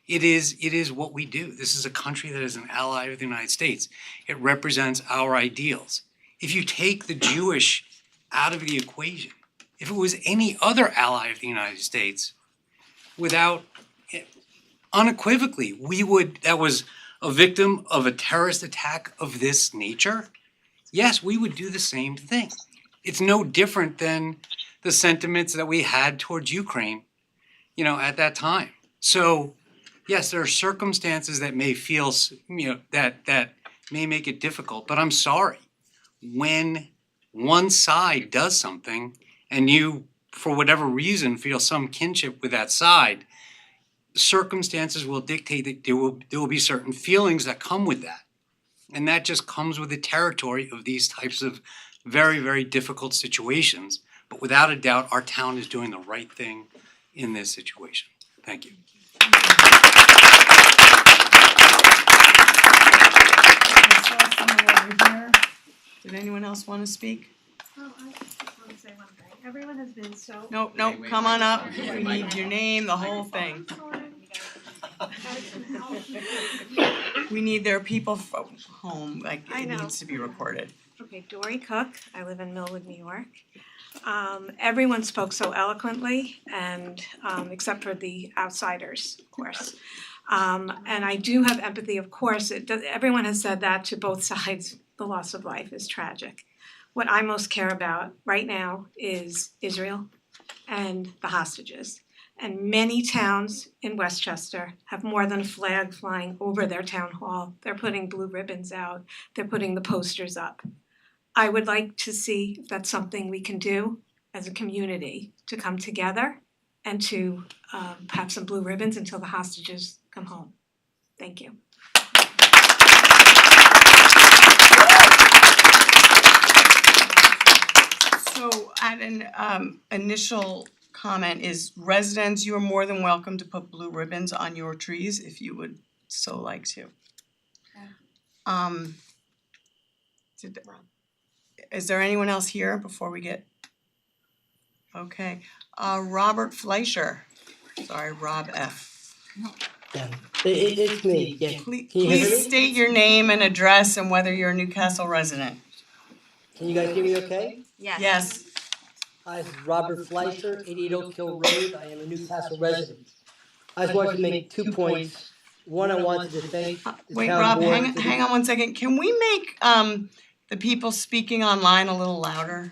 It is what we do. This is a country that is an ally of the United States. It represents our ideals. If you take the Jewish out of the equation, if it was any other ally of the United States, unequivocally, that was a victim of a terrorist attack of this nature, yes, we would do the same thing. It's no different than the sentiments that we had towards Ukraine, at that time. So, yes, there are circumstances that may feel, that may make it difficult, but I'm sorry. When one side does something and you, for whatever reason, feel some kinship with that side, circumstances will dictate that there will be certain feelings that come with that. And that just comes with the territory of these types of very, very difficult situations. But without a doubt, our town is doing the right thing in this situation. Thank you. Did anyone else want to speak? Oh, I just want to say one thing. Everyone has been so. Nope, come on up. We need your name, the whole thing. We need their people from home, like it needs to be recorded. Okay, Dory Cook, I live in Millwood, New York. Everyone spoke so eloquently and except for the outsiders, of course. And I do have empathy, of course. Everyone has said that to both sides. The loss of life is tragic. What I most care about right now is Israel and the hostages. And many towns in Westchester have more than a flag flying over their town hall. They're putting blue ribbons out. They're putting the posters up. I would like to see if that's something we can do as a community to come together and to have some blue ribbons until the hostages come home. Thank you. add an initial comment is residents, you are more than welcome to put blue ribbons on your trees if you would so like to. Is there anyone else here before we get? Okay, Robert Fleischer, sorry, Rob F. Yeah, it's me, yeah. Please, Can you hear me? please state your name and address and whether you're a Newcastle resident. Can you guys hear me okay? Yes. Yes. Hi, this is Robert Fleischer, 88 Oak Hill Road. I am a Newcastle resident. I just wanted to make 2 points. One, I wanted to thank the Wait, town Rob, board hang for the- hang on one second. Can we make the people speaking online a little louder?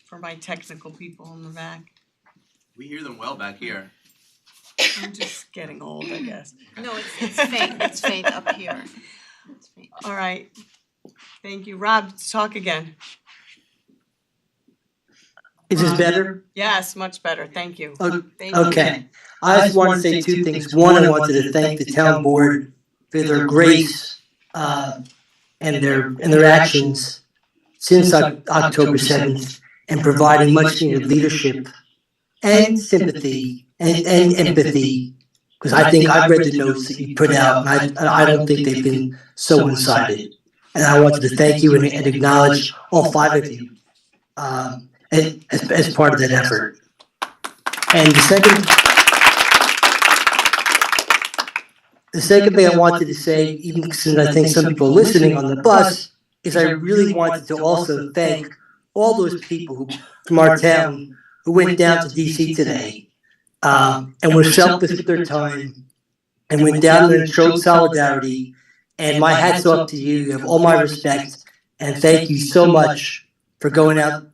For my technical people in the back. We hear them well back here. I'm just getting old, I guess. No, it's faint, it's faint up here. All right. Thank you. Rob, talk again. Is this better? Yes, much better. Thank you. Thank you. Okay. I just wanted to say 2 things. One, I wanted to thank the town board for their grace and their actions since October 7th and providing much needed leadership and sympathy and empathy. Because I think I've read the notes that you put out and I don't think they've been so one-sided. And I wanted to thank you and acknowledge all 5 of you as part of that effort. And the second thing I wanted to say, even since I think some people are listening on the bus, is I really wanted to also thank all those people from our town who went down to DC today and were selfless with their time and went down there and showed solidarity. And my hat's off to you. You have all my respect, and thank you so much for going down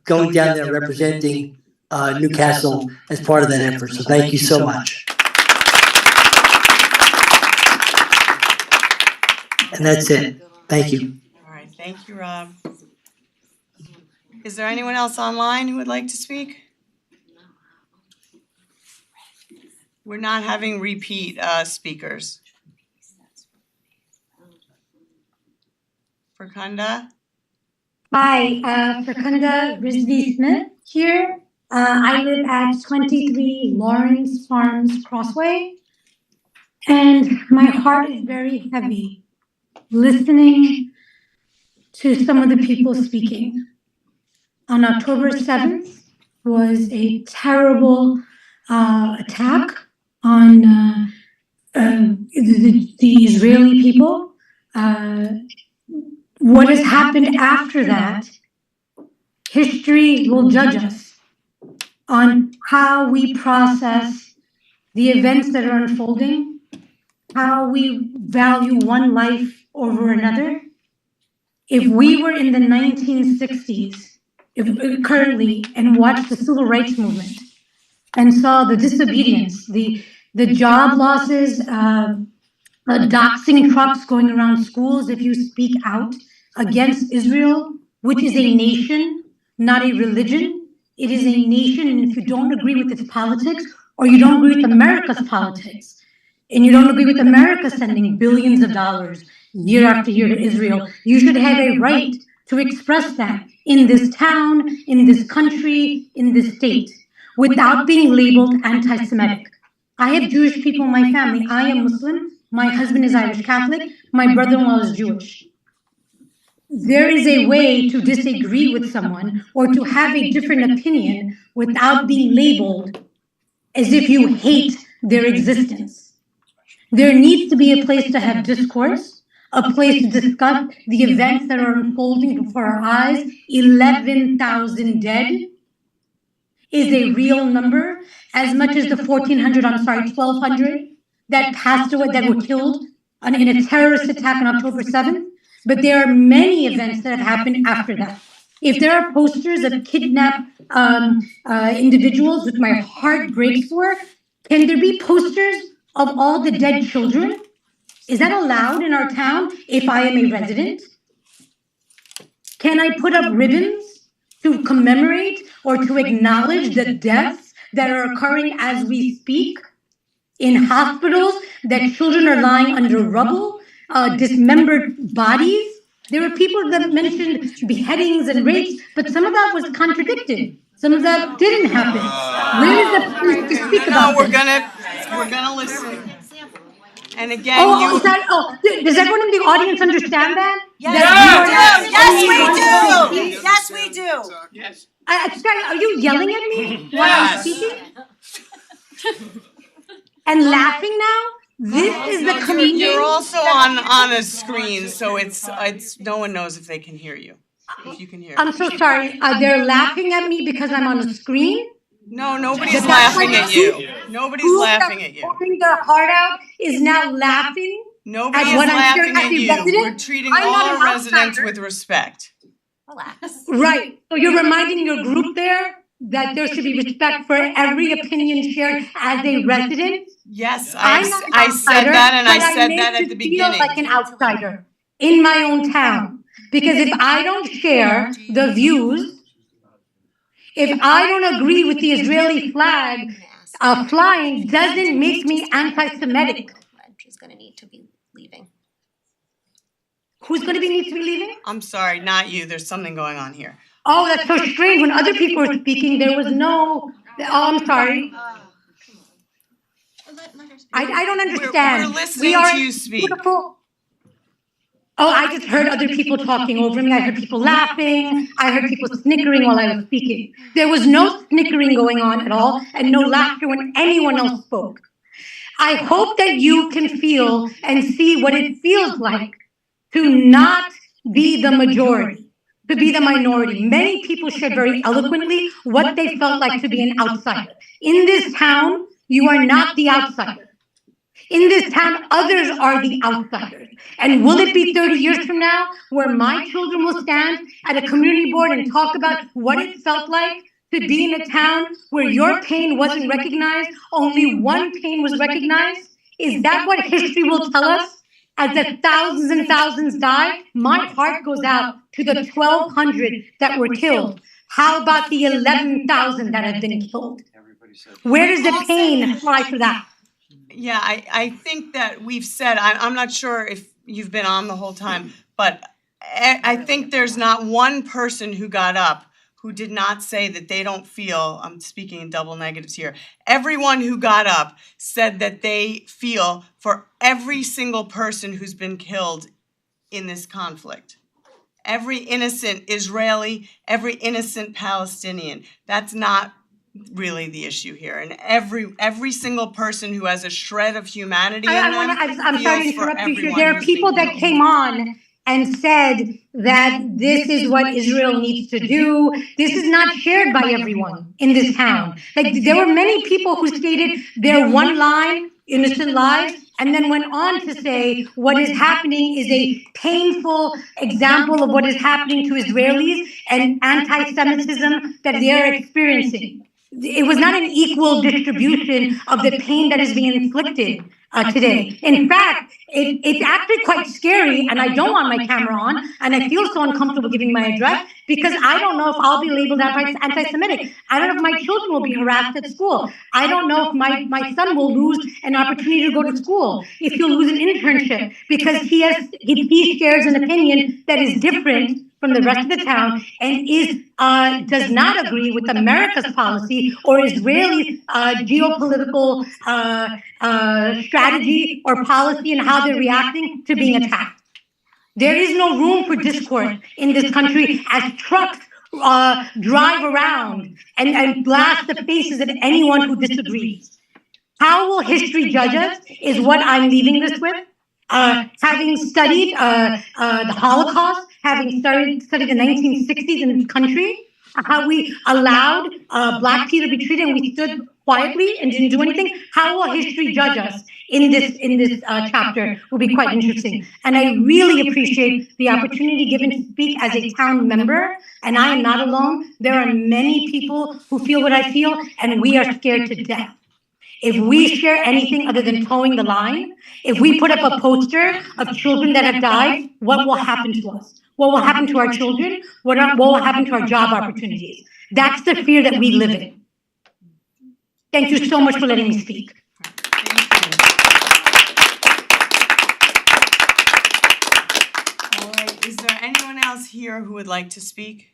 there representing Newcastle as part of that effort. So thank you so much. And that's it. Thank you. All right, thank you, Rob. Is there anyone else online who would like to speak? We're not having repeat speakers. Fakunda? Hi, Fakunda Rizvi Smith here. I live at 23 Lawrence Farms Crossway. And my heart is very heavy listening to some of the people speaking. On October 7th was a terrible attack on the Israeli people. What has happened after that, history will judge us on how we process the events that are unfolding, how we value one life over another. If we were in the 1960s, currently, and watched the civil rights movement and saw the disobedience, the job losses, doxing trucks going around schools if you speak out against Israel, which is a nation, not a religion. It is a nation, and if you don't agree with its politics, or you don't agree with America's politics, and you don't agree with America sending billions of dollars year after year to Israel, you should have a right to express that in this town, in this country, in this state, without being labeled anti-Semitic. I have Jewish people in my family. I am Muslim. My husband is Irish Catholic. My brother-in-law is Jewish. There is a way to disagree with someone or to have a different opinion without being labeled as if you hate their existence. There needs to be a place to have discourse, a place to discuss the events that are unfolding before our eyes. 11,000 dead is a real number, as much as the 1,200 that passed away, that were killed in a terrorist attack on October 7th. But there are many events that have happened after that. If there are posters of kidnapped individuals, which my heart breaks for, can there be posters of all the dead children? Is that allowed in our town if I am a resident? Can I put up ribbons to commemorate or to acknowledge the deaths that are occurring as we speak in hospitals, that children are lying under rubble, dismembered bodies? There were people that mentioned beheadings and rapes, but some of that was contradicted. Some of that didn't happen. Where is the proof to speak about No, we're this? gonna listen. And again, Oh, does everyone in the audience understand that? Yes, That we do. Yes, we do. Yes. Sorry, are you yelling at me while I'm speaking? And laughing now? This is the comedian. You're also on a screen, so it's no one knows if they can hear you. If you can hear. I'm so sorry. They're laughing at me because I'm on a screen? No, nobody's laughing at you. Nobody's laughing at you. Pouring their heart out is now laughing. Nobody's at what I'm laughing sharing at as a you. resident? We're treating I'm all not our an residents outsider. with respect. Relax. Right. So you're reminding your group there that there should be respect for every opinion shared as a resident? Yes, I'm not an I said outsider, that, and but I said made that you at the feel beginning. like an outsider in my own town. Because if I don't share the views, if I don't agree with the Israeli flag flying, doesn't make me anti-Semitic. She's gonna need to be leaving. Who's going to need to be leaving? I'm sorry, not you. There's something going on here. Oh, that's so strange. When other people were speaking, there was no. Oh, I'm sorry. I don't understand. We're listening We are to you speak. beautiful. Oh, I just heard other people talking over me. I heard people laughing. I heard people snickering while I was speaking. There was no snickering going on at all, and no laughter when anyone else spoke. I hope that you can feel and see what it feels like to not be the majority, to be the minority. Many people shared very eloquently what they felt like to be an outsider. In this town, you are not the outsider. In this town, others are the outsiders. And will it be 30 years from now where my children will stand at a community board and talk about what it felt like to be in a town where your pain wasn't recognized, only one pain was recognized? Is that what history will tell us? As the thousands and thousands died, my heart goes out to the 1,200 that were killed. How about the 11,000 that have been killed? Where does the pain lie for that? Yeah, I think that we've said, I'm not sure if you've been on the whole time, but I think there's not one person who got up who did not say that they don't feel, I'm speaking in double negatives here, everyone who got up said that they feel for every single person who's been killed in this conflict. Every innocent Israeli, every innocent Palestinian. That's not really the issue here. And every single person who has a shred of humanity in them I'm sorry to feels for interrupt you here. everyone There are who's been people that killed. came on and said that this is what Israel needs to do. This is not shared by everyone in this town. Like, there were many people who stated their one line, innocent lives, and then went on to say what is happening is a painful example of what is happening to Israelis and anti-Semitism that they are experiencing. It was not an equal distribution of the pain that is being inflicted today. In fact, it's actually quite scary, and I don't want my camera on, and I feel so uncomfortable giving my address because I don't know if I'll be labeled anti-Semitic. I don't know if my children will be harassed at school. I don't know if my son will lose an opportunity to go to school, if he'll lose an internship, because he shares an opinion that is different from the rest of the town and does not agree with America's policy or Israeli geopolitical strategy or policy and how they're reacting to being attacked. There is no room for discourse in this country as trucks drive around and blast the faces of anyone who disagrees. How will history judge us is what I'm leaving this with. Having studied the Holocaust, having studied the 1960s in this country, how we allowed Black people to be treated and we stood quietly and didn't do anything, how will history judge us in this chapter will be quite interesting. And I really appreciate the opportunity given to speak as a town member, and I am not alone. There are many people who feel what I feel, and we are scared to death. If we share anything other than towing the line, if we put up a poster of children that have died, what will happen to us? What will happen to our children? What will happen to our job opportunities? That's the fear that we live in. Thank you so much for letting me speak. All right, is there anyone else here who would like to speak?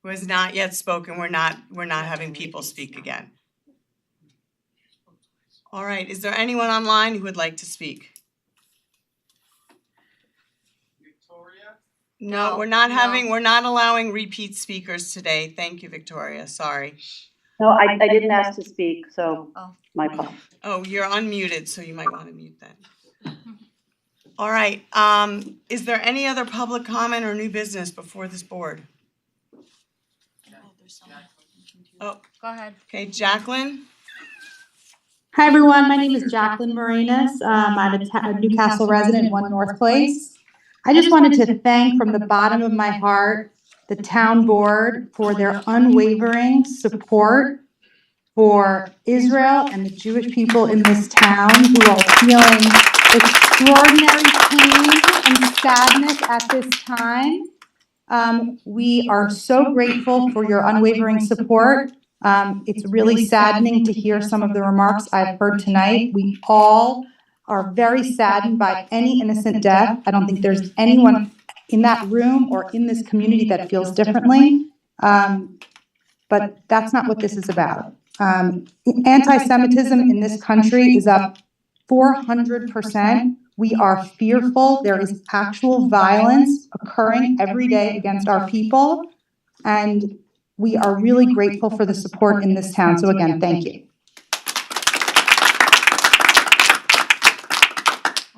Who has not yet spoken? We're not having people speak again. All right, is there anyone online who would like to speak? No, we're not allowing repeat speakers today. Thank you, Victoria, sorry. No, I didn't ask to speak, so my fault. Oh, you're unmuted, so you might want to mute that. All right, is there any other public comment or new business before this board? Oh, Go ahead. okay, Jacqueline? Hi, everyone. My name is Jacqueline Marinas. I'm a Newcastle resident, 1 North Place. I just wanted to thank from the bottom of my heart the town board for their unwavering support for Israel and the Jewish people in this town who are feeling extraordinary pain and sadness at this time. We are so grateful for your unwavering support. It's really saddening to hear some of the remarks I've heard tonight. We all are very saddened by any innocent death. I don't think there's anyone in that room or in this community that feels differently. But that's not what this is about. Anti-Semitism in this country is up 400%. We are fearful. There is actual violence occurring every day against our people. And we are really grateful for the support in this town. So again, thank you.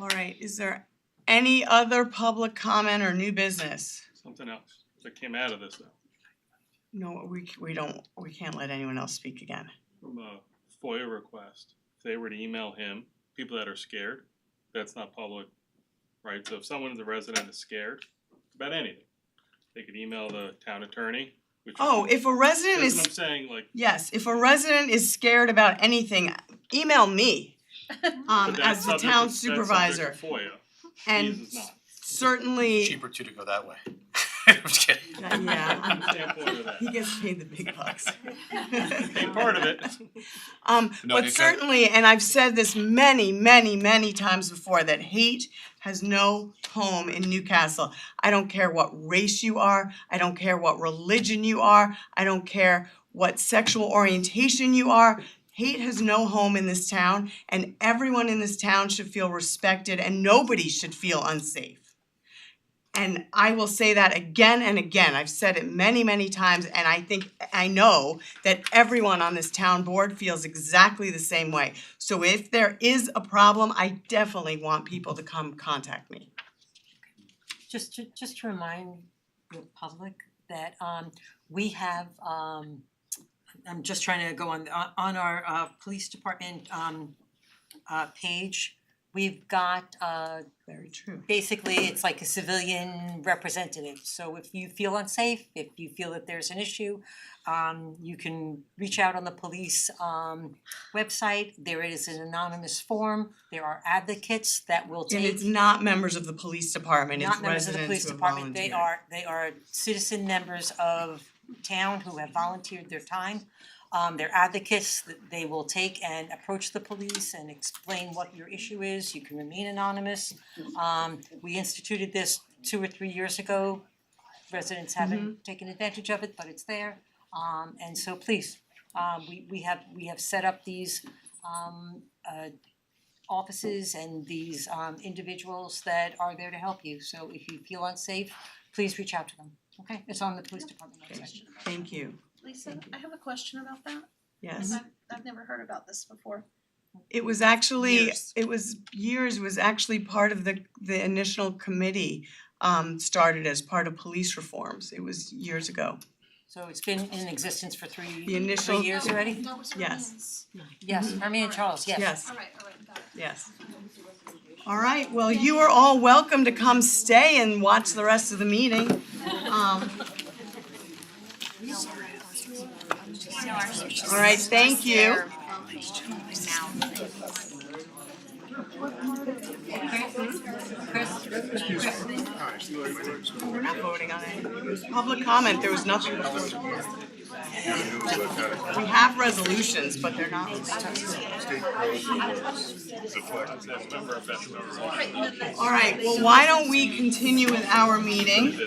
All right, is there any other public comment or new business? Something else that came out of this though. No, we can't let anyone else speak again. From a FOIA request, if they were to email him, people that are scared, that's not public, right? So if someone is a resident is scared about anything, they could email the town attorney. If a resident That's is, what I'm saying, like. yes, if a resident is scared about anything, email me But that's as the subject town to- that's supervisor. subject to FOIA. And His is not. certainly, Cheaper too to go that way. I'm just kidding. yeah, Standpoint of that. he gets paid the big bucks. Be part of it. No, But okay. certainly, and I've said this many times before, that hate has no home in Newcastle. I don't care what race you are, I don't care what religion you are, I don't care what sexual orientation you are. Hate has no home in this town, and everyone in this town should feel respected, and nobody should feel unsafe. And I will say that again and again. I've said it many times, and I know that everyone on this town board feels exactly the same way. So if there is a problem, I definitely want people to come contact me. Just to remind the public that we have I'm just trying to go on our police department page. We've got very true. Basically, it's like a civilian representative. So if you feel unsafe, if you feel that there's an issue, you can reach out on the police website. There is an anonymous form. There are advocates that will take. And it's not members of the police department, it's Not members of the police residents who have department. volunteered. They are citizen members of town who have volunteered their time. They're advocates that they will take and approach the police and explain what your issue is. You can remain anonymous. We instituted this 2 or 3 years ago. Residents haven't taken advantage of it, but it's there. And so please, we have set up these offices and these individuals that are there to help you. So if you feel unsafe, please reach out to them. Okay, it's on the police department website. Thank you. Lisa, I have a question about that. Yes. I've never heard about this before. It was actually, Years. it was actually part of the initial committee, started as part of police reforms. It was years ago. So it's been in existence for three The initial- years already? Yes. Yes, Hermie and Charles, yes. Yes. All right, got it. Yes. All right, well, you are all welcome to come stay and watch the rest of the meeting. All right, thank you. We're not voting on it. It was public comment, there was nothing before. We have resolutions, but they're not. All right, well, why don't we continue with our meeting?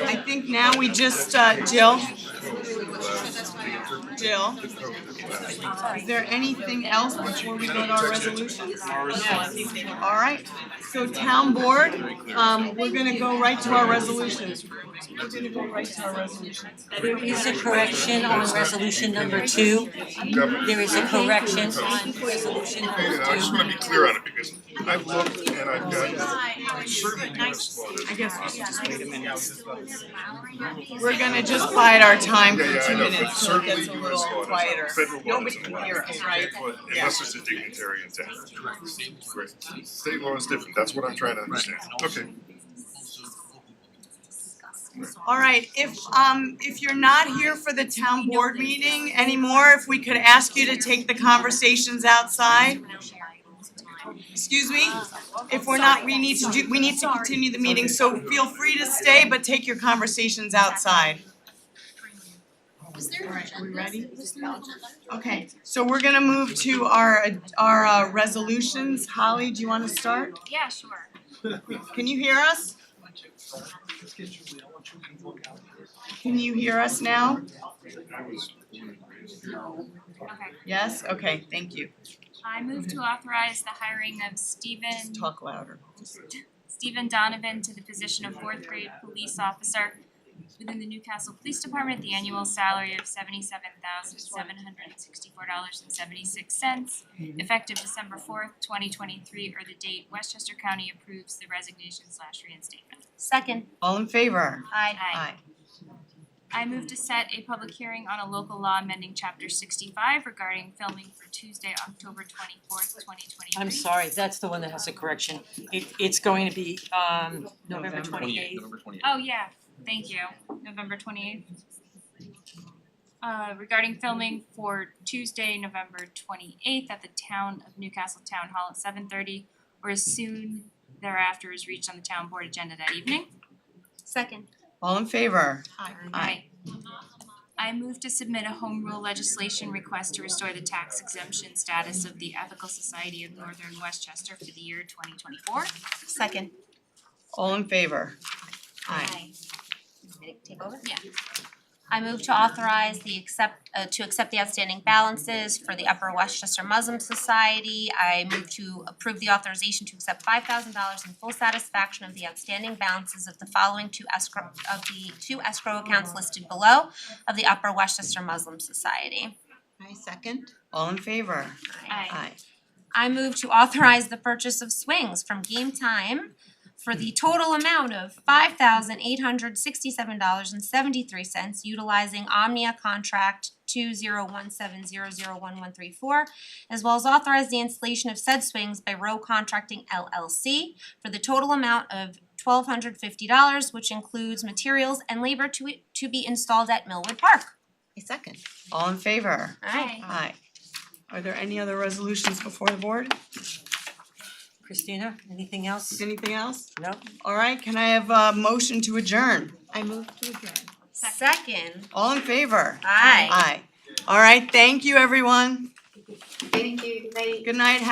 I think now we just, Jill? Jill? Is there anything else before we go to our resolutions? All right, so town board, we're gonna go right to our resolutions. We're gonna go right to our resolutions. There is a correction on resolution number 2. There is a correction on resolution number 2. And I just wanna be clear on it, because I've looked and I've got certainly I guess we should just wait a minute. We're gonna just bide our time for 2 minutes till it gets a little quieter. Nobody can hear us, right? Unless there's a dignitary in town. Great. State law is different, that's what I'm trying to understand. Okay. All right, if you're not here for the town board meeting anymore, if we could ask you to take the conversations outside. Excuse me? If we're not, we need to continue the meeting, so feel free to stay, but take your conversations outside. All right, are we ready? Okay, so we're gonna move to our resolutions. Holly, do you wanna start? Yeah, sure. Can you hear us? Can you hear us now? Okay. Yes? Okay, thank you. I move to authorize the hiring of Stephen Talk louder. Donovan to the position of 4th grade police officer within the Newcastle Police Department at the annual salary of $77,764.76, effective December 4th, 2023, or the date Westchester County approves the resignation/reinstatement. Second. All in favor? Aye. I move to set a public hearing on a local law amending chapter 65 regarding filming for Tuesday, October 24th, 2023. I'm sorry, that's the one that has a correction. It's going to be November 28th. Oh, yeah, thank you. November 28th. Regarding filming for Tuesday, November 28th at the town of Newcastle Town Hall at 7:30 or as soon thereafter is reached on the town board agenda that evening. Second. All in favor? Aye. I move to submit a home rule legislation request to restore the tax exemption status of the Ethical Society of Northern Westchester for the year 2024. Second. All in favor? Aye. Take over? Yeah. I move to authorize to accept the outstanding balances for the Upper Westchester Muslim Society. I move to approve the authorization to accept $5,000 in full satisfaction of the outstanding balances of the following two escrow accounts listed below of the Upper Westchester Muslim Society. I second. All in favor? Aye. I move to authorize the purchase of swings from Game Time for the total amount of $5,867.73 utilizing Omnia contract 2017001134, as well as authorize the installation of said swings by Row Contracting LLC for the total amount of $1,250, which includes materials and labor to be installed at Millwood Park. A second. All in favor? Aye. Aye. Are there any other resolutions before the board? Christina, anything else? Anything else? No? All right, can I have a motion to adjourn? I move to adjourn. Second. All in favor? Aye. Aye. All right, thank you, everyone. Thank you. Good night.